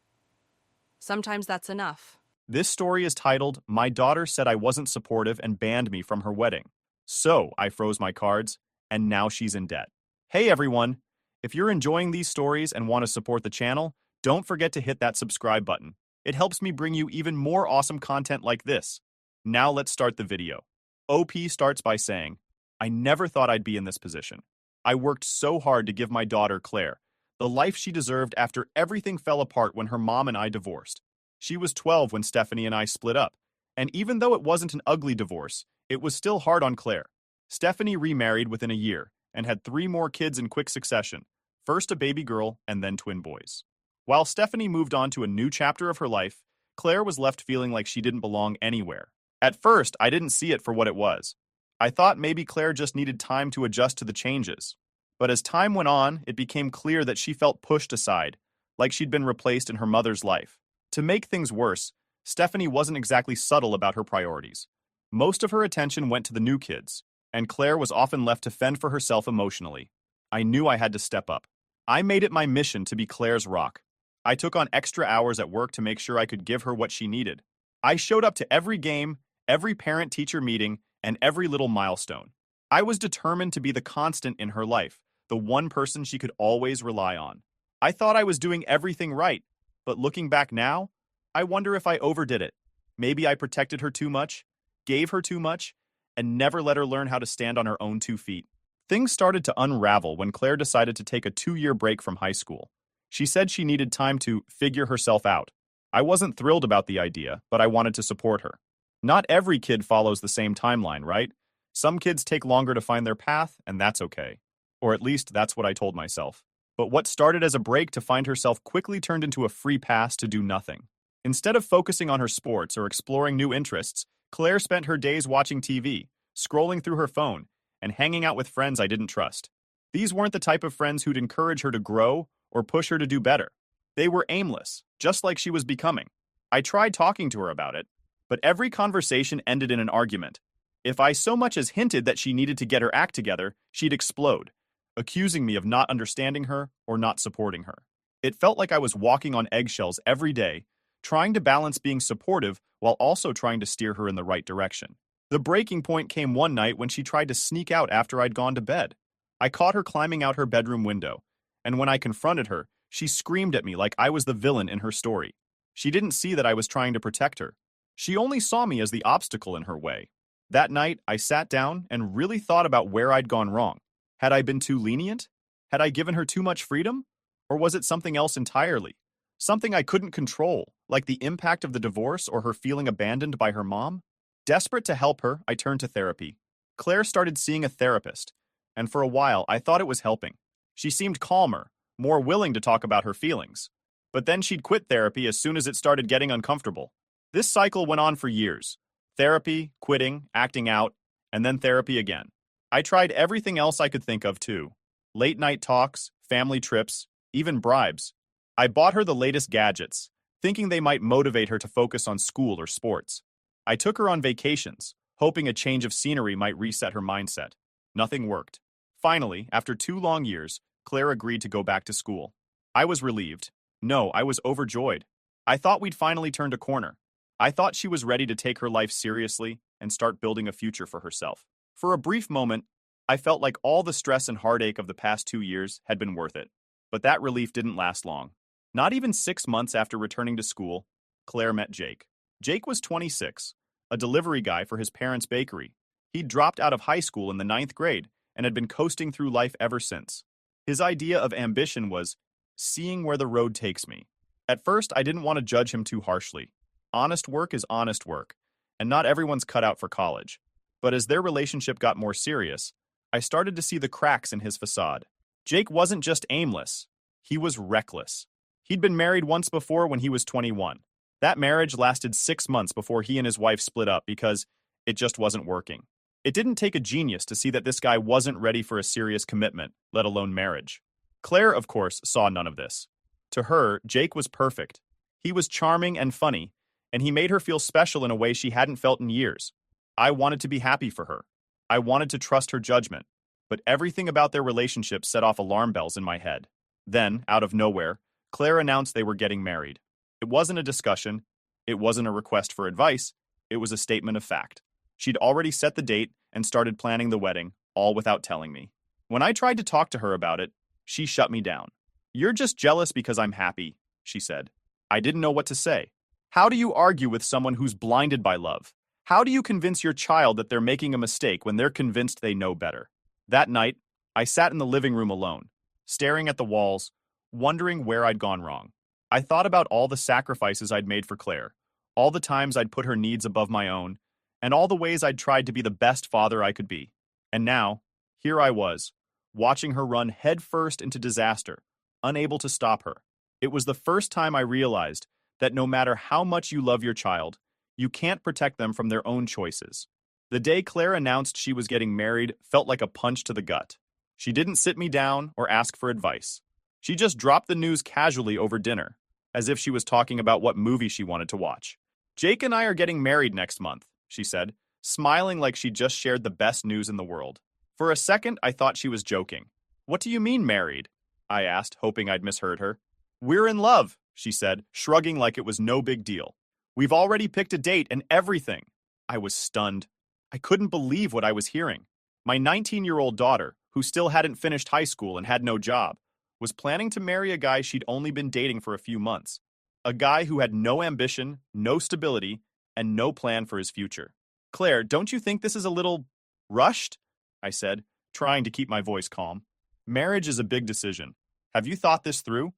Sometimes that's enough. This story is titled, My Daughter Said I Wasn't Supportive and Banned Me from Her Wedding. So I froze my cards, and now she's in debt. Hey everyone! If you're enjoying these stories and want to support the channel, don't forget to hit that subscribe button. It helps me bring you even more awesome content like this. Now let's start the video. OP starts by saying, I never thought I'd be in this position. I worked so hard to give my daughter, Claire, the life she deserved after everything fell apart when her mom and I divorced. She was 12 when Stephanie and I split up, and even though it wasn't an ugly divorce, it was still hard on Claire. Stephanie remarried within a year and had 3 more kids in quick succession, first a baby girl and then twin boys. While Stephanie moved on to a new chapter of her life, Claire was left feeling like she didn't belong anywhere. At first, I didn't see it for what it was. I thought maybe Claire just needed time to adjust to the changes. But as time went on, it became clear that she felt pushed aside, like she'd been replaced in her mother's life. To make things worse, Stephanie wasn't exactly subtle about her priorities. Most of her attention went to the new kids, and Claire was often left to fend for herself emotionally. I knew I had to step up. I made it my mission to be Claire's rock. I took on extra hours at work to make sure I could give her what she needed. I showed up to every game, every parent-teacher meeting, and every little milestone. I was determined to be the constant in her life, the one person she could always rely on. I thought I was doing everything right, but looking back now, I wonder if I overdid it. Maybe I protected her too much, gave her too much, and never let her learn how to stand on her own 2 feet. Things started to unravel when Claire decided to take a 2-year break from high school. She said she needed time to figure herself out. I wasn't thrilled about the idea, but I wanted to support her. Not every kid follows the same timeline, right? Some kids take longer to find their path, and that's okay. Or at least that's what I told myself. But what started as a break to find herself quickly turned into a free pass to do nothing. Instead of focusing on her sports or exploring new interests, Claire spent her days watching TV, scrolling through her phone, and hanging out with friends I didn't trust. These weren't the type of friends who'd encourage her to grow or push her to do better. They were aimless, just like she was becoming. I tried talking to her about it, but every conversation ended in an argument. If I so much as hinted that she needed to get her act together, she'd explode, accusing me of not understanding her or not supporting her. It felt like I was walking on eggshells every day, trying to balance being supportive while also trying to steer her in the right direction. The breaking point came one night when she tried to sneak out after I'd gone to bed. I caught her climbing out her bedroom window, and when I confronted her, she screamed at me like I was the villain in her story. She didn't see that I was trying to protect her. She only saw me as the obstacle in her way. That night, I sat down and really thought about where I'd gone wrong. Had I been too lenient? Had I given her too much freedom? Or was it something else entirely? Something I couldn't control, like the impact of the divorce or her feeling abandoned by her mom? Desperate to help her, I turned to therapy. Claire started seeing a therapist, and for a while I thought it was helping. She seemed calmer, more willing to talk about her feelings. But then she'd quit therapy as soon as it started getting uncomfortable. This cycle went on for years. Therapy, quitting, acting out, and then therapy again. I tried everything else I could think of too. Late night talks, family trips, even bribes. I bought her the latest gadgets, thinking they might motivate her to focus on school or sports. I took her on vacations, hoping a change of scenery might reset her mindset. Nothing worked. Finally, after 2 long years, Claire agreed to go back to school. I was relieved. No, I was overjoyed. I thought we'd finally turned a corner. I thought she was ready to take her life seriously and start building a future for herself. For a brief moment, I felt like all the stress and heartache of the past 2 years had been worth it. But that relief didn't last long. Not even 6 months after returning to school, Claire met Jake. Jake was 26, a delivery guy for his parents' bakery. He'd dropped out of high school in the 9th grade and had been coasting through life ever since. His idea of ambition was seeing where the road takes me. At first, I didn't want to judge him too harshly. Honest work is honest work, and not everyone's cut out for college. But as their relationship got more serious, I started to see the cracks in his facade. Jake wasn't just aimless, he was reckless. He'd been married once before when he was 21. That marriage lasted 6 months before he and his wife split up because it just wasn't working. It didn't take a genius to see that this guy wasn't ready for a serious commitment, let alone marriage. Claire, of course, saw none of this. To her, Jake was perfect. He was charming and funny, and he made her feel special in a way she hadn't felt in years. I wanted to be happy for her. I wanted to trust her judgment, but everything about their relationship set off alarm bells in my head. Then, out of nowhere, Claire announced they were getting married. It wasn't a discussion. It wasn't a request for advice. It was a statement of fact. She'd already set the date and started planning the wedding, all without telling me. When I tried to talk to her about it, she shut me down. "You're just jealous because I'm happy," she said. I didn't know what to say. How do you argue with someone who's blinded by love? How do you convince your child that they're making a mistake when they're convinced they know better? That night, I sat in the living room alone, staring at the walls, wondering where I'd gone wrong. I thought about all the sacrifices I'd made for Claire, all the times I'd put her needs above my own, and all the ways I'd tried to be the best father I could be. And now, here I was, watching her run headfirst into disaster, unable to stop her. It was the first time I realized that no matter how much you love your child, you can't protect them from their own choices. The day Claire announced she was getting married felt like a punch to the gut. She didn't sit me down or ask for advice. She just dropped the news casually over dinner, as if she was talking about what movie she wanted to watch. "Jake and I are getting married next month," she said, smiling like she'd just shared the best news in the world. For a second, I thought she was joking. "What do you mean married?" I asked, hoping I'd misheard her. "We're in love," she said, shrugging like it was no big deal. "We've already picked a date and everything." I was stunned. I couldn't believe what I was hearing. My 19-year-old daughter, who still hadn't finished high school and had no job, was planning to marry a guy she'd only been dating for a few months. A guy who had no ambition, no stability, and no plan for his future. "Claire, don't you think this is a little rushed?" I said, trying to keep my voice calm. "Marriage is a big decision. Have you thought this through?"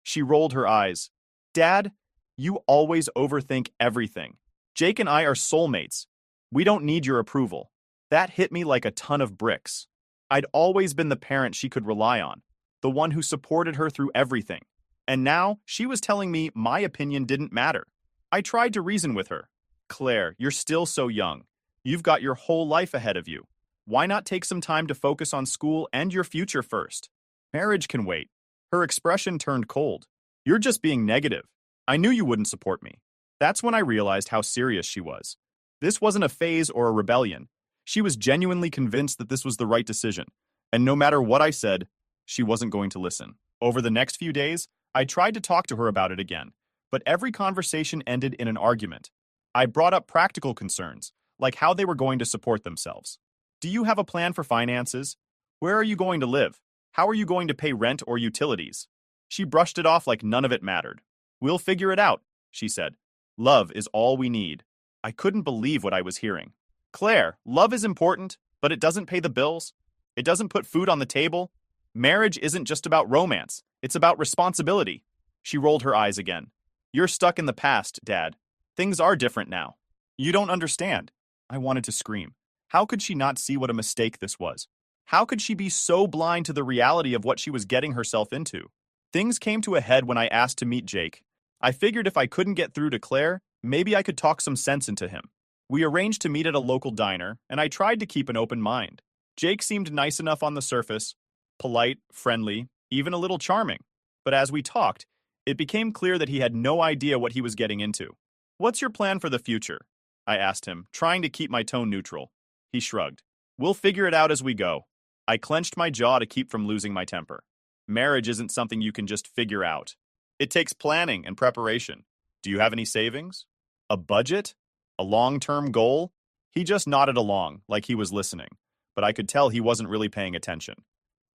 She rolled her eyes. "Dad, you always overthink everything. Jake and I are soulmates. We don't need your approval." That hit me like a ton of bricks. I'd always been the parent she could rely on, the one who supported her through everything. And now she was telling me my opinion didn't matter. I tried to reason with her. "Claire, you're still so young. You've got your whole life ahead of you. Why not take some time to focus on school and your future first? Marriage can wait." Her expression turned cold. "You're just being negative. I knew you wouldn't support me." That's when I realized how serious she was. This wasn't a phase or a rebellion. She was genuinely convinced that this was the right decision, and no matter what I said, she wasn't going to listen. Over the next few days, I tried to talk to her about it again, but every conversation ended in an argument. I brought up practical concerns, like how they were going to support themselves. "Do you have a plan for finances? Where are you going to live? How are you going to pay rent or utilities?" She brushed it off like none of it mattered. "We'll figure it out," she said. "Love is all we need." I couldn't believe what I was hearing. "Claire, love is important, but it doesn't pay the bills. It doesn't put food on the table. Marriage isn't just about romance. It's about responsibility." She rolled her eyes again. "You're stuck in the past, Dad. Things are different now. You don't understand." I wanted to scream. How could she not see what a mistake this was? How could she be so blind to the reality of what she was getting herself into? Things came to a head when I asked to meet Jake. I figured if I couldn't get through to Claire, maybe I could talk some sense into him. We arranged to meet at a local diner, and I tried to keep an open mind. Jake seemed nice enough on the surface, polite, friendly, even a little charming. But as we talked, it became clear that he had no idea what he was getting into. "What's your plan for the future?" I asked him, trying to keep my tone neutral. He shrugged. "We'll figure it out as we go." I clenched my jaw to keep from losing my temper. Marriage isn't something you can just figure out. It takes planning and preparation. Do you have any savings? A budget? A long-term goal? He just nodded along, like he was listening, but I could tell he wasn't really paying attention.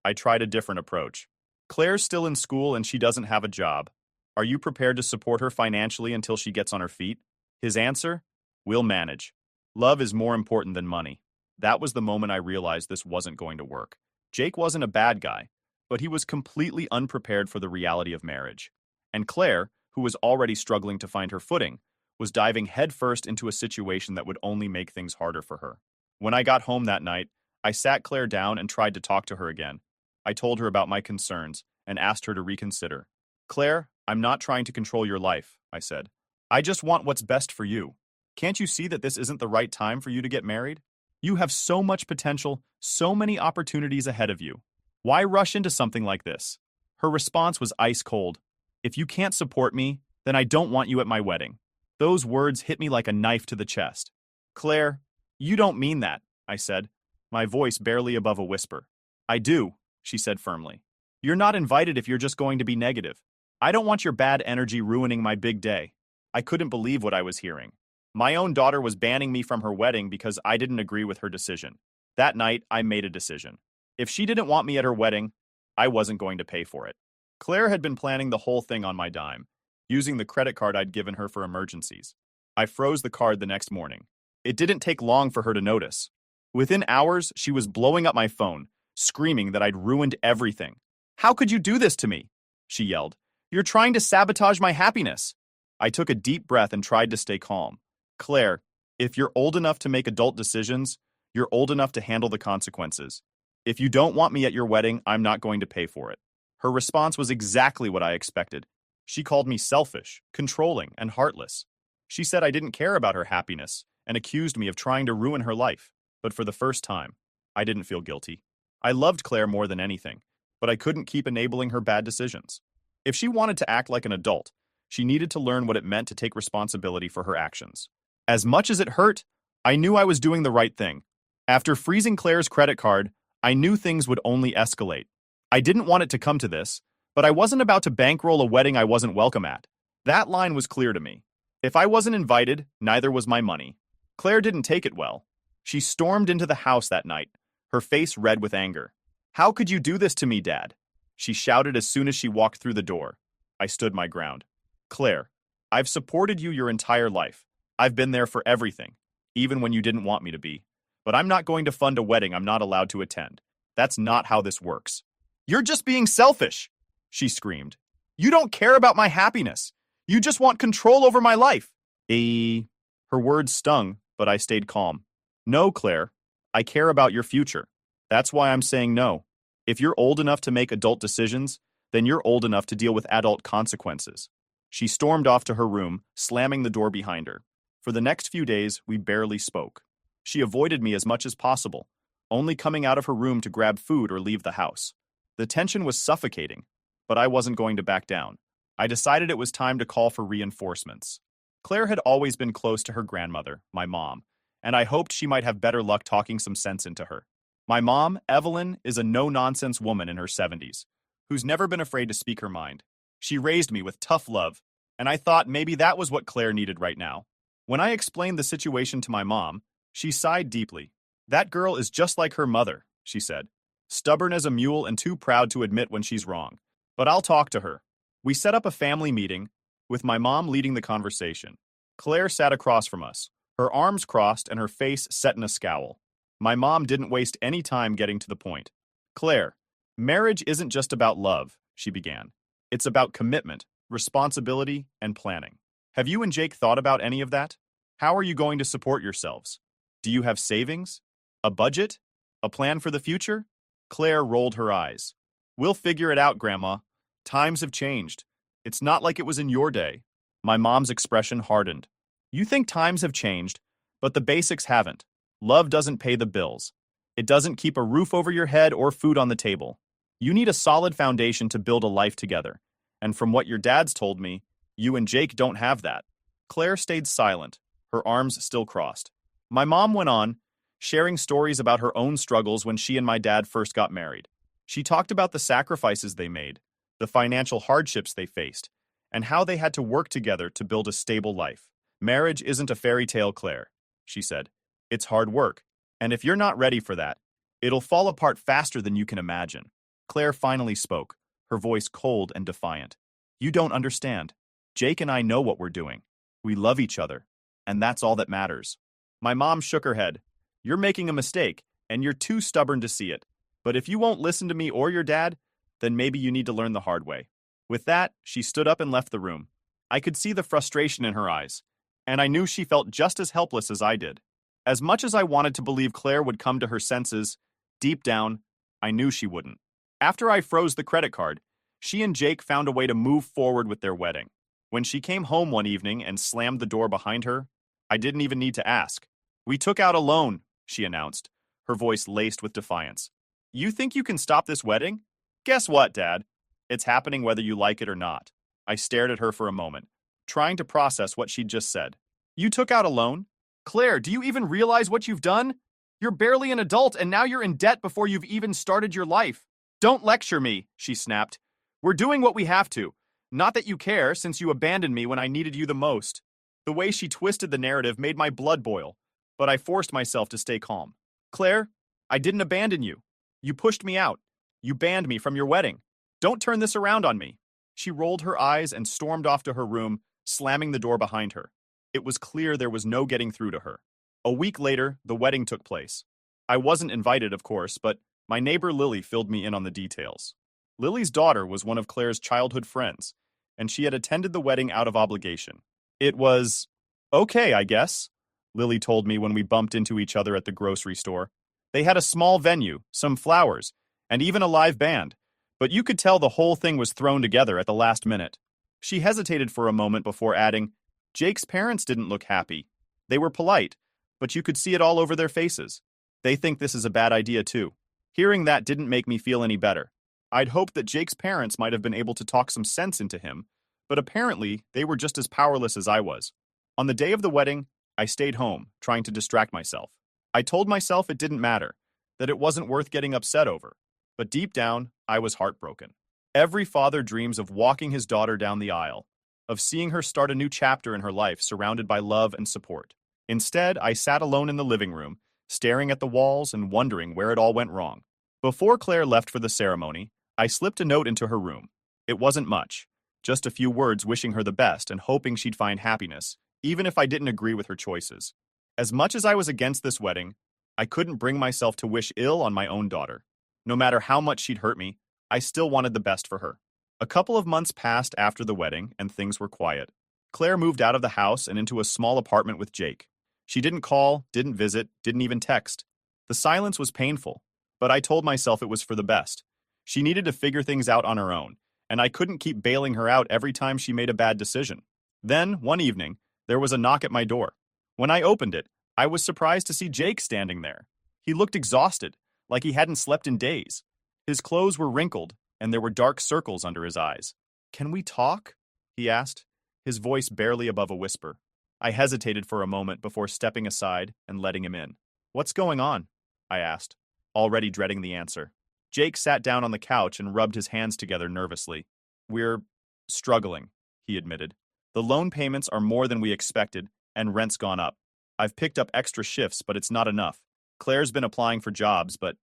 I tried a different approach. "Claire's still in school and she doesn't have a job. Are you prepared to support her financially until she gets on her feet?" His answer? "We'll manage. Love is more important than money." That was the moment I realized this wasn't going to work. Jake wasn't a bad guy, but he was completely unprepared for the reality of marriage. And Claire, who was already struggling to find her footing, was diving headfirst into a situation that would only make things harder for her. When I got home that night, I sat Claire down and tried to talk to her again. I told her about my concerns and asked her to reconsider. "Claire, I'm not trying to control your life," I said. "I just want what's best for you. Can't you see that this isn't the right time for you to get married? You have so much potential, so many opportunities ahead of you. Why rush into something like this?" Her response was ice cold. If you can't support me, then I don't want you at my wedding. Those words hit me like a knife to the chest. Claire, you don't mean that, I said, my voice barely above a whisper. I do, she said firmly. You're not invited if you're just going to be negative. I don't want your bad energy ruining my big day. I couldn't believe what I was hearing. My own daughter was banning me from her wedding because I didn't agree with her decision. That night, I made a decision. If she didn't want me at her wedding, I wasn't going to pay for it. Claire had been planning the whole thing on my dime, using the credit card I'd given her for emergencies. I froze the card the next morning. It didn't take long for her to notice. Within hours, she was blowing up my phone, screaming that I'd ruined everything. How could you do this to me? She yelled. You're trying to sabotage my happiness. I took a deep breath and tried to stay calm. Claire, if you're old enough to make adult decisions, you're old enough to handle the consequences. If you don't want me at your wedding, I'm not going to pay for it. Her response was exactly what I expected. She called me selfish, controlling, and heartless. She said I didn't care about her happiness and accused me of trying to ruin her life. But for the first time, I didn't feel guilty. I loved Claire more than anything, but I couldn't keep enabling her bad decisions. If she wanted to act like an adult, she needed to learn what it meant to take responsibility for her actions. As much as it hurt, I knew I was doing the right thing. After freezing Claire's credit card, I knew things would only escalate. I didn't want it to come to this, but I wasn't about to bankroll a wedding I wasn't welcome at. That line was clear to me. If I wasn't invited, neither was my money. Claire didn't take it well. She stormed into the house that night, her face red with anger. How could you do this to me, Dad? She shouted as soon as she walked through the door. I stood my ground. Claire, I've supported you your entire life. I've been there for everything, even when you didn't want me to be. But I'm not going to fund a wedding I'm not allowed to attend. That's not how this works. You're just being selfish, she screamed. You don't care about my happiness. You just want control over my life. Her words stung, but I stayed calm. No, Claire, I care about your future. That's why I'm saying no. If you're old enough to make adult decisions, then you're old enough to deal with adult consequences. She stormed off to her room, slamming the door behind her. For the next few days, we barely spoke. She avoided me as much as possible, only coming out of her room to grab food or leave the house. The tension was suffocating, but I wasn't going to back down. I decided it was time to call for reinforcements. Claire had always been close to her grandmother, my mom, and I hoped she might have better luck talking some sense into her. My mom, Evelyn, is a no-nonsense woman in her 70s, who's never been afraid to speak her mind. She raised me with tough love, and I thought maybe that was what Claire needed right now. When I explained the situation to my mom, she sighed deeply. That girl is just like her mother, she said. Stubborn as a mule and too proud to admit when she's wrong. But I'll talk to her. We set up a family meeting, with my mom leading the conversation. Claire sat across from us, her arms crossed and her face set in a scowl. My mom didn't waste any time getting to the point. Claire, marriage isn't just about love, she began. It's about commitment, responsibility, and planning. Have you and Jake thought about any of that? How are you going to support yourselves? Do you have savings? A budget? A plan for the future? Claire rolled her eyes. We'll figure it out, Grandma. Times have changed. It's not like it was in your day. My mom's expression hardened. You think times have changed, but the basics haven't. Love doesn't pay the bills. It doesn't keep a roof over your head or food on the table. You need a solid foundation to build a life together. And from what your dad's told me, you and Jake don't have that. Claire stayed silent, her arms still crossed. My mom went on, sharing stories about her own struggles when she and my dad first got married. She talked about the sacrifices they made, the financial hardships they faced, and how they had to work together to build a stable life. Marriage isn't a fairy tale, Claire, she said. It's hard work, and if you're not ready for that, it'll fall apart faster than you can imagine. Claire finally spoke, her voice cold and defiant. You don't understand. Jake and I know what we're doing. We love each other, and that's all that matters. My mom shook her head. You're making a mistake, and you're too stubborn to see it. But if you won't listen to me or your dad, then maybe you need to learn the hard way. With that, she stood up and left the room. I could see the frustration in her eyes, and I knew she felt just as helpless as I did. As much as I wanted to believe Claire would come to her senses, deep down, I knew she wouldn't. After I froze the credit card, she and Jake found a way to move forward with their wedding. When she came home one evening and slammed the door behind her, I didn't even need to ask. We took out a loan, she announced, her voice laced with defiance. You think you can stop this wedding? Guess what, Dad? It's happening whether you like it or not. I stared at her for a moment, trying to process what she'd just said. You took out a loan? Claire, do you even realize what you've done? You're barely an adult and now you're in debt before you've even started your life. Don't lecture me, she snapped. We're doing what we have to. Not that you care, since you abandoned me when I needed you the most. The way she twisted the narrative made my blood boil, but I forced myself to stay calm. Claire, I didn't abandon you. You pushed me out. You banned me from your wedding. Don't turn this around on me. She rolled her eyes and stormed off to her room, slamming the door behind her. It was clear there was no getting through to her. A week later, the wedding took place. I wasn't invited, of course, but my neighbor Lily filled me in on the details. Lily's daughter was one of Claire's childhood friends, and she had attended the wedding out of obligation. It was okay, I guess, Lily told me when we bumped into each other at the grocery store. They had a small venue, some flowers, and even a live band, but you could tell the whole thing was thrown together at the last minute. She hesitated for a moment before adding, Jake's parents didn't look happy. They were polite, but you could see it all over their faces. They think this is a bad idea too. Hearing that didn't make me feel any better. I'd hoped that Jake's parents might have been able to talk some sense into him, but apparently they were just as powerless as I was. On the day of the wedding, I stayed home, trying to distract myself. I told myself it didn't matter, that it wasn't worth getting upset over. But deep down, I was heartbroken. Every father dreams of walking his daughter down the aisle, of seeing her start a new chapter in her life surrounded by love and support. Instead, I sat alone in the living room, staring at the walls and wondering where it all went wrong. Before Claire left for the ceremony, I slipped a note into her room. It wasn't much, just a few words wishing her the best and hoping she'd find happiness, even if I didn't agree with her choices. As much as I was against this wedding, I couldn't bring myself to wish ill on my own daughter. No matter how much she'd hurt me, I still wanted the best for her. A couple of months passed after the wedding, and things were quiet. Claire moved out of the house and into a small apartment with Jake. She didn't call, didn't visit, didn't even text. The silence was painful, but I told myself it was for the best. She needed to figure things out on her own, and I couldn't keep bailing her out every time she made a bad decision. Then, one evening, there was a knock at my door. When I opened it, I was surprised to see Jake standing there. He looked exhausted, like he hadn't slept in days. His clothes were wrinkled, and there were dark circles under his eyes. "Can we talk?" he asked, his voice barely above a whisper. I hesitated for a moment before stepping aside and letting him in. "What's going on?" I asked, already dreading the answer. Jake sat down on the couch and rubbed his hands together nervously. "We're struggling," he admitted. "The loan payments are more than we expected, and rent's gone up. I've picked up extra shifts, but it's not enough. Claire's been applying for jobs, but,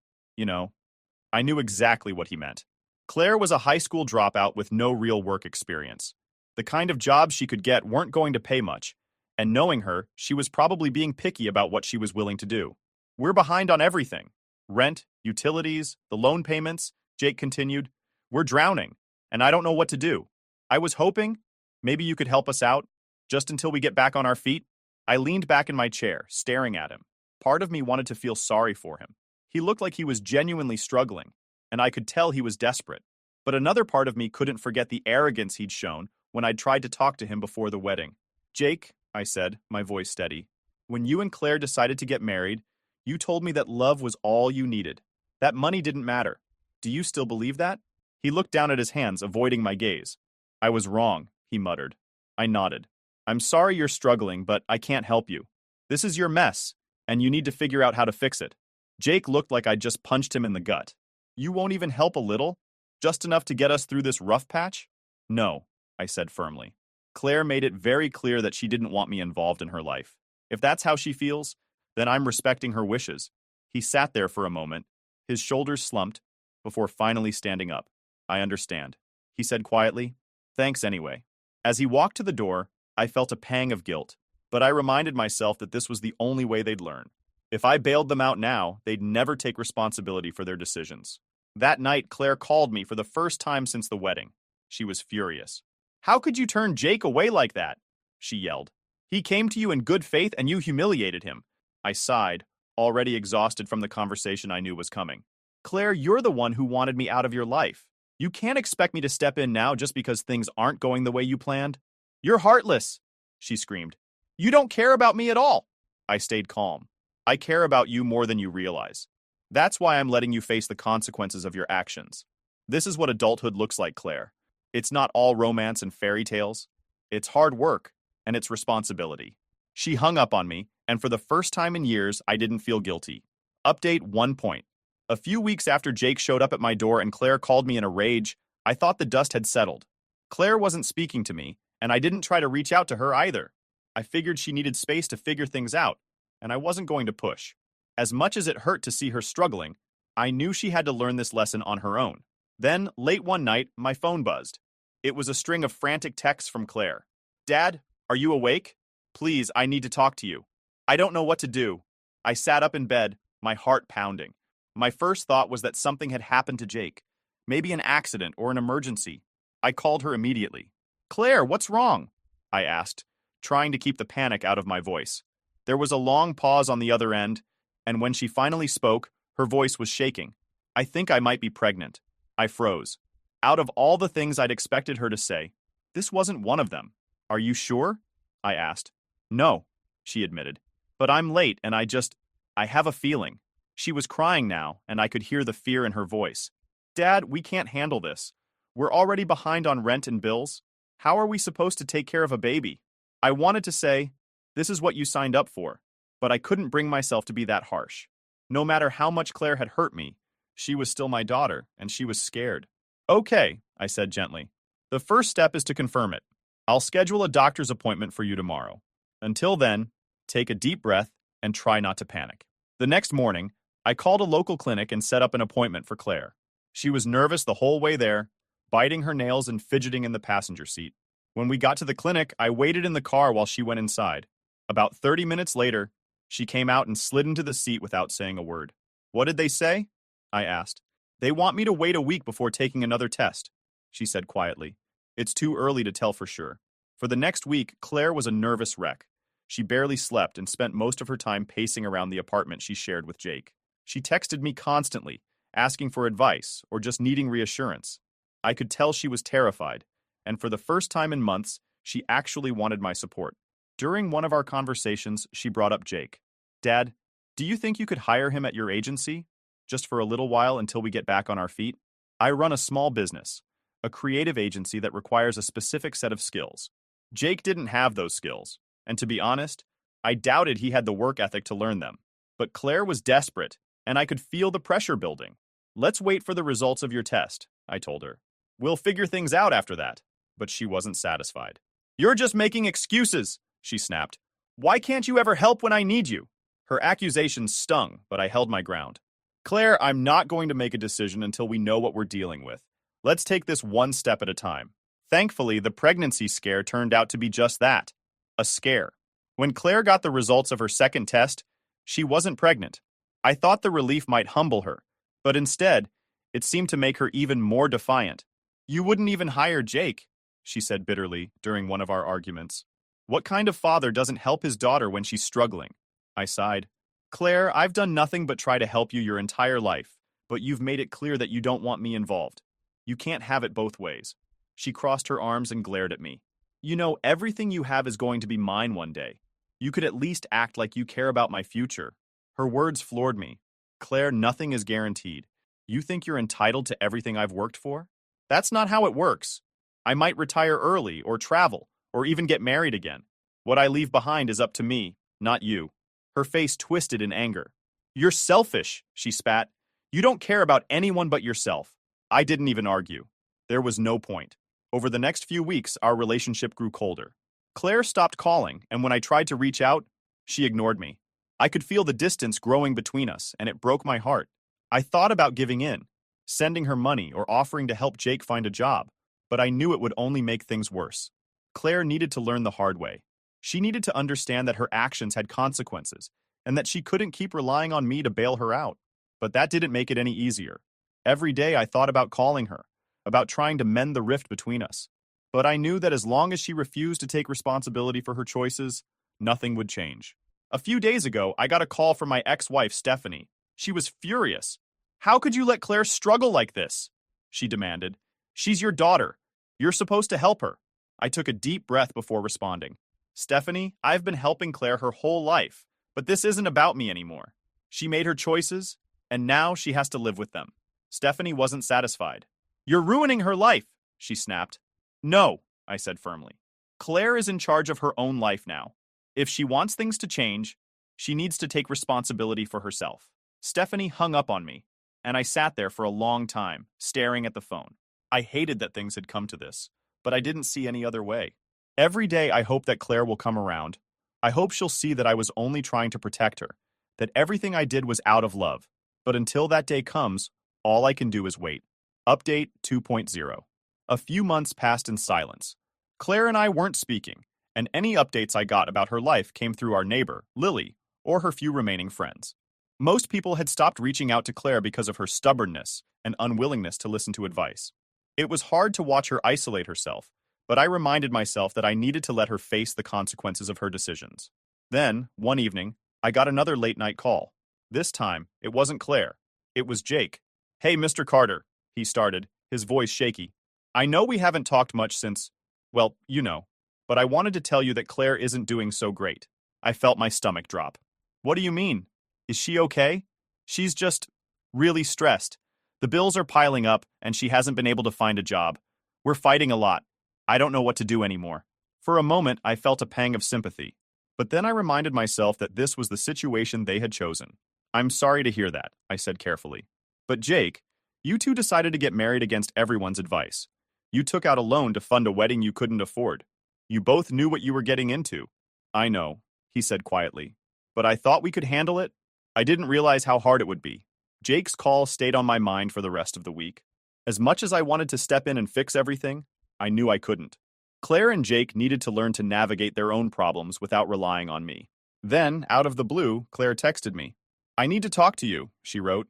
I knew exactly what he meant. Claire was a high school dropout with no real work experience. The kind of jobs she could get weren't going to pay much, and knowing her, she was probably being picky about what she was willing to do. We're behind on everything. Rent, utilities, the loan payments," Jake continued. "We're drowning, and I don't know what to do. I was hoping maybe you could help us out, just until we get back on our feet." I leaned back in my chair, staring at him. Part of me wanted to feel sorry for him. He looked like he was genuinely struggling, and I could tell he was desperate. But another part of me couldn't forget the arrogance he'd shown when I'd tried to talk to him before the wedding. "Jake," I said, my voice steady, "when you and Claire decided to get married, you told me that love was all you needed. That money didn't matter. Do you still believe that?" He looked down at his hands, avoiding my gaze. "I was wrong," he muttered. I nodded. "I'm sorry you're struggling, but I can't help you. This is your mess, and you need to figure out how to fix it." Jake looked like I'd just punched him in the gut. "You won't even help a little? Just enough to get us through this rough patch?" "No," I said firmly. "Claire made it very clear that she didn't want me involved in her life. If that's how she feels, then I'm respecting her wishes." He sat there for a moment, his shoulders slumped, before finally standing up. "I understand," he said quietly. "Thanks anyway." As he walked to the door, I felt a pang of guilt, but I reminded myself that this was the only way they'd learn. If I bailed them out now, they'd never take responsibility for their decisions. That night, Claire called me for the first time since the wedding. She was furious. "How could you turn Jake away like that?" she yelled. "He came to you in good faith and you humiliated him." I sighed, already exhausted from the conversation I knew was coming. "Claire, you're the one who wanted me out of your life. You can't expect me to step in now just because things aren't going the way you planned." "You're heartless," she screamed. "You don't care about me at all." I stayed calm. "I care about you more than you realize. That's why I'm letting you face the consequences of your actions." This is what adulthood looks like, Claire. It's not all romance and fairy tales. It's hard work, and it's responsibility. She hung up on me, and for the first time in years, I didn't feel guilty. Update 1 point. A few weeks after Jake showed up at my door and Claire called me in a rage, I thought the dust had settled. Claire wasn't speaking to me, and I didn't try to reach out to her either. I figured she needed space to figure things out, and I wasn't going to push. As much as it hurt to see her struggling, I knew she had to learn this lesson on her own. Then, late one night, my phone buzzed. It was a string of frantic texts from Claire. "Dad, are you awake? Please, I need to talk to you. I don't know what to do." I sat up in bed, my heart pounding. My first thought was that something had happened to Jake. Maybe an accident or an emergency. I called her immediately. "Claire, what's wrong?" I asked, trying to keep the panic out of my voice. There was a long pause on the other end, and when she finally spoke, her voice was shaking. "I think I might be pregnant." I froze. Out of all the things I'd expected her to say, this wasn't one of them. "Are you sure?" I asked. "No," she admitted. "But I'm late and I have a feeling." She was crying now, and I could hear the fear in her voice. "Dad, we can't handle this. We're already behind on rent and bills. How are we supposed to take care of a baby?" I wanted to say, "This is what you signed up for," but I couldn't bring myself to be that harsh. No matter how much Claire had hurt me, she was still my daughter, and she was scared. "Okay," I said gently. "The first step is to confirm it. I'll schedule a doctor's appointment for you tomorrow. Until then, take a deep breath and try not to panic." The next morning, I called a local clinic and set up an appointment for Claire. She was nervous the whole way there, biting her nails and fidgeting in the passenger seat. When we got to the clinic, I waited in the car while she went inside. About 30 minutes later, she came out and slid into the seat without saying a word. "What did they say?" I asked. "They want me to wait a week before taking another test," she said quietly. "It's too early to tell for sure." For the next week, Claire was a nervous wreck. She barely slept and spent most of her time pacing around the apartment she shared with Jake. She texted me constantly, asking for advice or just needing reassurance. I could tell she was terrified, and for the first time in months, she actually wanted my support. During one of our conversations, she brought up Jake. "Dad, do you think you could hire him at your agency? Just for a little while until we get back on our feet? I run a small business, a creative agency that requires a specific set of skills. Jake didn't have those skills, and to be honest, I doubted he had the work ethic to learn them. But Claire was desperate, and I could feel the pressure building. "Let's wait for the results of your test," I told her. "We'll figure things out after that." But she wasn't satisfied. "You're just making excuses," she snapped. "Why can't you ever help when I need you?" Her accusations stung, but I held my ground. "Claire, I'm not going to make a decision until we know what we're dealing with. Let's take this one step at a time." Thankfully, the pregnancy scare turned out to be just that, a scare. When Claire got the results of her second test, she wasn't pregnant. I thought the relief might humble her, but instead, it seemed to make her even more defiant. "You wouldn't even hire Jake," she said bitterly during one of our arguments. "What kind of father doesn't help his daughter when she's struggling?" I sighed. "Claire, I've done nothing but try to help you your entire life, but you've made it clear that you don't want me involved. You can't have it both ways." She crossed her arms and glared at me. "You know, everything you have is going to be mine one day. You could at least act like you care about my future." Her words floored me. "Claire, nothing is guaranteed. You think you're entitled to everything I've worked for? That's not how it works. I might retire early or travel or even get married again. What I leave behind is up to me, not you." Her face twisted in anger. "You're selfish," she spat. "You don't care about anyone but yourself." I didn't even argue. There was no point. Over the next few weeks, our relationship grew colder. Claire stopped calling, and when I tried to reach out, she ignored me. I could feel the distance growing between us, and it broke my heart. I thought about giving in, sending her money or offering to help Jake find a job, but I knew it would only make things worse. Claire needed to learn the hard way. She needed to understand that her actions had consequences, and that she couldn't keep relying on me to bail her out. But that didn't make it any easier. Every day I thought about calling her, about trying to mend the rift between us. But I knew that as long as she refused to take responsibility for her choices, nothing would change. A few days ago, I got a call from my ex-wife, Stephanie. She was furious. "How could you let Claire struggle like this?" she demanded. "She's your daughter. You're supposed to help her." I took a deep breath before responding. "Stephanie, I've been helping Claire her whole life, but this isn't about me anymore. She made her choices, and now she has to live with them." Stephanie wasn't satisfied. You're ruining her life, she snapped. No, I said firmly. Claire is in charge of her own life now. If she wants things to change, she needs to take responsibility for herself. Stephanie hung up on me, and I sat there for a long time, staring at the phone. I hated that things had come to this, but I didn't see any other way. Every day I hope that Claire will come around. I hope she'll see that I was only trying to protect her, that everything I did was out of love. But until that day comes, all I can do is wait. Update 2.0. A few months passed in silence. Claire and I weren't speaking, and any updates I got about her life came through our neighbor, Lily, or her few remaining friends. Most people had stopped reaching out to Claire because of her stubbornness and unwillingness to listen to advice. It was hard to watch her isolate herself, but I reminded myself that I needed to let her face the consequences of her decisions. Then, one evening, I got another late-night call. This time, it wasn't Claire. It was Jake. Hey, Mr. Carter, he started, his voice shaky. I know we haven't talked much since, well, you know, but I wanted to tell you that Claire isn't doing so great. I felt my stomach drop. What do you mean? Is she okay? She's just really stressed. The bills are piling up, and she hasn't been able to find a job. We're fighting a lot. I don't know what to do anymore. For a moment, I felt a pang of sympathy. But then I reminded myself that this was the situation they had chosen. I'm sorry to hear that, I said carefully. But Jake, you two decided to get married against everyone's advice. You took out a loan to fund a wedding you couldn't afford. You both knew what you were getting into. I know, he said quietly. But I thought we could handle it. I didn't realize how hard it would be. Jake's call stayed on my mind for the rest of the week. As much as I wanted to step in and fix everything, I knew I couldn't. Claire and Jake needed to learn to navigate their own problems without relying on me. Then, out of the blue, Claire texted me. I need to talk to you, she wrote.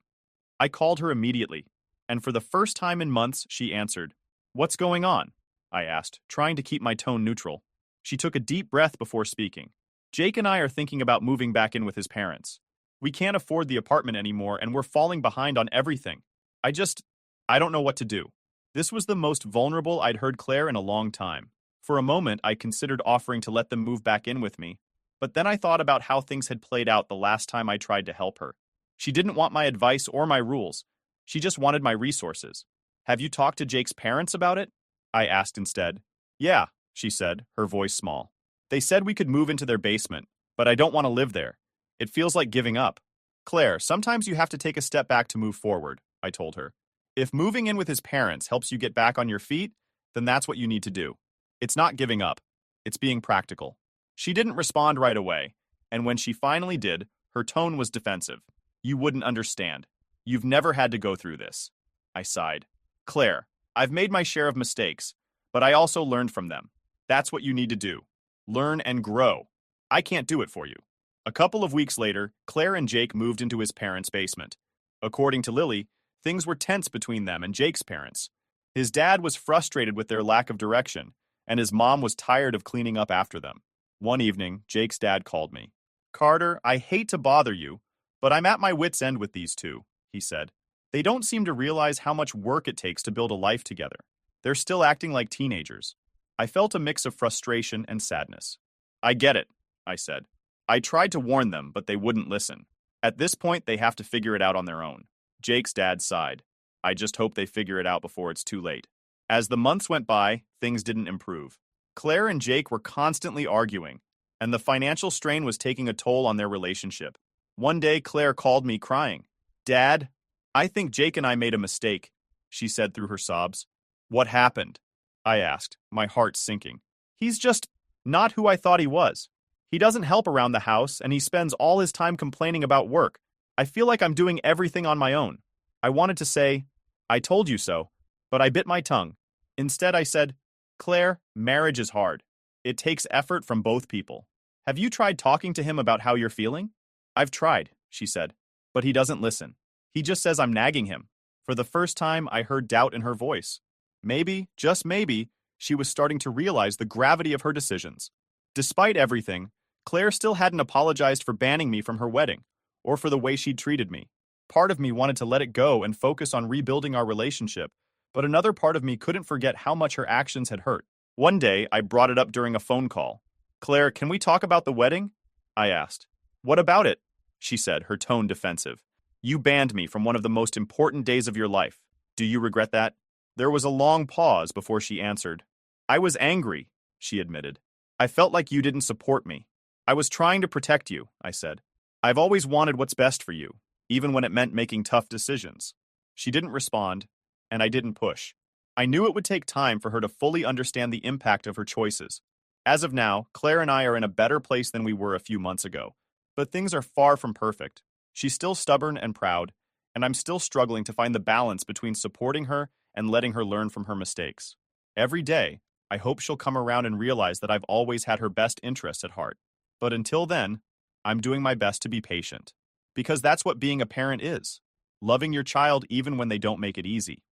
I called her immediately, and for the first time in months, she answered. What's going on? I asked, trying to keep my tone neutral. She took a deep breath before speaking. Jake and I are thinking about moving back in with his parents. We can't afford the apartment anymore, and we're falling behind on everything. I don't know what to do. This was the most vulnerable I'd heard Claire in a long time. For a moment, I considered offering to let them move back in with me. But then I thought about how things had played out the last time I tried to help her. She didn't want my advice or my rules. She just wanted my resources. Have you talked to Jake's parents about it? I asked instead. Yeah, she said, her voice small. They said we could move into their basement, but I don't want to live there. It feels like giving up. Claire, sometimes you have to take a step back to move forward, I told her. If moving in with his parents helps you get back on your feet, then that's what you need to do. It's not giving up. It's being practical. She didn't respond right away, and when she finally did, her tone was defensive. You wouldn't understand. You've never had to go through this. I sighed. Claire, I've made my share of mistakes, but I also learned from them. That's what you need to do. Learn and grow. I can't do it for you. A couple of weeks later, Claire and Jake moved into his parents' basement. According to Lily, things were tense between them and Jake's parents. His dad was frustrated with their lack of direction, and his mom was tired of cleaning up after them. One evening, Jake's dad called me. Carter, I hate to bother you, but I'm at my wit's end with these two, he said. They don't seem to realize how much work it takes to build a life together. They're still acting like teenagers. I felt a mix of frustration and sadness. I get it, I said. I tried to warn them, but they wouldn't listen. At this point, they have to figure it out on their own. Jake's dad sighed. I just hope they figure it out before it's too late. As the months went by, things didn't improve. Claire and Jake were constantly arguing, and the financial strain was taking a toll on their relationship. One day, Claire called me crying. Dad, I think Jake and I made a mistake, she said through her sobs. What happened? I asked, my heart sinking. He's just not who I thought he was. He doesn't help around the house, and he spends all his time complaining about work. I feel like I'm doing everything on my own. I wanted to say, I told you so, but I bit my tongue. Instead, I said, Claire, marriage is hard. It takes effort from both people. Have you tried talking to him about how you're feeling? I've tried, she said, but he doesn't listen. He just says I'm nagging him. For the first time, I heard doubt in her voice. Maybe, just maybe, she was starting to realize the gravity of her decisions. Despite everything, Claire still hadn't apologized for banning me from her wedding, or for the way she'd treated me. Part of me wanted to let it go and focus on rebuilding our relationship, but another part of me couldn't forget how much her actions had hurt. One day, I brought it up during a phone call. Claire, can we talk about the wedding? I asked. What about it? She said, her tone defensive. You banned me from one of the most important days of your life. Do you regret that? There was a long pause before she answered. I was angry, she admitted. I felt like you didn't support me. I was trying to protect you, I said. I've always wanted what's best for you, even when it meant making tough decisions. She didn't respond, and I didn't push. I knew it would take time for her to fully understand the impact of her choices. As of now, Claire and I are in a better place than we were a few months ago, but things are far from perfect. She's still stubborn and proud, and I'm still struggling to find the balance between supporting her and letting her learn from her mistakes. Every day, I hope she'll come around and realize that I've always had her best interests at heart. But until then, I'm doing my best to be patient. Because that's what being a parent is. Loving your child even when they don't make it easy.